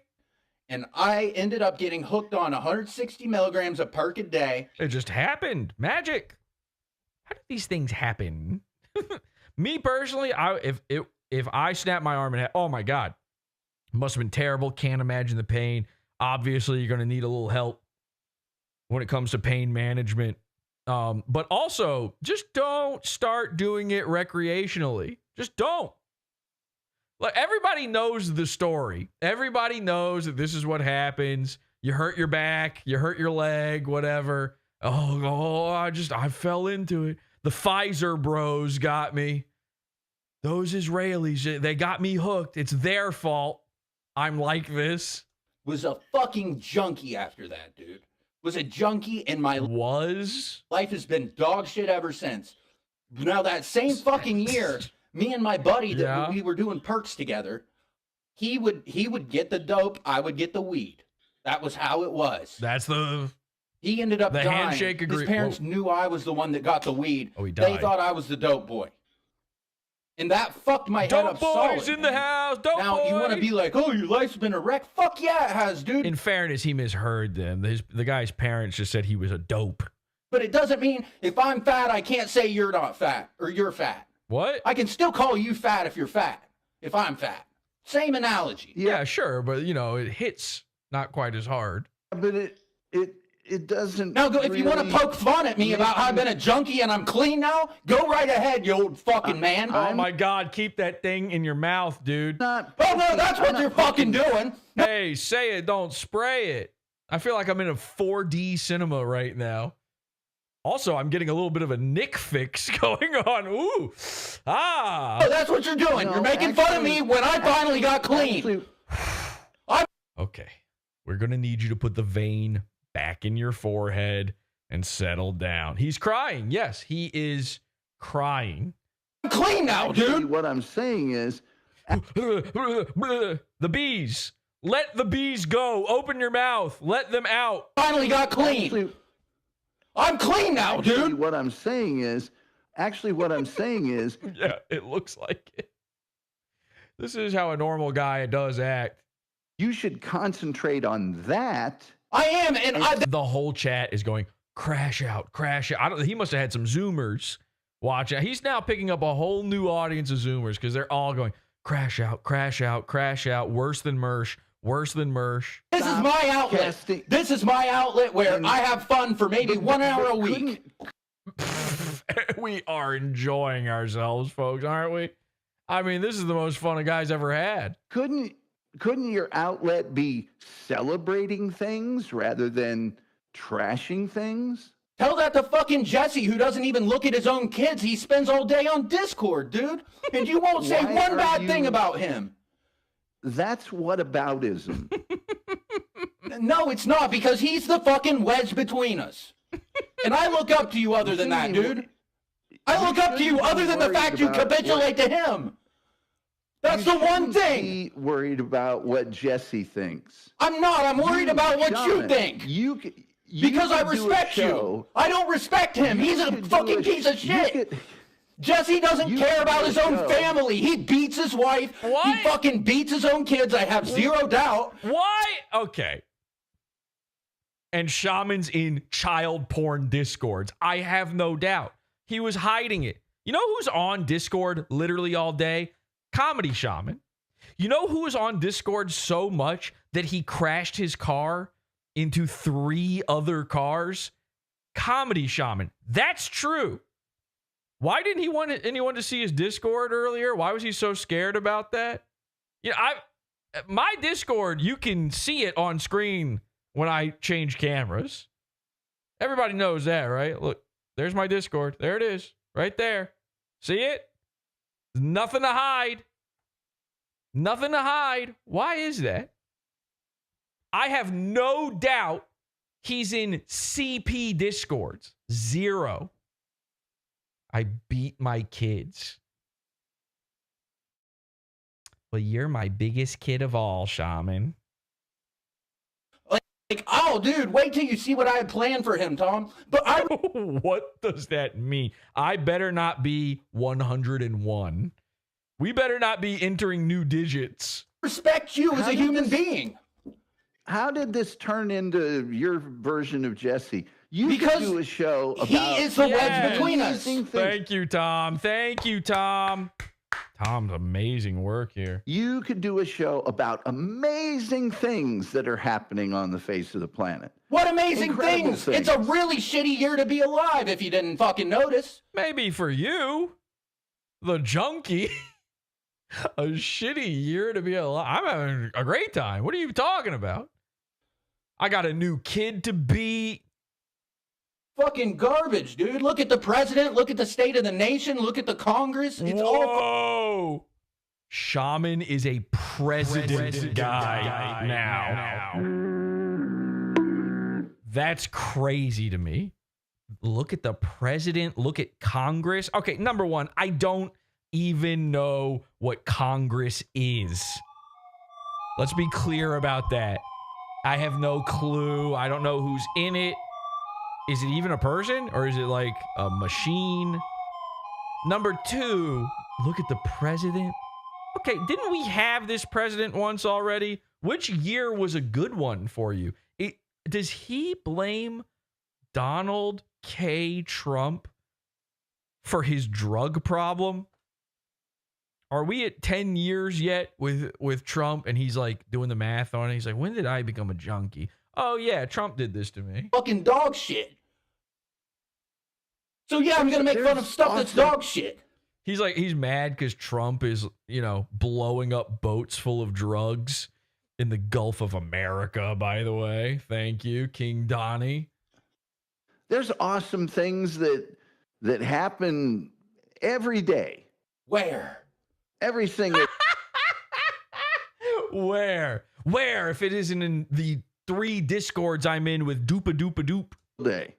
And I ended up getting hooked on 160 milligrams of Perk a day. It just happened. Magic. How do these things happen? Me personally, if I snap my arm in half, oh my God. Must have been terrible. Can't imagine the pain. Obviously, you're going to need a little help when it comes to pain management. But also, just don't start doing it recreationally. Just don't. Like, everybody knows the story. Everybody knows that this is what happens. You hurt your back, you hurt your leg, whatever. I fell into it. The Pfizer bros got me. Those Israelis, they got me hooked. It's their fault. I'm like this. Was a fucking junkie after that, dude. Was a junkie in my life has been dog shit ever since. Now that same fucking year, me and my buddy that we were doing perks together, he would get the dope, I would get the weed. That was how it was. He ended up dying. Handshake agreement. His parents knew I was the one that got the weed. Oh, he died. They thought I was the dope boy. And that fucked my head up solid. Dope boys in the house. Dope now, boy. you want to be like, oh, your life's been a wreck? Fuck yeah, it has, dude. In fairness, he misheard them. The guy's parents just said he was a dope. But it doesn't mean if I'm fat, I can't say you're not fat or you're fat. What? I can still call you fat if you're fat, if I'm fat. Same analogy. Yeah, sure. But, it hits not quite as hard. But it doesn't. Now, if you want to poke fun at me about how I've been a junkie and I'm clean now, go right ahead, you old fucking man. Oh my God, keep that thing in your mouth, dude. Oh no, that's what you're fucking doing. Hey, say it, don't spray it. I feel like I'm in a 4D cinema right now. Also, I'm getting a little bit of a Nick fix going on. Ooh. Ah. Oh, that's what you're doing. You're making fun of me when I finally got clean. Okay. We're going to need you to put the vein back in your forehead and settle down. He's crying. Yes, he is crying. I'm clean now, dude. What I'm saying is the bees. Let the bees go. Open your mouth. Let them out. Finally got clean. I'm clean now, dude. What I'm saying is yeah, it looks like it. This is how a normal guy does act. You should concentrate on that. I am, and the whole chat is going, crash out, crash out. He must have had some Zoomers watching. He's now picking up a whole new audience of Zoomers because they're all going, crash out, crash out, crash out, worse than Mersh, worse than Mersh. This is my outlet. This is my outlet where I have fun for maybe 1 hour a week. We are enjoying ourselves, folks, aren't we? I mean, this is the most fun a guy's ever had. Couldn't your outlet be celebrating things rather than trashing things? Tell that to fucking Jesse, who doesn't even look at his own kids. He spends all day on Discord, dude. And you won't say one bad thing about him. That's whataboutism. No, it's not, because he's the fucking wedge between us. And I look up to you other than that, dude. I look up to you other than the fact you capitulate to him. That's the one thing. Be worried about what Jesse thinks. I'm not. I'm worried about what you Shaman, think. Because I could do a respect you. show. I don't respect him. He's a fucking piece of shit. Jesse doesn't care about his own family. He beats his wife. What? He fucking beats his own kids. I have zero doubt. Why? Okay. And Shaman's in child porn discords. I have no doubt. He was hiding it. You know who's on Discord literally all day? Comedy Shaman. You know who was on Discord so much that he crashed his car into 3 other cars? Comedy Shaman. That's true. Why didn't he want anyone to see his Discord earlier? Why was he so scared about that? You know, my Discord, you can see it on screen when I change cameras. Everybody knows that, right? Look, there's my Discord. There it is, right there. See it? Nothing to hide. Nothing to hide. Why is that? I have no doubt he's in CP Discords. 0. I beat my kids. Well, you're my biggest kid of all, Shaman. Like, oh, dude, wait till you see what I had planned for him, Tom. But I What does that mean? I better not be 101. We better not be entering new digits. respect you as a human being. How did this turn into your version of Jesse? You Because could do a show about he is the wedge between us. Thank you, Tom. Thank you, Tom. Tom's amazing work here. You could do a show about amazing things that are happening on the face of the planet. What amazing Incredible things. It's a really shitty year to be alive if you didn't fucking notice. Maybe for you, the junkie. A shitty year to be alive. I'm having a great time. What are you talking about? I got a new kid to beat. Fucking garbage, dude. Look at the president. Look at the state of the nation. Look at the Congress. It's all. Shaman is a president guy now. That's crazy to me. Look at the president. Look at Congress. Okay, number one, I don't even know what Congress is. Let's be clear about that. I have no clue. I don't know who's in it. Is it even a person or is it like a machine? Number two, look at the president. Okay, didn't we have this president once already? Which year was a good one for you? Does he blame Donald K. Trump for his drug problem? Are we at 10 years yet with Trump and he's like doing the math on it? He's like, when did I become a junkie? Oh, yeah, Trump did this to me. Fucking dog shit. So, yeah, I'm going to make fun of stuff that's dog shit. He's like, he's mad because Trump is, you know, blowing up boats full of drugs in the Gulf of America, by the way. Thank you, King Donnie. There's awesome things that happen every day. Where? Everything. That Where? If it isn't in the 3 Discords I'm in with Doop day.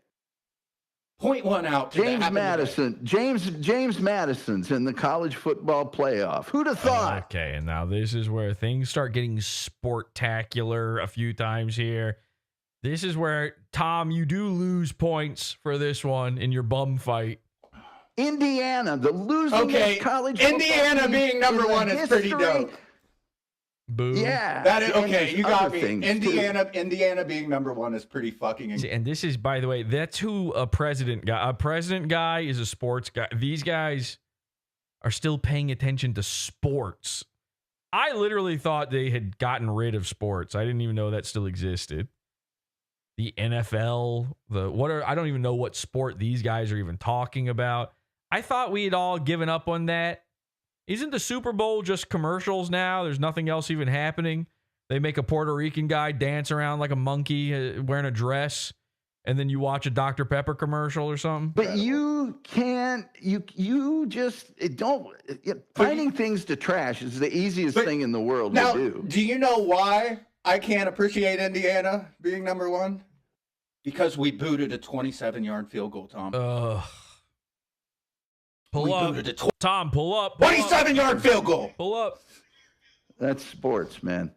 Point one out to James Madison. James Madison's in the college football playoff. Who'd have thought? Okay, and now this is where things start getting sportacular a few times here. This is where, Tom, you do lose points for this one in your bum fight. Indiana, the losing college football Indiana team being number in one is pretty dope. Boo. Yeah. That is okay. You got me. things, Indiana being number one is pretty fucking. And this is, by the way, that's who a president guy is a sports guy. These guys are still paying attention to sports. I literally thought they had gotten rid of sports. I didn't even know that still existed. The NFL, I don't even know what sport these guys are even talking about. I thought we had all given up on that. Isn't the Super Bowl just commercials now? There's nothing else even happening. They make a Puerto Rican guy dance around like a monkey wearing a dress, and then you watch a Dr. Pepper commercial or something. But you can't, you just don't, finding things to trash is the easiest thing in the world now, to do. Do you know why I can't appreciate Indiana being number one? Because we booted a 27-yard field goal, Tom. Pull up. Tom, pull up. 27-yard field goal. Pull up. That's sports, man.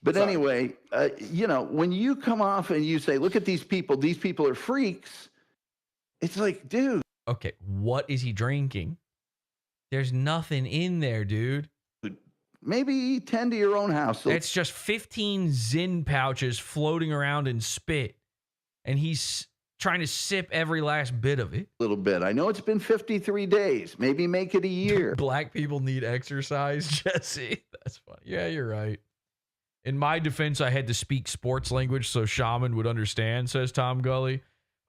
But Sorry. anyway, you know, when you come off and you say, look at these people are freaks. It's like, dude. Okay, what is he drinking? There's nothing in there, dude. Maybe tend to your own house. It's just 15 Zin pouches floating around in spit. And he's trying to sip every last bit of it. A little bit. I know it's been 53 days. Maybe make it a year. Black people need exercise, Jesse. That's funny. Yeah, you're right. In my defense, I had to speak sports language so Shaman would understand, says Tom Gulley.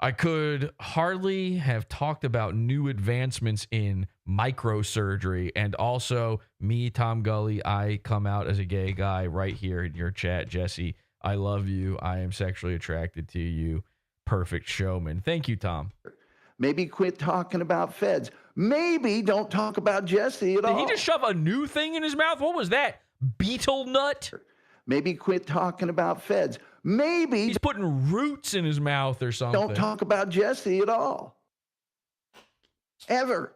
I could hardly have talked about new advancements in microsurgery. And also, me, Tom Gulley, I come out as a gay guy right here in your chat, Jesse. I love you. I am sexually attracted to you. Perfect showman. Thank you, Tom. Maybe quit talking about feds. Maybe don't talk about Jesse at all. Did he just shove a new thing in his mouth? What was that? Beetle nut? Maybe quit talking about feds. Maybe he's putting roots in his mouth or something. Don't talk about Jesse at all. Ever.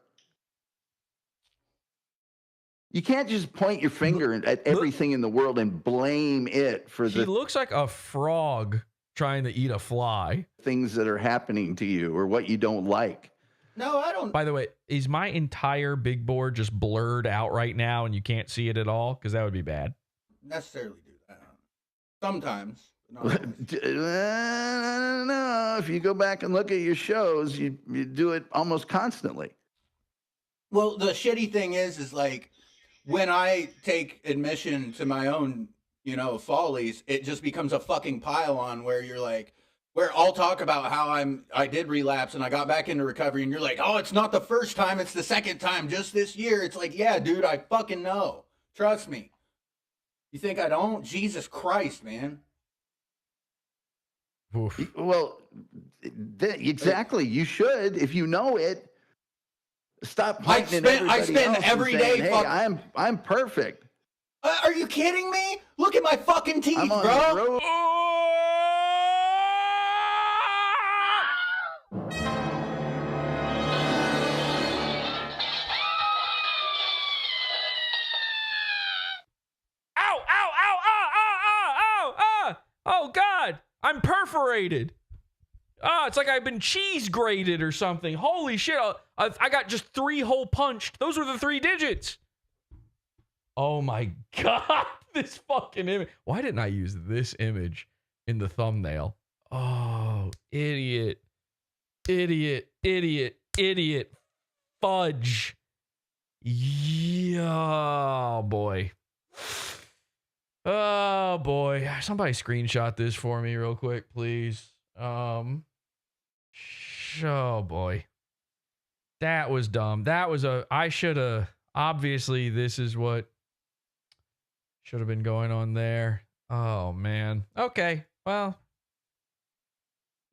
You can't just point your finger at everything in the world and blame it for He looks like a frog trying to eat a fly. Things that are happening to you or what you don't like. No, I don't. By the way, is my entire big board just blurred out right now and you can't see it at all? Because that would be bad. Necessarily do that. Sometimes. No, if you go back and look at your shows, you do it almost constantly. Well, the shitty thing is like when I take admission to my own, you know, follies, it just becomes a fucking pile on where you're like, where I'll talk about how I did relapse and I got back into recovery, and you're like, oh, it's not the first time, it's the second time just this year. It's like, yeah, dude, I fucking know. Trust me. You think I don't? Jesus Christ, man. Oof. Well, exactly. You should, if you know it. Stop pointing at everybody I spend else every and day. saying, hey, I'm perfect. Are you kidding me? Look at my fucking teeth, I'm on bro. the road. Oh, God, I'm perforated. It's like I've been cheese grated or something. Holy shit. I got just 3 hole punched. Those were the 3 digits. Oh, my God. This fucking image. Why didn't I use this image in the thumbnail? Oh, idiot. Idiot. Idiot. Idiot. Fudge. Yeah, oh, boy. Oh boy, somebody screenshot this for me real quick, please. Oh boy, that was dumb. That was I should have, obviously this is what should have been going on there. Oh man. Okay, well,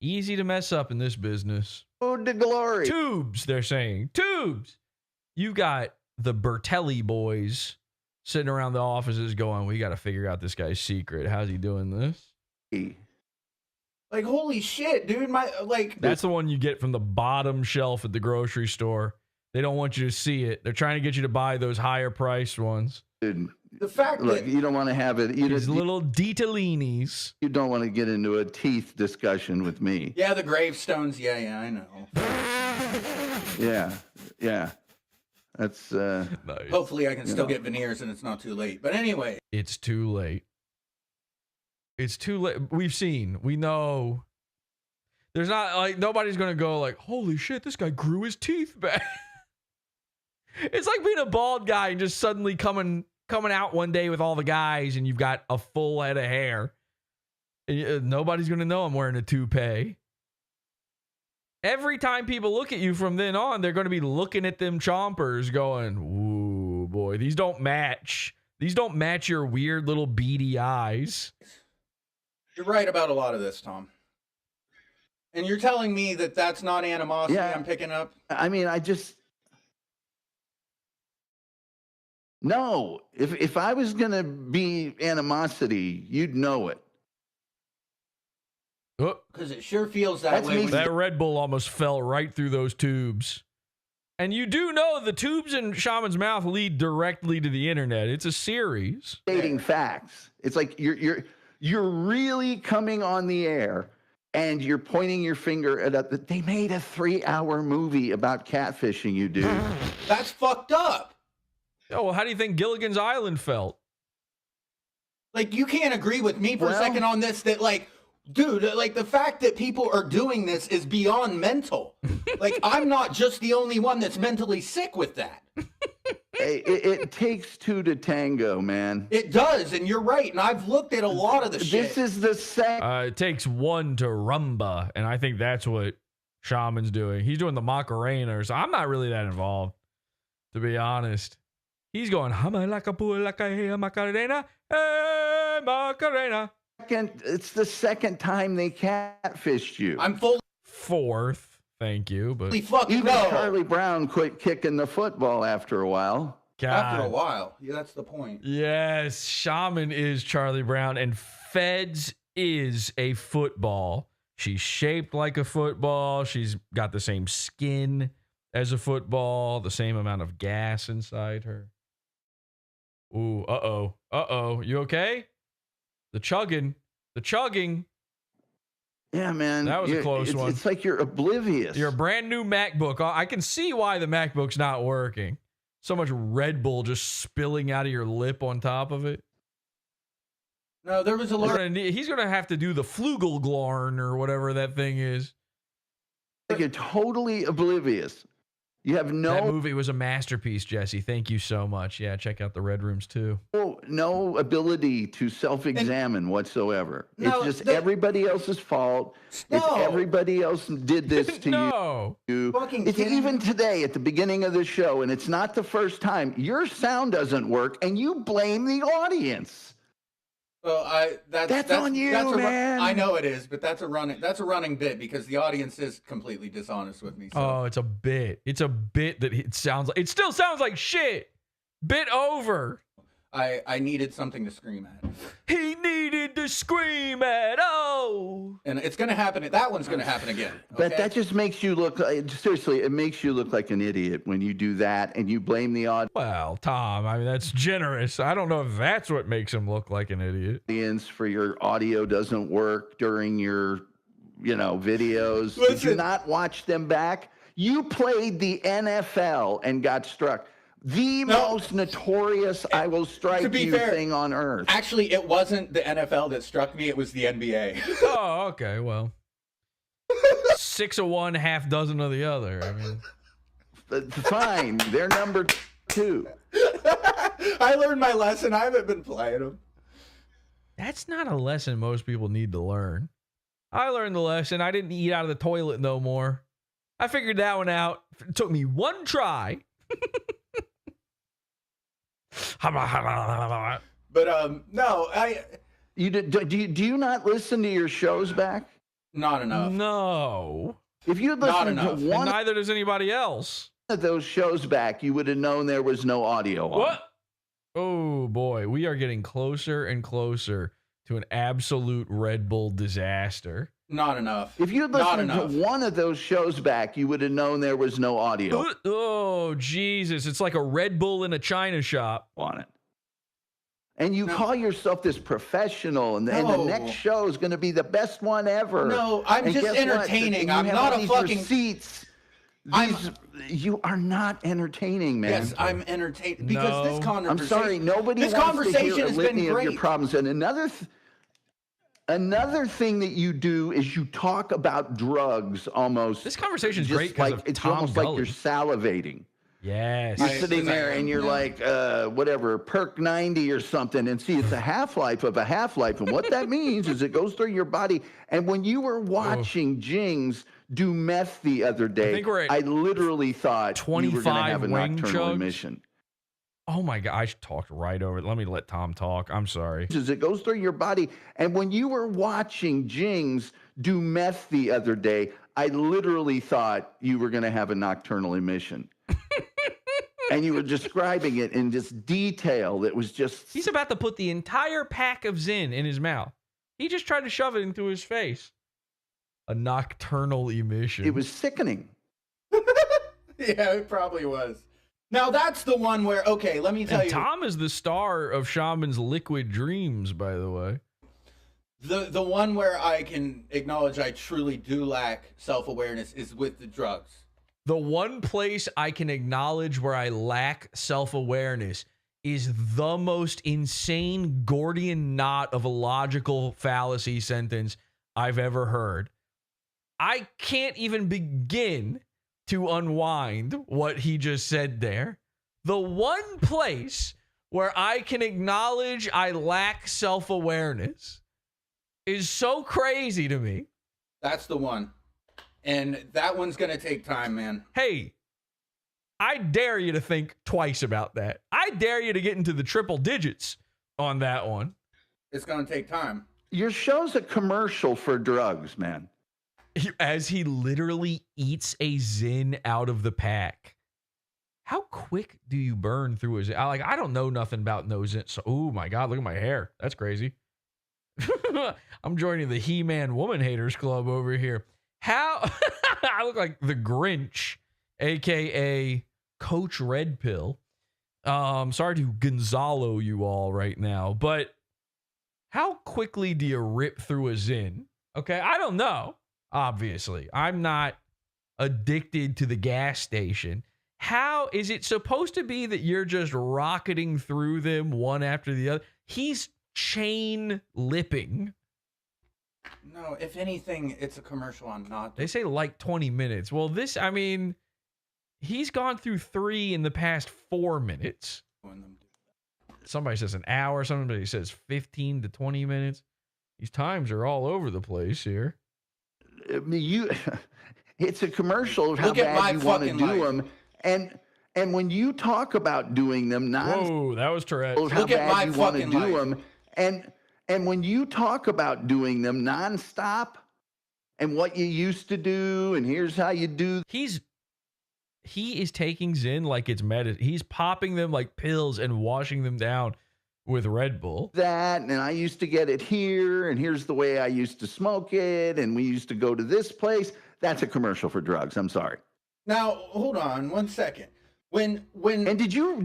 easy to mess up in this business. Oh, to glory. Tubes, they're saying. Tubes. You got the Bertelli boys sitting around the offices going, we got to figure out this guy's secret. How's he doing this? Like, holy shit, dude. That's the one you get from the bottom shelf at the grocery store. They don't want you to see it. They're trying to get you to buy those higher priced ones. Dude, the fact look, you don't want to have it. These little Ditalinis. You don't want to get into a teeth discussion with me. Yeah, the gravestones. Yeah, I know. Yeah. That's nice. Hopefully I can still get veneers and it's not too late. But anyway. It's too late. It's too late. We know. There's not like nobody's gonna go like, holy shit, this guy grew his teeth back. It's like being a bald guy and just suddenly coming out one day with all the guys and you've got a full head of hair. And nobody's gonna know I'm wearing a toupee. Every time people look at you from then on, they're going to be looking at them chompers going, ooh, boy, these don't match. These don't match your weird little beady eyes. You're right about a lot of this, Tom. And you're telling me that that's not animosity I'm picking up? I mean, no. If I was going to be animosity, you'd know it. Because it sure feels that way. That Red Bull almost fell right through those tubes. And you do know the tubes in Shaman's mouth lead directly to the internet. It's a series. Stating facts. It's like you're really coming on the air and you're pointing your finger at they made a 3-hour movie about catfishing you, dude. That's fucked up. Oh, well, how do you think Gilligan's Island felt? Like, you can't agree with me for a second on this, that, like, dude, like, the fact that people are doing this is beyond mental. Like, I'm not just the only one that's mentally sick with that. It takes two to tango, man. It does, and you're right. And I've looked at a lot of the shit. This is the second. It takes one to rumba, and I think that's what Shaman's doing. He's doing the Macarena, or so. I'm not really that involved, to be honest. He's going, Hama like a pool like a Macarena, hey, Macarena. It's the second time they catfished you. I'm full. Fourth, thank you, but even Charlie Brown quit kicking the football after a while. After a while, yeah, that's the point. Yes, Shaman is Charlie Brown, and Feds is a football. She's shaped like a football. She's got the same skin as a football, the same amount of gas inside her. Ooh, uh-oh. You okay? The chugging. Yeah, man. That was a close one. It's like you're oblivious. Your brand new MacBook. I can see why the MacBook's not working. So much Red Bull just spilling out of your lip on top of it. No, there was a lot. He's going to have to do the Flugelglarn or whatever that thing is. Like you're totally oblivious. You have That movie was a masterpiece, Jesse. Thank you so much. Yeah, check out the Red Rooms too. No ability to self-examine whatsoever. It's just everybody else's fault. It's everybody else did this to you. It's even today at the beginning of the show, and it's not the first time. Your sound doesn't work, and you blame the audience. Well, that's on you, man. I know it is, but that's a running bit because the audience is completely dishonest with me. So. Oh, it's a bit. It's a bit that it still sounds like shit. Bit over. I needed something to scream at. He needed to scream at. Oh. And it's going to happen. That one's going to happen again. Okay? But that just makes you look, seriously, it makes you look like an idiot when you do that and you blame the audience. Well, Tom, I mean, that's generous. I don't know if that's what makes him look like an idiot. For your audio doesn't work during your, videos. Listen. Did you not watch them back? You played the NFL and got struck. The most notorious I will strike you thing on earth. Actually, it wasn't the NFL that struck me. It was the NBA. Oh, okay. Well, 6 of one, half dozen of the other. I mean, fine. They're number 2. I learned my lesson. I haven't been playing them. That's not a lesson most people need to learn. I learned the lesson. I didn't eat out of the toilet no more. I figured that one out. It took me one try. But no, do you not listen to your shows back? Not enough. No. If you listen to one, and neither does anybody else. Of those shows back, you would have known there was no audio on. What? Oh boy, we are getting closer and closer to an absolute Red Bull disaster. Not enough. If you listened to one of those shows back, you would have known there was no audio. Oh, Jesus. It's like a Red Bull in a china shop on it. And you call yourself this professional, and the next show is going to be the best one ever. No, I'm just entertaining. I'm not a fucking... Receipts. You are not entertaining, man. Yes, I'm entertaining. Because this conversation... I'm sorry, nobody wants to hear a litany of your problems. And Another thing that you do is you talk about drugs almost. This conversation is great because of it's Tom almost Gulley. like you're salivating. Yes. You're sitting there and you're like, whatever, perk 90 or something. And see, it's a half-life of a half-life. And what that means is it goes through your body. And when you were watching Jings do meth the other day, I literally thought you were going to have a nocturnal emission. Oh my God, I talked right over it. Let me let Tom talk. I'm sorry. It goes through your body. And when you were watching Jings do meth the other day, I literally thought you were going to have a nocturnal emission. And you were describing it in this detail that was just... He's about to put the entire pack of Zyn in his mouth. He just tried to shove it into his face. A nocturnal emission. It was sickening. Yeah, it probably was. Now that's the one where, okay, let me tell And you. Tom is the star of Shaman's Liquid Dreams, by the way. The one where I can acknowledge I truly do lack self-awareness is with the drugs. The one place I can acknowledge where I lack self-awareness is the most insane Gordian knot of a logical fallacy sentence I've ever heard. I can't even begin to unwind what he just said there. The one place where I can acknowledge I lack self-awareness is so crazy to me. That's the one. And that one's going to take time, man. Hey, I dare you to think twice about that. I dare you to get into the triple digits on that one. It's going to take time. Your show's a commercial for drugs, man. As he literally eats a Zin out of the pack. How quick do you burn through a Zin? I don't know nothing about no Zin. So, oh my God, look at my hair. That's crazy. I'm joining the He-Man Woman Haters Club over here. How I look like the Grinch, aka Coach Red Pill. Sorry to Gonzalo you all right now, but how quickly do you rip through a Zin? Okay, I don't know. Obviously, I'm not addicted to the gas station. How is it supposed to be that you're just rocketing through them one after the other? He's chain lipping. No, if anything, it's a commercial on not. They say like 20 minutes. Well, this, I mean, he's gone through 3 in the past 4 minutes. Somebody says an hour. Somebody says 15 to 20 minutes. These times are all over the place here. I mean, it's a commercial of how Look at bad you want to fucking do life. them. And when you talk about doing them, Whoa, that was Tourette. how Look at bad my you want to fucking do life. them, and when you talk about doing them nonstop, and what you used to do, and here's how you do. He is taking Zin like it's medicine. He's popping them like pills and washing them down with Red Bull. That, and I used to get it here, and here's the way I used to smoke it, and we used to go to this place. That's a commercial for drugs. I'm sorry. Now, hold on 1 second. When And did you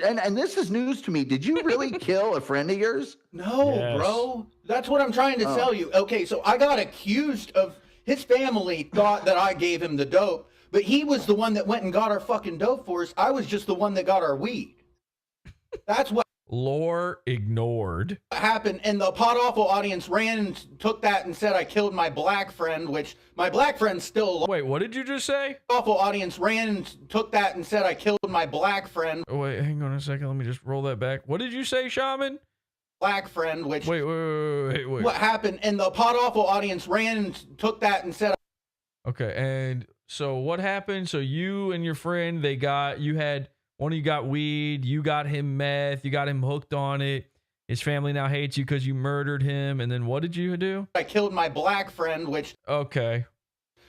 and this is news to me, did you really kill a friend of yours? No, Yes. bro. That's what I'm trying to tell you. Okay, so I got accused of, his family thought that I gave him the dope, but he was the one that went and got our fucking dope for us. I was just the one that got our weed. That's what Lore ignored. happened. And the PodAwful audience ran and took that and said I killed my black friend, which my black friend's still alive. Wait, what did you just say? Awful audience ran and took that and said I killed my black friend. Oh, wait, hang on a second. Let me just roll that back. What did you say, Shaman? Black friend, which Wait. what happened? And the PodAwful audience ran and took that and said. Okay, and so what happened? So you and your friend, you had one of you got weed, you got him meth, you got him hooked on it. His family now hates you because you murdered him. And then what did you do? I killed my black friend, which Okay.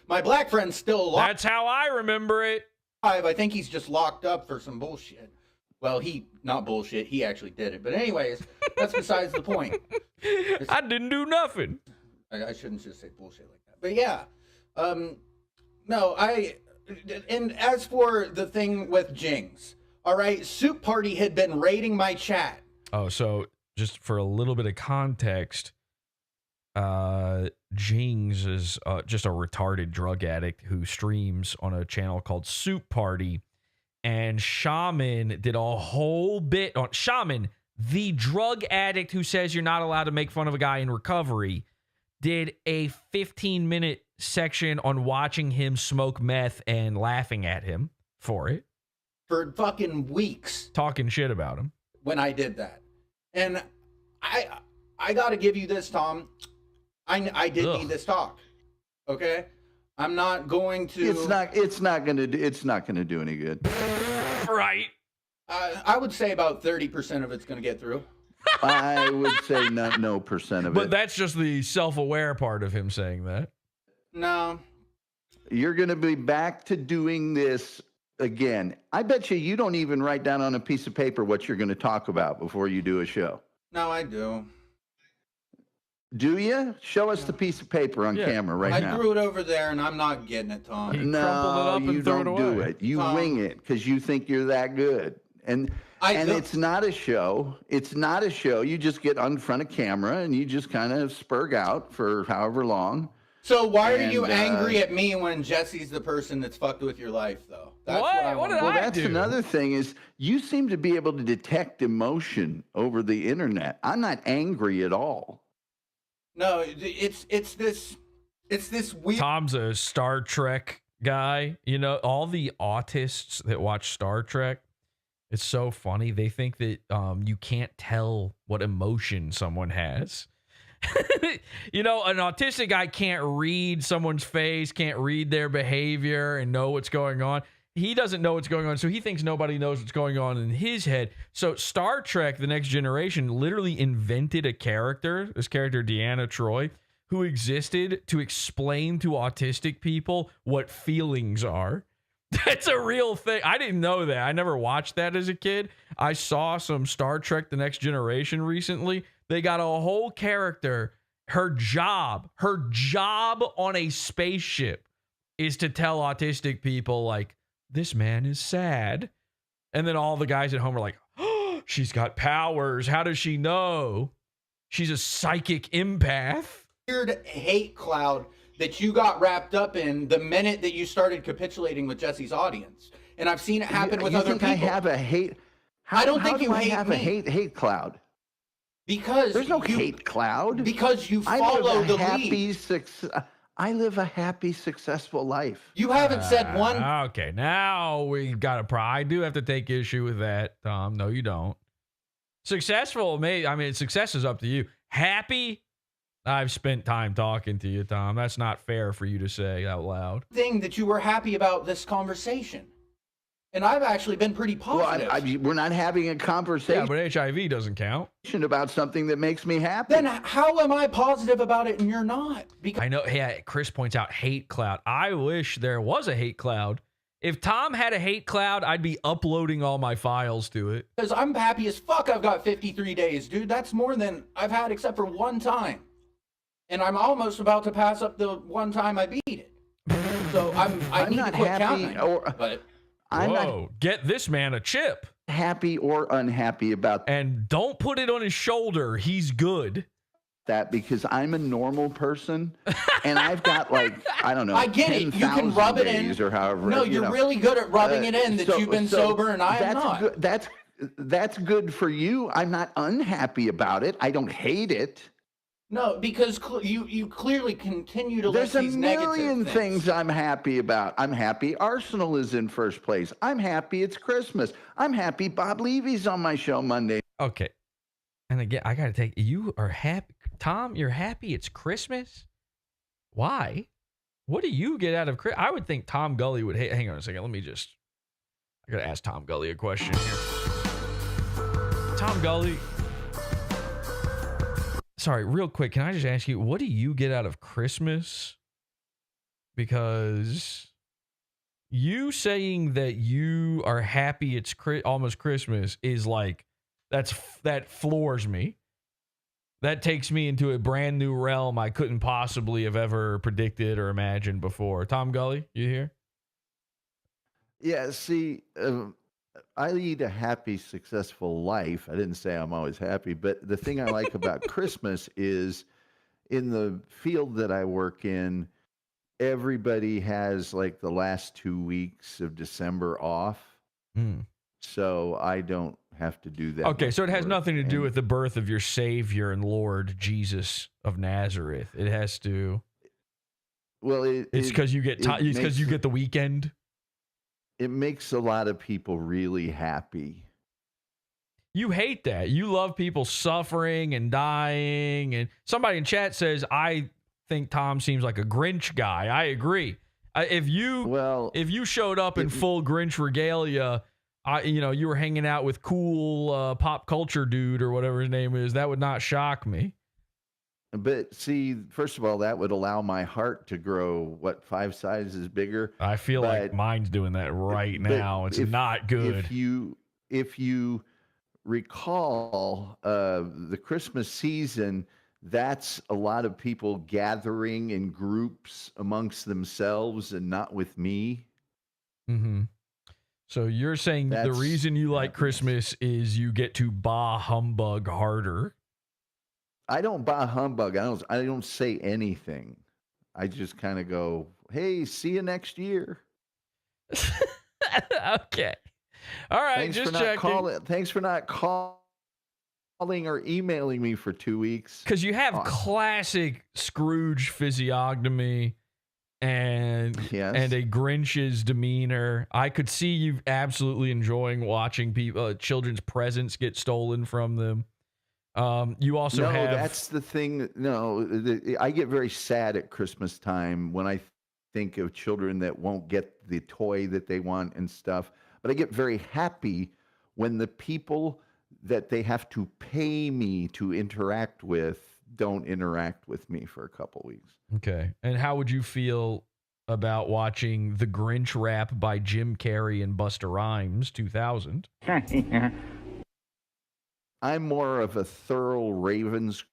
my black friend's still alive. That's how I remember it. I think he's just locked up for some bullshit. Well, not bullshit. He actually did it. But anyways, that's besides the point. I didn't do nothing. I shouldn't just say bullshit like that. But yeah, no, and as for the thing with Jings, all right, Soup Party had been raiding my chat. Oh, so just for a little bit of context, Jings is just a retarded drug addict who streams on a channel called Soup Party. And Shaman did a whole bit on Shaman, the drug addict who says you're not allowed to make fun of a guy in recovery, did a 15-minute section on watching him smoke meth and laughing at him for it. For fucking weeks. Talking shit about him. When I did that. And I got to give you this, Tom. I did need this talk. Okay? I'm not going to. It's not going to do any good. Right. I would say about 30% of it's going to get through. I would say no percent of it. But that's just the self-aware part of him saying that. No. You're going to be back to doing this again. I bet you don't even write down on a piece of paper what you're going to talk about before you do a show. No, I do. Do you? Show us the piece of paper on camera right now. I threw it over there, and I'm not getting it, Tom. No, you don't do it. You wing it because you think you're that good. And it's not a show. It's not a show. You just get on front of camera and you just kind of spurg out for however long. So why are you angry at me when Jesse's the person that's fucked with your life, though? That's what did I do? Well, that's another thing is you seem to be able to detect emotion over the internet. I'm not angry at all. No, it's this weird. Tom's a Star Trek guy. You know, all the autists that watch Star Trek, it's so funny. They think that you can't tell what emotion someone has. You know, an autistic guy can't read someone's face, can't read their behavior and know what's going on. He doesn't know what's going on, so he thinks nobody knows what's going on in his head. So Star Trek, The Next Generation, literally invented a character, this character Deanna Troi, who existed to explain to autistic people what feelings are. That's a real thing. I didn't know that. I never watched that as a kid. I saw some Star Trek The Next Generation recently. They got a whole character. Her job on a spaceship is to tell autistic people, like, this man is sad. And then all the guys at home are like, oh, she's got powers. How does she know? She's a psychic empath. Weird hate cloud that you got wrapped up in the minute that you started capitulating with Jesse's audience. And I've seen it happen with other people. I have a hate. I don't think you hate have me. a hate cloud. Because there's no hate cloud. Because you follow the lead. I live a happy, successful life. You haven't said one. Okay, now we got a I do have to take issue with that, Tom. No, you don't. Successful, success is up to you. Happy, I've spent time talking to you, Tom. That's not fair for you to say out loud. Thing that you were happy about this conversation. And I've actually been pretty positive. Well, we're not having a conversation. Yeah, but HIV doesn't count. About something that makes me happy. Then how am I positive about it and you're not? Because I know. Yeah, Chris points out hate cloud. I wish there was a hate cloud. If Tom had a hate cloud, I'd be uploading all my files to it. Because I'm happy as fuck. I've got 53 days, dude. That's more than I've had except for one time. And I'm almost about to pass up the one time I beat it. So I need to quit counting. But I'm not, get this man a chip. Happy or unhappy about and don't put it on his shoulder. He's good. That because I'm a normal person and I've got I don't know. I get it. You can rub it in or however. No, you're really good at rubbing it in that you've been sober and I am not. Good, that's good for you. I'm not unhappy about it. I don't hate it. No, because you clearly continue to list these negative things. There's a million things I'm happy about. I'm happy Arsenal is in first place. I'm happy it's Christmas. I'm happy Bob Levy's on my show Monday. Okay. And again, I got to take, you are happy. Tom, you're happy it's Christmas? Why? What do you get out of Christmas? I would think Tom Gulley would hate. Hang on a second. I got to ask Tom Gulley a question here. Tom Gulley. Sorry, real quick, can I just ask you, what do you get out of Christmas? Because you saying that you are happy it's almost Christmas is like, that floors me. That takes me into a brand new realm I couldn't possibly have ever predicted or imagined before. Tom Gulley, you here? Yeah, see, I lead a happy, successful life. I didn't say I'm always happy, but the thing I like about Christmas is in the field that I work in, everybody has like the last 2 weeks of December off. So I don't have to do that. Okay, so it has nothing to do with the birth of your Savior and Lord Jesus of Nazareth. It has to. Well, it's because you get you get the weekend. It makes a lot of people really happy. You hate that. You love people suffering and dying. And somebody in chat says, I think Tom seems like a Grinch guy. I agree. If you showed up in full Grinch regalia, you were hanging out with cool pop culture dude or whatever his name is, that would not shock me. But see, first of all, that would allow my heart to grow, 5 sizes bigger? I feel like mine's doing that right now. It's not good. If you recall the Christmas season, that's a lot of people gathering in groups amongst themselves and not with me. Mm-hmm. So you're saying the reason you like Christmas is you get to bah humbug harder. I don't bah humbug. I don't say anything. I just kind of go, "Hey, see you next year." Okay. All right. Thanks just for not checking. Thanks for not calling or emailing me for 2 weeks. Because you have classic Scrooge physiognomy and a Grinch's demeanor. I could see you absolutely enjoying watching people, children's presents get stolen from them. You also have. That's the thing. I get very sad at Christmas time when I think of children that won't get the toy that they want and stuff. But I get very happy when the people that they have to pay me to interact with don't interact with me for a couple weeks. Okay. And how would you feel about watching The Grinch Rap by Jim Carrey and Busta Rhymes 2000? I'm more of a thorough Ravenscroft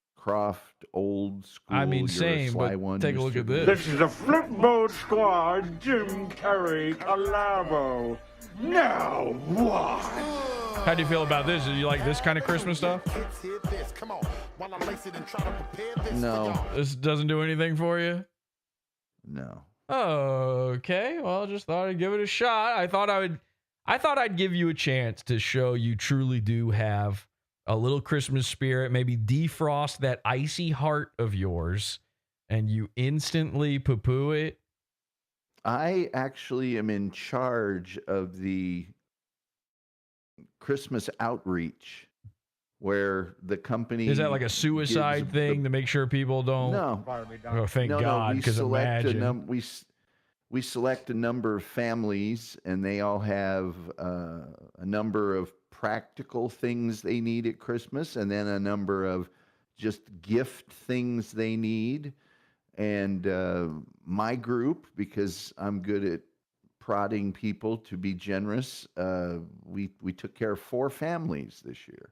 old school. I mean, same, but one, take a look at this. This is a Flipboard Squad Jim Carrey collabo. Now what? How do you feel about this? Do you like this kind of Christmas stuff? No. This doesn't do anything for you? No. Okay. Well, just thought I'd give it a shot. I thought I'd give you a chance to show you truly do have a little Christmas spirit, maybe defrost that icy heart of yours, and you instantly poo-poo it. I actually am in charge of the Christmas outreach, where the company is that like a suicide thing to make sure people don't? No. Oh, thank God, because imagine. We select a number of families, and they all have a number of practical things they need at Christmas, and then a number of just gift things they need. And my group, because I'm good at prodding people to be generous, we took care of 4 families this year.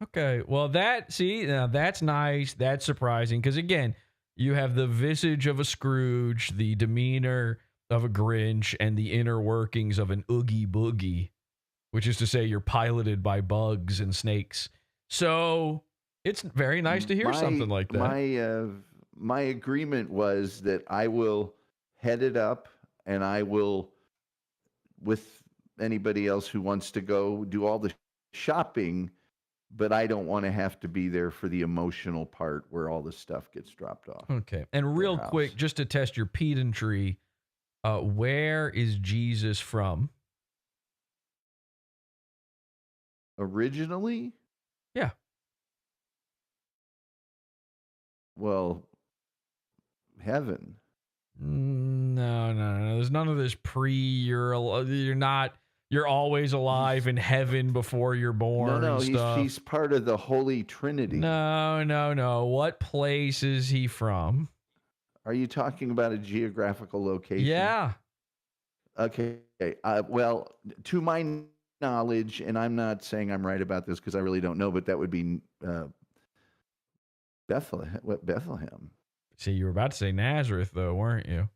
Okay, well now that's nice. That's surprising because again, you have the visage of a Scrooge, the demeanor of a Grinch, and the inner workings of an Oogie Boogie, which is to say you're piloted by bugs and snakes. So it's very nice to hear something like that. My agreement was that I will head it up, and I will, with anybody else who wants to go, do all the shopping, but I don't want to have to be there for the emotional part where all the stuff gets dropped off. Okay. And real quick, just to test your pedantry, where is Jesus from? Originally? Yeah. Well, heaven. No. There's none of this you're always alive in heaven before you're born. No, and stuff. He's part of the Holy Trinity. No. What place is he from? Are you talking about a geographical location? Yeah. Okay. Well, to my knowledge, and I'm not saying I'm right about this because I really don't know, but that would be Bethlehem. See, you were about to say Nazareth, though, weren't you?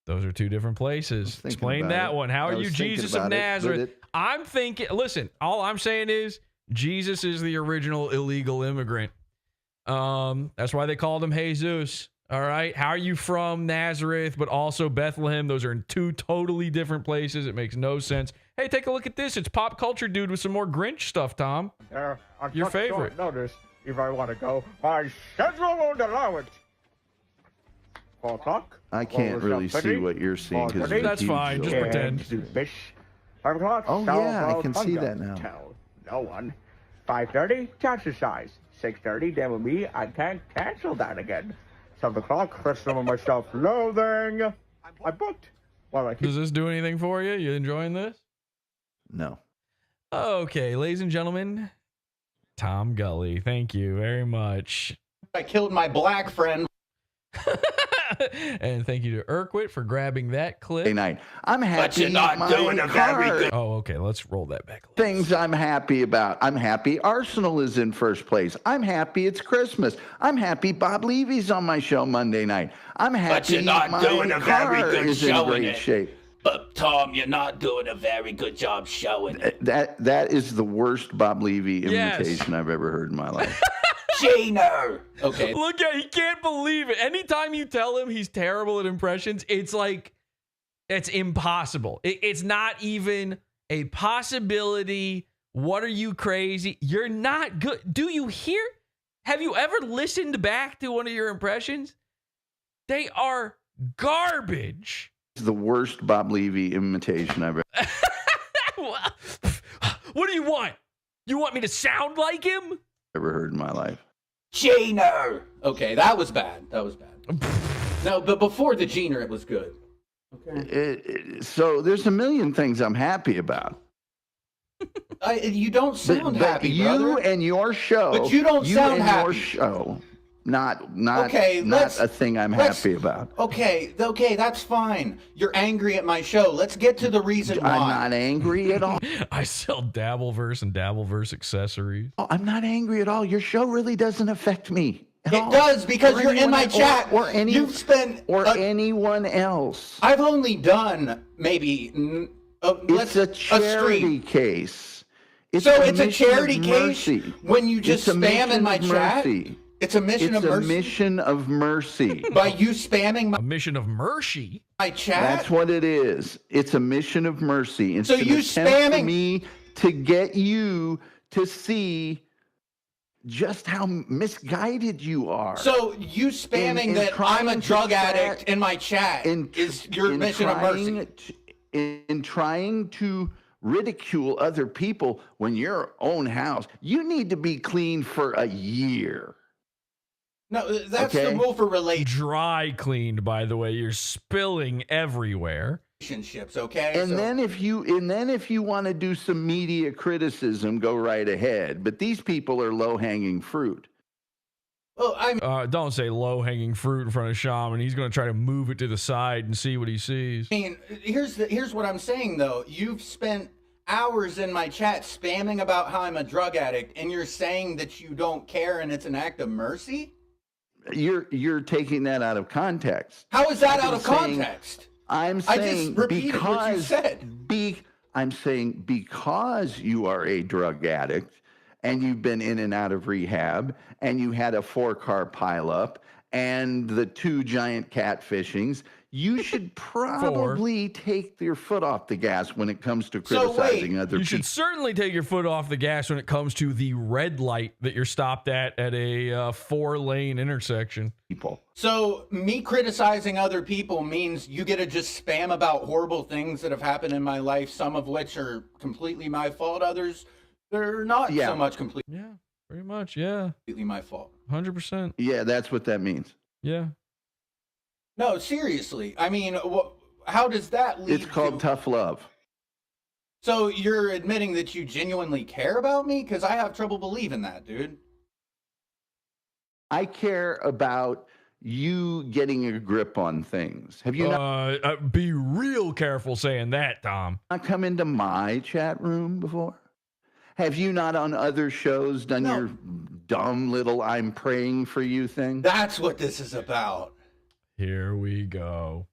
Those are 2 different places. Explain that one. How are you Jesus of Nazareth? I'm thinking, listen, all I'm saying is Jesus is the original illegal immigrant. That's why they called him Jesus. All right. How are you from Nazareth, but also Bethlehem? Those are in 2 totally different places. It makes no sense. Hey, take a look at this. It's Pop Culture Dude with some more Grinch stuff, Tom. Your favorite. Notice if I want to go. My schedule won't allow it. 4 o'clock. I can't really see what you're seeing. That's fine. Just pretend. 5 o'clock. Oh, yeah, I can see that now. Tell no one. 5:30, exercise. 6:30, demo me. I can't cancel that again. 7 o'clock, first some of my self-loathing. I booked. Does this do anything for you? You enjoying this? No. Okay, ladies and gentlemen, Tom Gulley. Thank you very much. I killed my black friend. And thank you to Urquit for grabbing that clip. Night. I'm happy. But you're not doing a very good. Oh, okay. Let's roll that back. Things I'm happy about. I'm happy Arsenal is in first place. I'm happy it's Christmas. I'm happy Bob Levy's on my show Monday night. I'm happy But you're not my doing a very car good is show in in great it. shape. But Tom, you're not doing a very good job showing it. That is the worst Bob Levy Yes. imitation I've ever heard in my life. Gino. Okay. Look at, he can't believe it. Anytime you tell him he's terrible at impressions, it's like, it's impossible. It's not even a possibility. What are you, crazy? You're not good. Do you hear? Have you ever listened back to one of your impressions? They are garbage. It's the worst Bob Levy imitation I've What do you want? You want me to sound like him? ever heard in my life. Gino. Okay, that was bad. That was bad. No, but before the Gino, it was good. Okay. So there's a million things I'm happy about. You don't sound but happy, you brother. and your show. But you don't sound and happy. Your show, not Okay, not a thing I'm happy about. Okay, that's fine. You're angry at my show. Let's get to the reason why. I'm not angry at all. I sell Dabbleverse and Dabbleverse accessories. Oh, I'm not angry at all. Your show really doesn't affect me. It does, because you're in my chat. You've spent anyone else. I've only done maybe It's a charity case. It's so a it's a mission charity of case mercy. when you just It's a spam in mission my of chat? mercy. It's a mission of It's a mercy. mission of mercy. By you spamming A mission of mercy? my chat? That's what it is. It's a mission of mercy. It's So an you attempt for spamming- me to get you to see just how misguided you are. So you spamming in that I'm a trying to drug track- addict in my chat is your mission of mercy. In trying to ridicule other people when your own house, you need to be clean for a year. No, that's Okay. the rule for Dry cleaned, by the way. You're spilling everywhere. relationships, okay? And then if you want to do some media criticism, go right ahead. But these people are low-hanging fruit. Well, I Don't say low-hanging fruit in front of Shaman. He's going to try to move it to the side and see what he sees. mean, here's what I'm saying though. You've spent hours in my chat spamming about how I'm a drug addict, and you're saying that you don't care and it's an act of mercy? You're taking that out of context. How is that out I'm of saying- context? I'm I saying just repeated what you because said. I'm saying because you are a drug addict and you've been in and out of rehab and you had a 4-car pileup and the 2 giant catfishings, you should probably take your foot off the gas when it comes to criticizing other You people. should certainly take your foot off the gas when it comes to the red light that you're stopped at a 4-lane intersection. So me criticizing other people means you get to just spam about horrible things that have happened in my life, some of which are completely my fault, others they're not so much completely. Yeah, pretty much, yeah. Completely my fault. 100%. Yeah, that's what that means. Yeah. No, seriously. I mean, how does that lead It's called tough love. So you're admitting that you genuinely care about me? Because I have trouble believing that, dude. I care about you getting a grip on things. Have you not Be real careful saying that, Tom. come into my chat room before? Have you not on other shows done your dumb little I'm praying for you thing? That's what this is about. Here we go.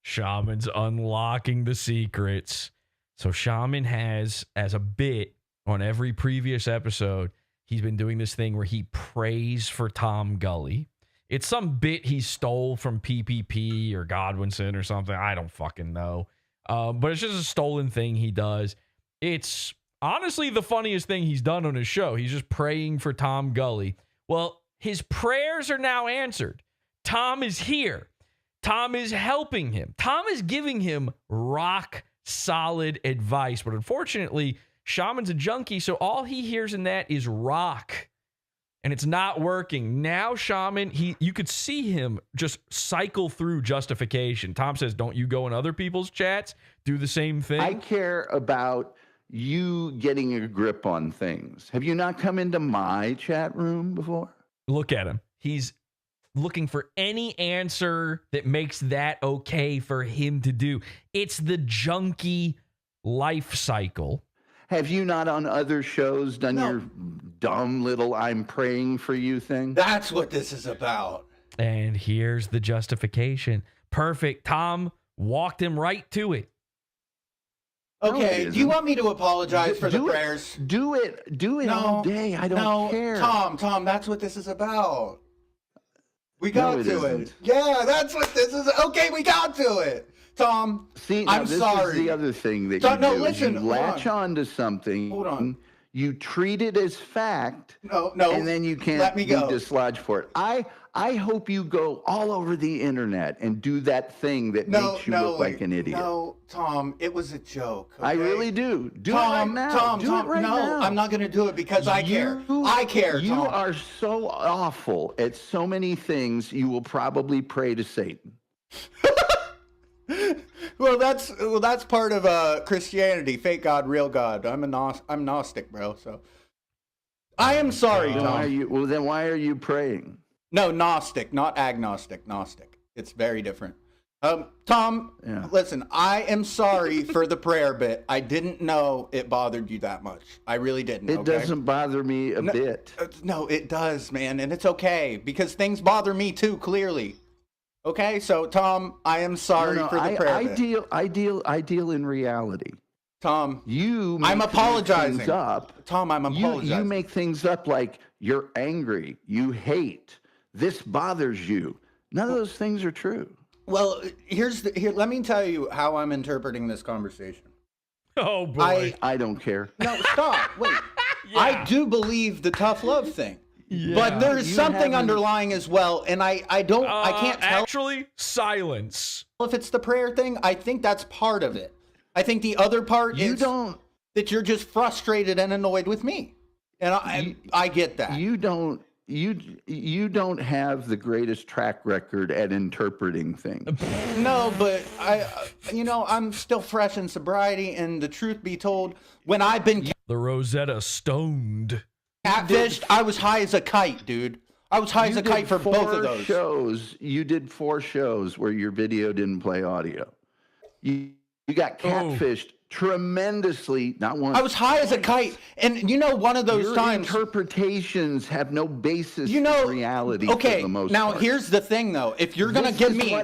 Shaman's unlocking the secrets. So Shaman has, as a bit on every previous episode, he's been doing this thing where he prays for Tom Gulley. It's some bit he stole from PPP or Godwinson or something. I don't fucking know. But it's just a stolen thing he does. It's honestly the funniest thing he's done on his show. He's just praying for Tom Gulley. Well, his prayers are now answered. Tom is here. Tom is helping him. Tom is giving him rock solid advice. But unfortunately, Shaman's a junkie, so all he hears in that is rock. And it's not working. Now Shaman, you could see him just cycle through justification. Tom says, don't you go in other people's chats? Do the same thing. I care about you getting a grip on things. Have you not come into my chat room before? Look at him. He's looking for any answer that makes that okay for him to do. It's the junkie life cycle. Have you not on other shows done your dumb little I'm praying for you thing? That's what this is about. And here's the justification. Perfect. Tom walked him right to it. Okay, do you want me to apologize for the prayers? Do it all day. I don't care. Tom, that's what this is about. We got to it. Isn't. Yeah, that's what this is. Okay, we got to it. Tom, See, I'm this sorry. is the other thing that Tom, you no, do. listen, You hold latch on. on to something. Hold on. You treat it as fact. No, and then you can't let me be go. dislodged for it. I hope you go all over the internet and do that thing that makes you look like an idiot. No, Tom, it was a joke. Okay? I really do. Do Tom, it right now. Tom, do Tom, it right no, now. I'm not going to do it because I care. I care, You Tom. are so awful at so many things. You will probably pray to Satan. Well, that's part of Christianity. Fake God, real God. I'm Gnostic, bro. So I am sorry, Tom. Then why are you praying? No, Gnostic, not agnostic. Gnostic. It's very different. Tom, listen. I am sorry for the prayer bit. I didn't know it bothered you that much. I really didn't. It doesn't bother me a bit. No, it does, man, and it's okay because things bother me too. Clearly. Okay, so Tom, I am sorry for the prayer bit. I deal in reality. Tom, I'm apologizing. Things up. Tom, I'm apologizing. You make things up like you're angry, you hate, this bothers you. None of those things are true. Well, let me tell you how I'm interpreting this conversation. Oh boy. I don't care. No, stop. Wait. I do believe the tough love thing. Yeah. But there's something underlying as well, and I can't tell. Actually, silence. If it's the prayer thing, I think that's part of it. I think the other part is that you're just frustrated and annoyed with me, and I get that. You don't have the greatest track record at interpreting things. No, but I'm still fresh in sobriety, and the truth be told, when I've been the Rosetta Stoned. Catfished, I was high as a kite, dude. I was high as a kite for both of those. You did 4 shows where your video didn't play audio. You got catfished tremendously, not once. I was high as a kite, and one of those times. Interpretations have no basis in reality. Okay, for the most now part. Here's the thing, though. If you're gonna give me,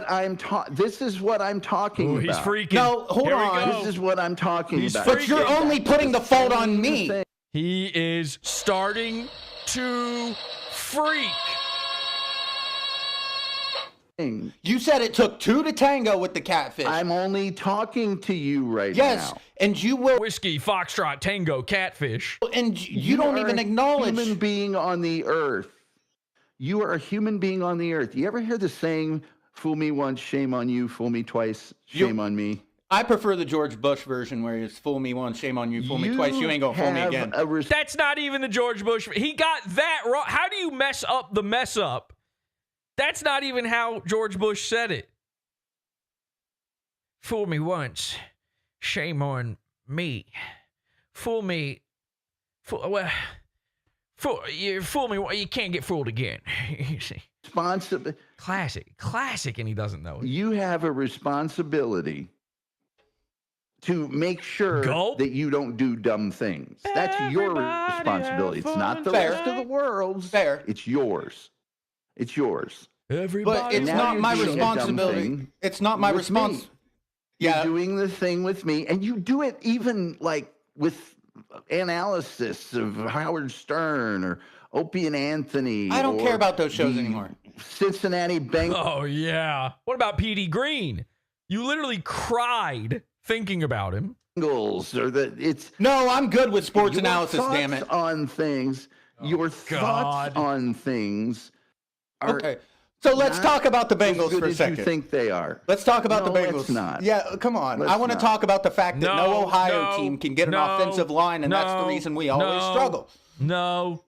this is what I'm talking about. He's freaking. No, hold on. This is what I'm talking about. But you're only putting the fault on me. He is starting to freak. You said it took 2 to tango with the catfish. I'm only talking to you right now. Yes, and you will. Whiskey, foxtrot, tango, catfish. And you don't even acknowledge. Human being on the earth. You are a human being on the earth. You ever hear the saying, fool me once, shame on you, fool me twice, shame on me? I prefer the George Bush version where it's fool me once, shame on you, fool me twice, you ain't gonna fool me again. That's not even the George Bush. He got that wrong. How do you mess up the mess up? That's not even how George Bush said it. Fool me once, shame on me. Fool me, fool me. You can't get fooled again. You see, classic, and he doesn't know it. You have a responsibility to make sure that you don't do dumb things. That's your responsibility. It's not the rest of the world's. Fair. It's yours. It's yours. But it's not my responsibility. It's not my responsibility. You're doing the thing with me, and you do it even like with analysis of Howard Stern or Opie and Anthony. I don't care about those shows anymore. Cincinnati Bengals. Oh, yeah. What about P.D. Green? You literally cried thinking about him. Or no, I'm good with sports analysis, damn it. On things, your thoughts on things are okay. So let's talk about the Bengals for a second. You think they are? Let's talk about the Bengals. Let's not. Yeah, come on. I want to talk about the fact that no Ohio team can get an offensive line, and that's the reason we always struggle. No.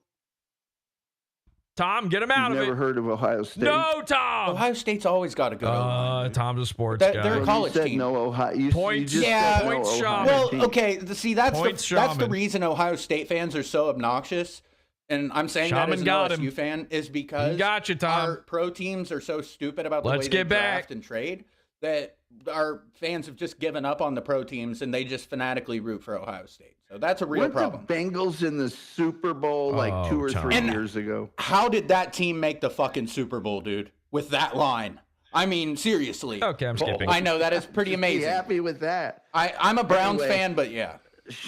Tom, get him out of it. You've never heard of Ohio State? No, Tom. Ohio State's always got a good O-line. Tom's a sports guy. They're a college team. No Ohio. Points Shaman. Well, okay. See, that's the reason Ohio State fans are so obnoxious. and I'm saying Shaman that as an got LSU him. fan, is because He got you, Tom. our pro teams are so stupid about the Let's way they get back. draft and trade that our fans have just given up on the pro teams and they just fanatically root for Ohio State. So that's a real Weren't problem. the Bengals in the Super Bowl like 2 or 3 years ago? How did that team make the fucking Super Bowl, dude? With that line. I mean, seriously. Okay, I'm skipping. I know, that is pretty amazing. Be happy with that. I'm a Browns Anyway. fan, but yeah.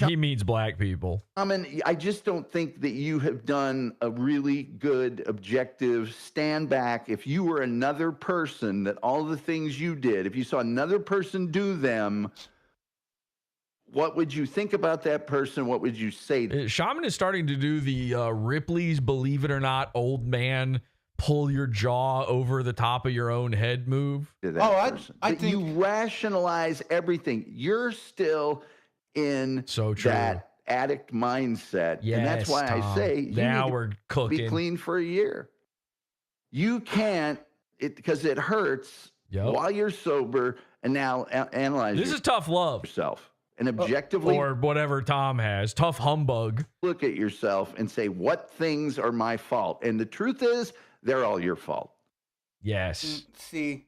He means black people. I mean, I just don't think that you have done a really good, objective stand back. If you were another person, that all the things you did, if you saw another person do them, what would you think about that person? What would you say? Shaman is starting to do the Ripley's Believe It or Not old man pull your jaw over the top of your own head move. To that person? I think you rationalize everything. You're still in that addict mindset. Yes, and that's why Tom. I say you Now need to we're cooking. be clean for a year. You can't, because it hurts while you're sober, and now analyze This is tough love. yourself. And objectively, or whatever Tom has. Tough humbug. look at yourself and say, what things are my fault? And the truth is, they're all your fault. Yes. See,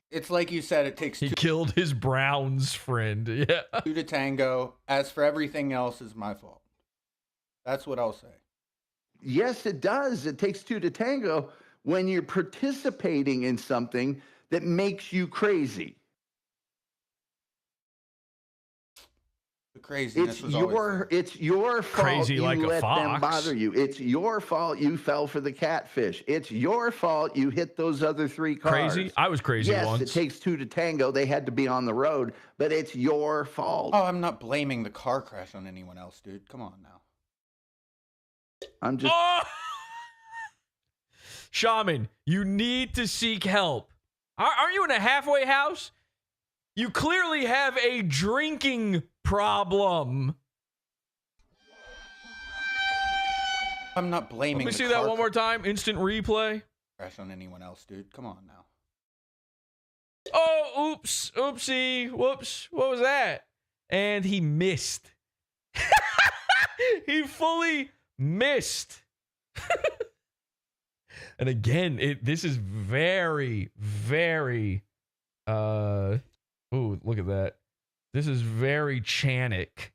it's like you said, it takes He killed his Browns friend. Yeah. 2 to tango. As for everything else, is my fault. That's what I'll say. Yes, it does. It takes 2 to tango when you're participating in something that makes you crazy. The craziness was always It's your fault Crazy you like a let them fox. bother you. It's your fault you fell for the catfish. It's your fault you hit those other 3 cars. Crazy? I was crazy yes, once. it takes 2 to tango. They had to be on the road, but it's your fault. Oh, I'm not blaming the car crash on anyone else, dude. Come on now. I'm just. Oh! Shaman, you need to seek help. Aren't you in a halfway house? You clearly have a drinking problem. I'm not blaming. Let me the see that car one more time. Instant replay. crash on anyone else, dude. Come on now. Oh, oops, oopsie, whoops. What was that? And he missed. He fully missed. And again, this is very, very, ooh, look at that. This is very Chanic.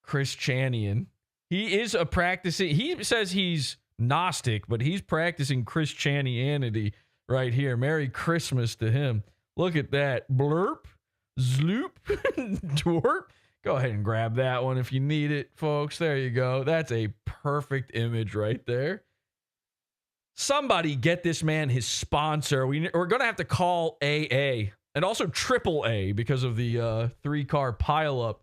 Chris Chanian. He is a practicing, he says he's Gnostic, but he's practicing Christianity right here. Merry Christmas to him. Look at that. Blurp, zloop, dwarp. Go ahead and grab that one if you need it, folks. There you go. That's a perfect image right there. Somebody get this man his sponsor. We're going to have to call AA and also AAA because of the 3-car pileup.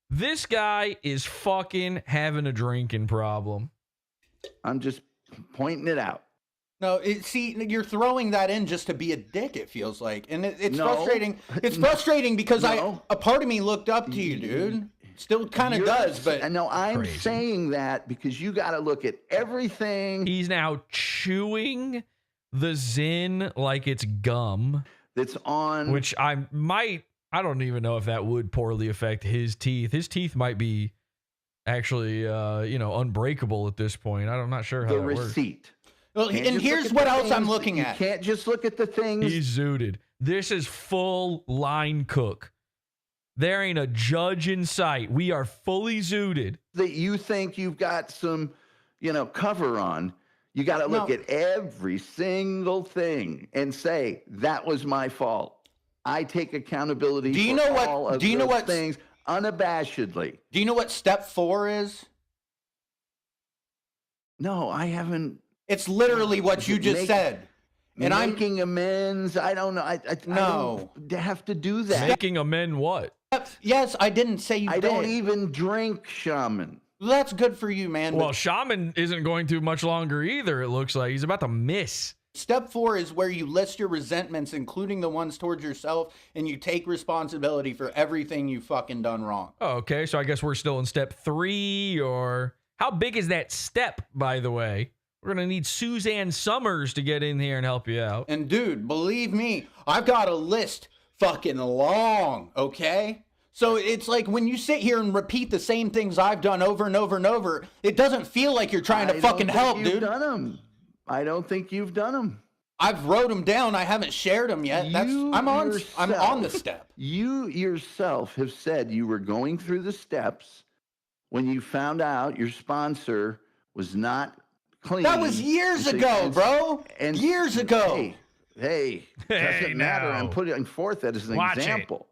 This guy is fucking having a drinking problem. I'm just pointing it out. No, see, you're throwing that in just to be a dick, it feels like. And it's No. frustrating. It's frustrating because No. a part of me looked up to you, dude. Still kind of does, but... No, I'm Crazy. saying that because you got to look at everything He's now chewing the Zin like it's gum. that's on... Which I don't even know if that would poorly affect his teeth. His teeth might be actually, unbreakable at this point. I'm not sure how the that works. receipt. Well, Can't and just look here's at what the else I'm things- looking you at. can't just look at the things. He's zooted. This is full line cook. There ain't a judge in sight. We are fully zooted. that you think you've got some, cover on. You got to look No. at every single thing and say, that was my fault. I take accountability Do you for know what- all of do you know those what- things unabashedly. Do you know what step 4 is? No, I haven't. It's literally what you just said. And I'm making amends. I don't know. I No. don't have to do that. Making amend what? Yes, I didn't say you I did. don't even drink, Shaman. That's good for you, man. Well, but Shaman isn't going to much longer either, it looks like. He's about to miss. step 4 is where you list your resentments, including the ones towards yourself, and you take responsibility for everything you fucking done wrong. Oh, okay, so I guess we're still in step 3, or... How big is that step, by the way? We're going to need Suzanne Summers to get in here and help you out. And dude, believe me, I've got a list fucking long, okay? So it's like when you sit here and repeat the same things I've done over and over and over, it doesn't feel like you're trying to fucking help, dude. I don't think you've done them. I've wrote them down. I haven't shared them yet. I'm on the step. You yourself have said you were going through the steps when you found out your sponsor was not clean. That was years ago, bro. And years ago. Hey, doesn't matter. I'm putting forth that as an example.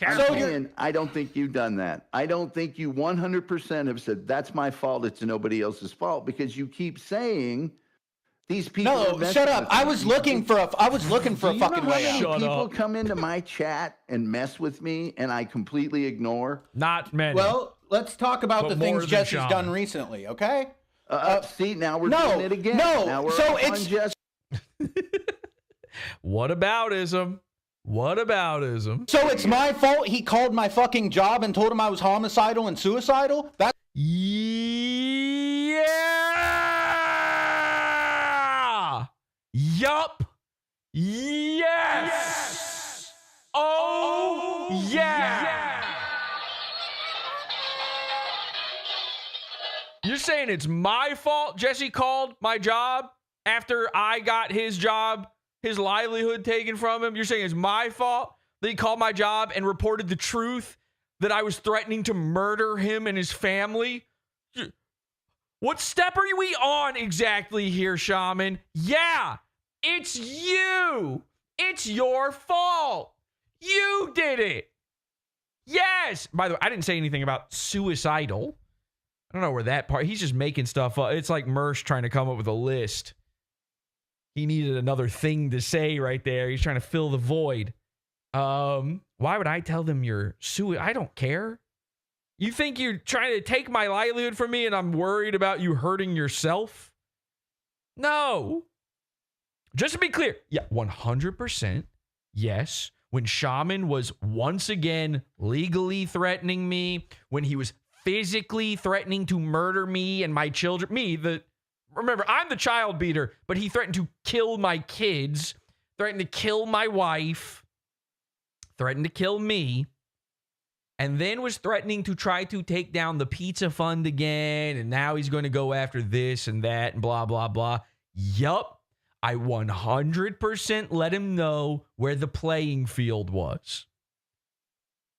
I don't think you've done that. I don't think you 100% have said that's my fault. It's nobody else's fault, because you keep saying these people. No, shut up. I was looking for a fucking way out. People come into my chat and mess with me, and I completely ignore. Not many. Well, let's talk about the things Jesse's done recently, okay? See, now we're doing it again. Now we're so it's just. Whataboutism. So it's my fault he called my fucking job and told him I was homicidal and suicidal? That's yeah. Yup. Yes. Oh, yeah. You're saying it's my fault Jesse called my job after I got his job, his livelihood taken from him? You're saying it's my fault that he called my job and reported the truth that I was threatening to murder him and his family? What step are we on exactly here, Shaman? Yeah, it's you. It's your fault. You did it. Yes. By the way, I didn't say anything about suicidal. I don't know where that part, he's just making stuff up. It's like Mersh trying to come up with a list. He needed another thing to say right there. He's trying to fill the void. Why would I tell them you're I don't care. You think you're trying to take my livelihood from me and I'm worried about you hurting yourself? No. Just to be clear, yeah, 100%. Yes. When Shaman was once again legally threatening me, when he was physically threatening to murder me and my children, remember, I'm the child beater, but he threatened to kill my kids, threatened to kill my wife, threatened to kill me, and then was threatening to try to take down the pizza fund again, and now he's going to go after this and that and blah, blah, blah. Yup, I 100% let him know where the playing field was.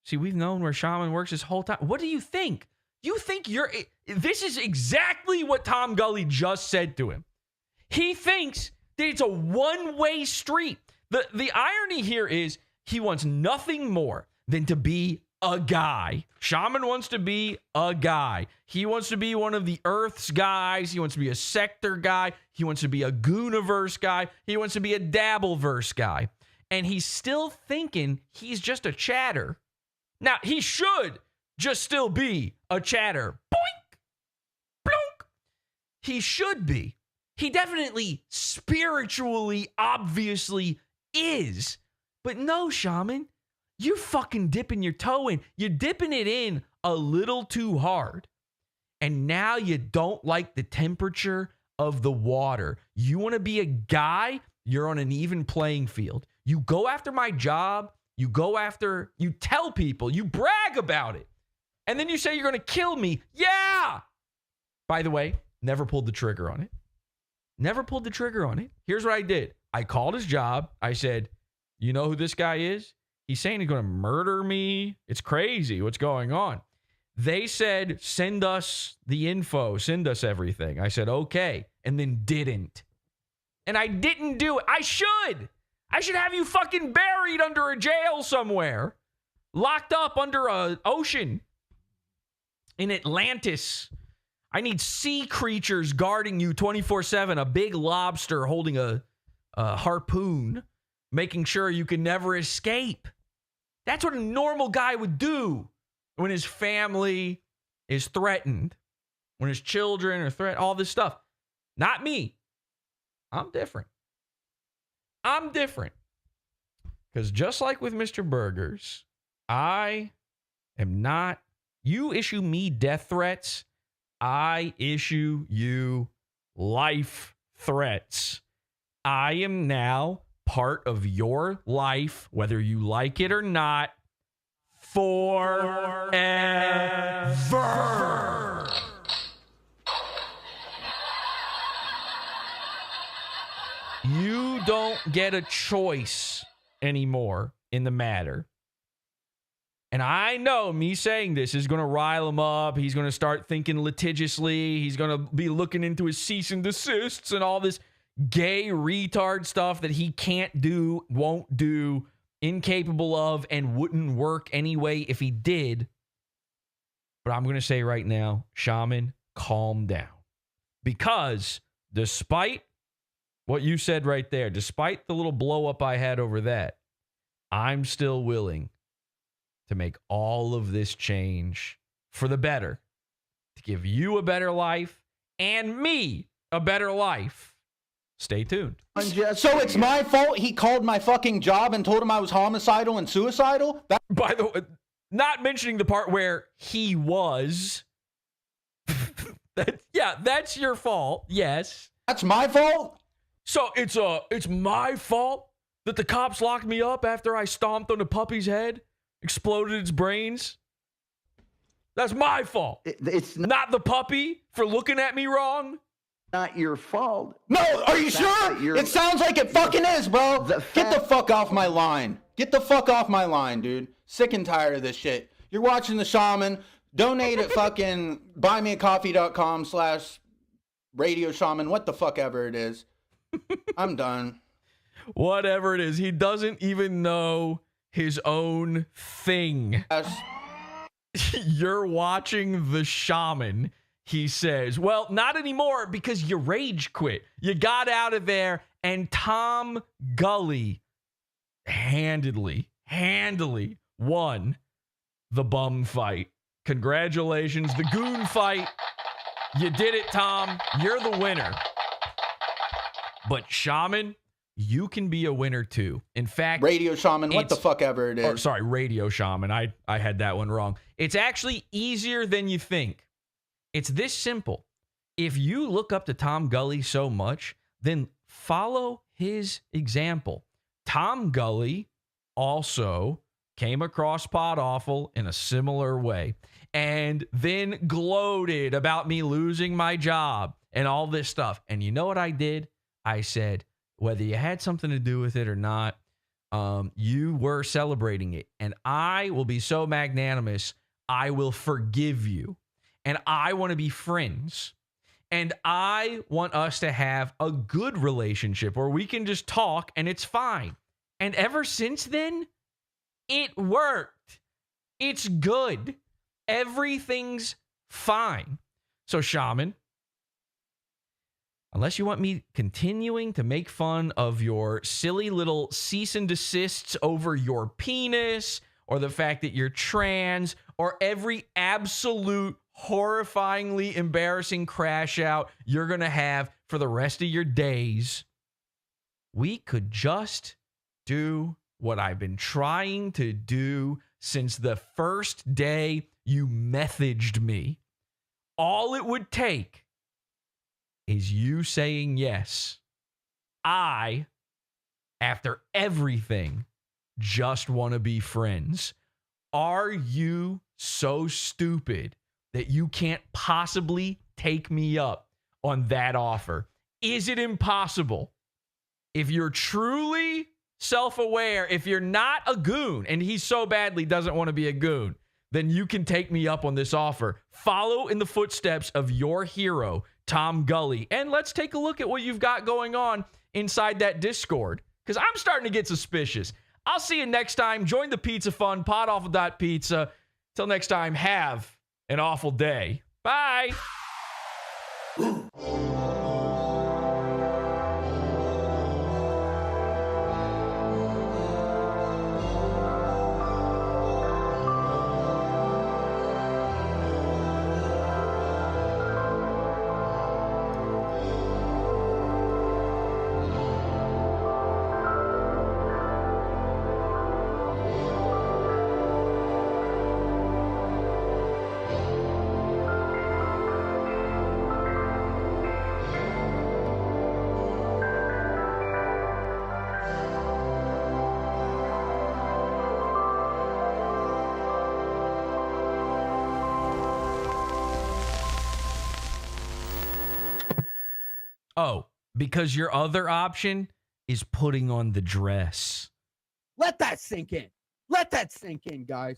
See, we've known where Shaman works this whole time. What do you think? You think this is exactly what Tom Gulley just said to him. He thinks that it's a one-way street. The irony here is he wants nothing more than to be a guy. Shaman wants to be a guy. He wants to be one of the Earth's guys. He wants to be a sector guy. He wants to be a Gooniverse guy. He wants to be a Dabbleverse guy. And he's still thinking he's just a chatter. Now, he should just still be a chatter. Boink! Blunk! He should be. He definitely spiritually, obviously is. But no, Shaman, you're fucking dipping your toe in. You're dipping it in a little too hard. And now you don't like the temperature of the water. You want to be a guy? You're on an even playing field. You go after my job. You tell people, you brag about it. And then you say you're going to kill me. Yeah. By the way, never pulled the trigger on it. Here's what I did. I called his job. I said, you know who this guy is? He's saying he's going to murder me. It's crazy what's going on. They said, send us the info. Send us everything. I said, okay. And then didn't. And I didn't do it. I should have you fucking buried under a jail somewhere. Locked up under an ocean. In Atlantis. I need sea creatures guarding you 24/7. A big lobster holding a harpoon. Making sure you can never escape. That's what a normal guy would do when his family is threatened. When his children are threatened. All this stuff. Not me. I'm different. Because just like with Mr. Burgers, I am not. You issue me death threats. I issue you life threats. I am now part of your life, whether you like it or not. forever. You don't get a choice anymore in the matter. And I know me saying this is going to rile him up. He's going to start thinking litigiously. He's going to be looking into his cease and desists and all this gay retard stuff that he can't do, won't do, incapable of, and wouldn't work anyway if he did. But I'm going to say right now, Shaman, calm down. Because despite what you said right there, despite the little blow up I had over that, I'm still willing to make all of this change for the better, to give you a better life and me a better life. Stay tuned. So it's my fault he called my fucking job and told him I was homicidal and suicidal? By the way, not mentioning the part where he was. That's your fault. Yes. That's my fault? So it's my fault that the cops locked me up after I stomped on the puppy's head, exploded its brains? That's my fault. It's not the puppy for looking at me wrong. Not your fault. No, are you sure? It sounds like it fucking is, bro. Get the fuck off my line. Get the fuck off my line, dude. Sick and tired of this shit. You're watching The Shaman. Donate at fucking buymeacoffee.com/Radio Shaman. What the fuck ever it is. I'm done. Whatever it is. He doesn't even know his own thing. You're watching The Shaman. He says, well, not anymore because you rage quit. You got out of there, and Tom Gulley handily won the bum fight. Congratulations, the goon fight. You did it, Tom. You're the winner. But Shaman, you can be a winner too. In fact, Radio Shaman, what the fuck ever it is. Or, sorry, Radio Shaman. I had that one wrong. It's actually easier than you think. It's this simple. If you look up to Tom Gulley so much, then follow his example. Tom Gulley also came across PodAwful in a similar way and then gloated about me losing my job and all this stuff. And you know what I did? I said, whether you had something to do with it or not, you were celebrating it. And I will be so magnanimous, I will forgive you. And I want to be friends. And I want us to have a good relationship where we can just talk and it's fine. And ever since then, it worked. It's good. Everything's fine. So, Shaman, unless you want me continuing to make fun of your silly little cease and desists over your penis or the fact that you're trans or every absolute horrifyingly embarrassing crash out you're going to have for the rest of your days, we could just do what I've been trying to do since the first day you messaged me. All it would take is you saying yes. I, after everything, just want to be friends. Are you so stupid that you can't possibly take me up on that offer? Is it impossible? If you're truly self-aware, if you're not a goon, and he so badly doesn't want to be a goon, then you can take me up on this offer. Follow in the footsteps of your hero, Tom Gulley. And let's take a look at what you've got going on inside that Discord, because I'm starting to get suspicious. I'll see you next time. Join the pizza fun, PodAwful.pizza. Till next time, have an awful day. Bye. Oh, because your other option is putting on the dress. Let that sink in. Let that sink in, guys.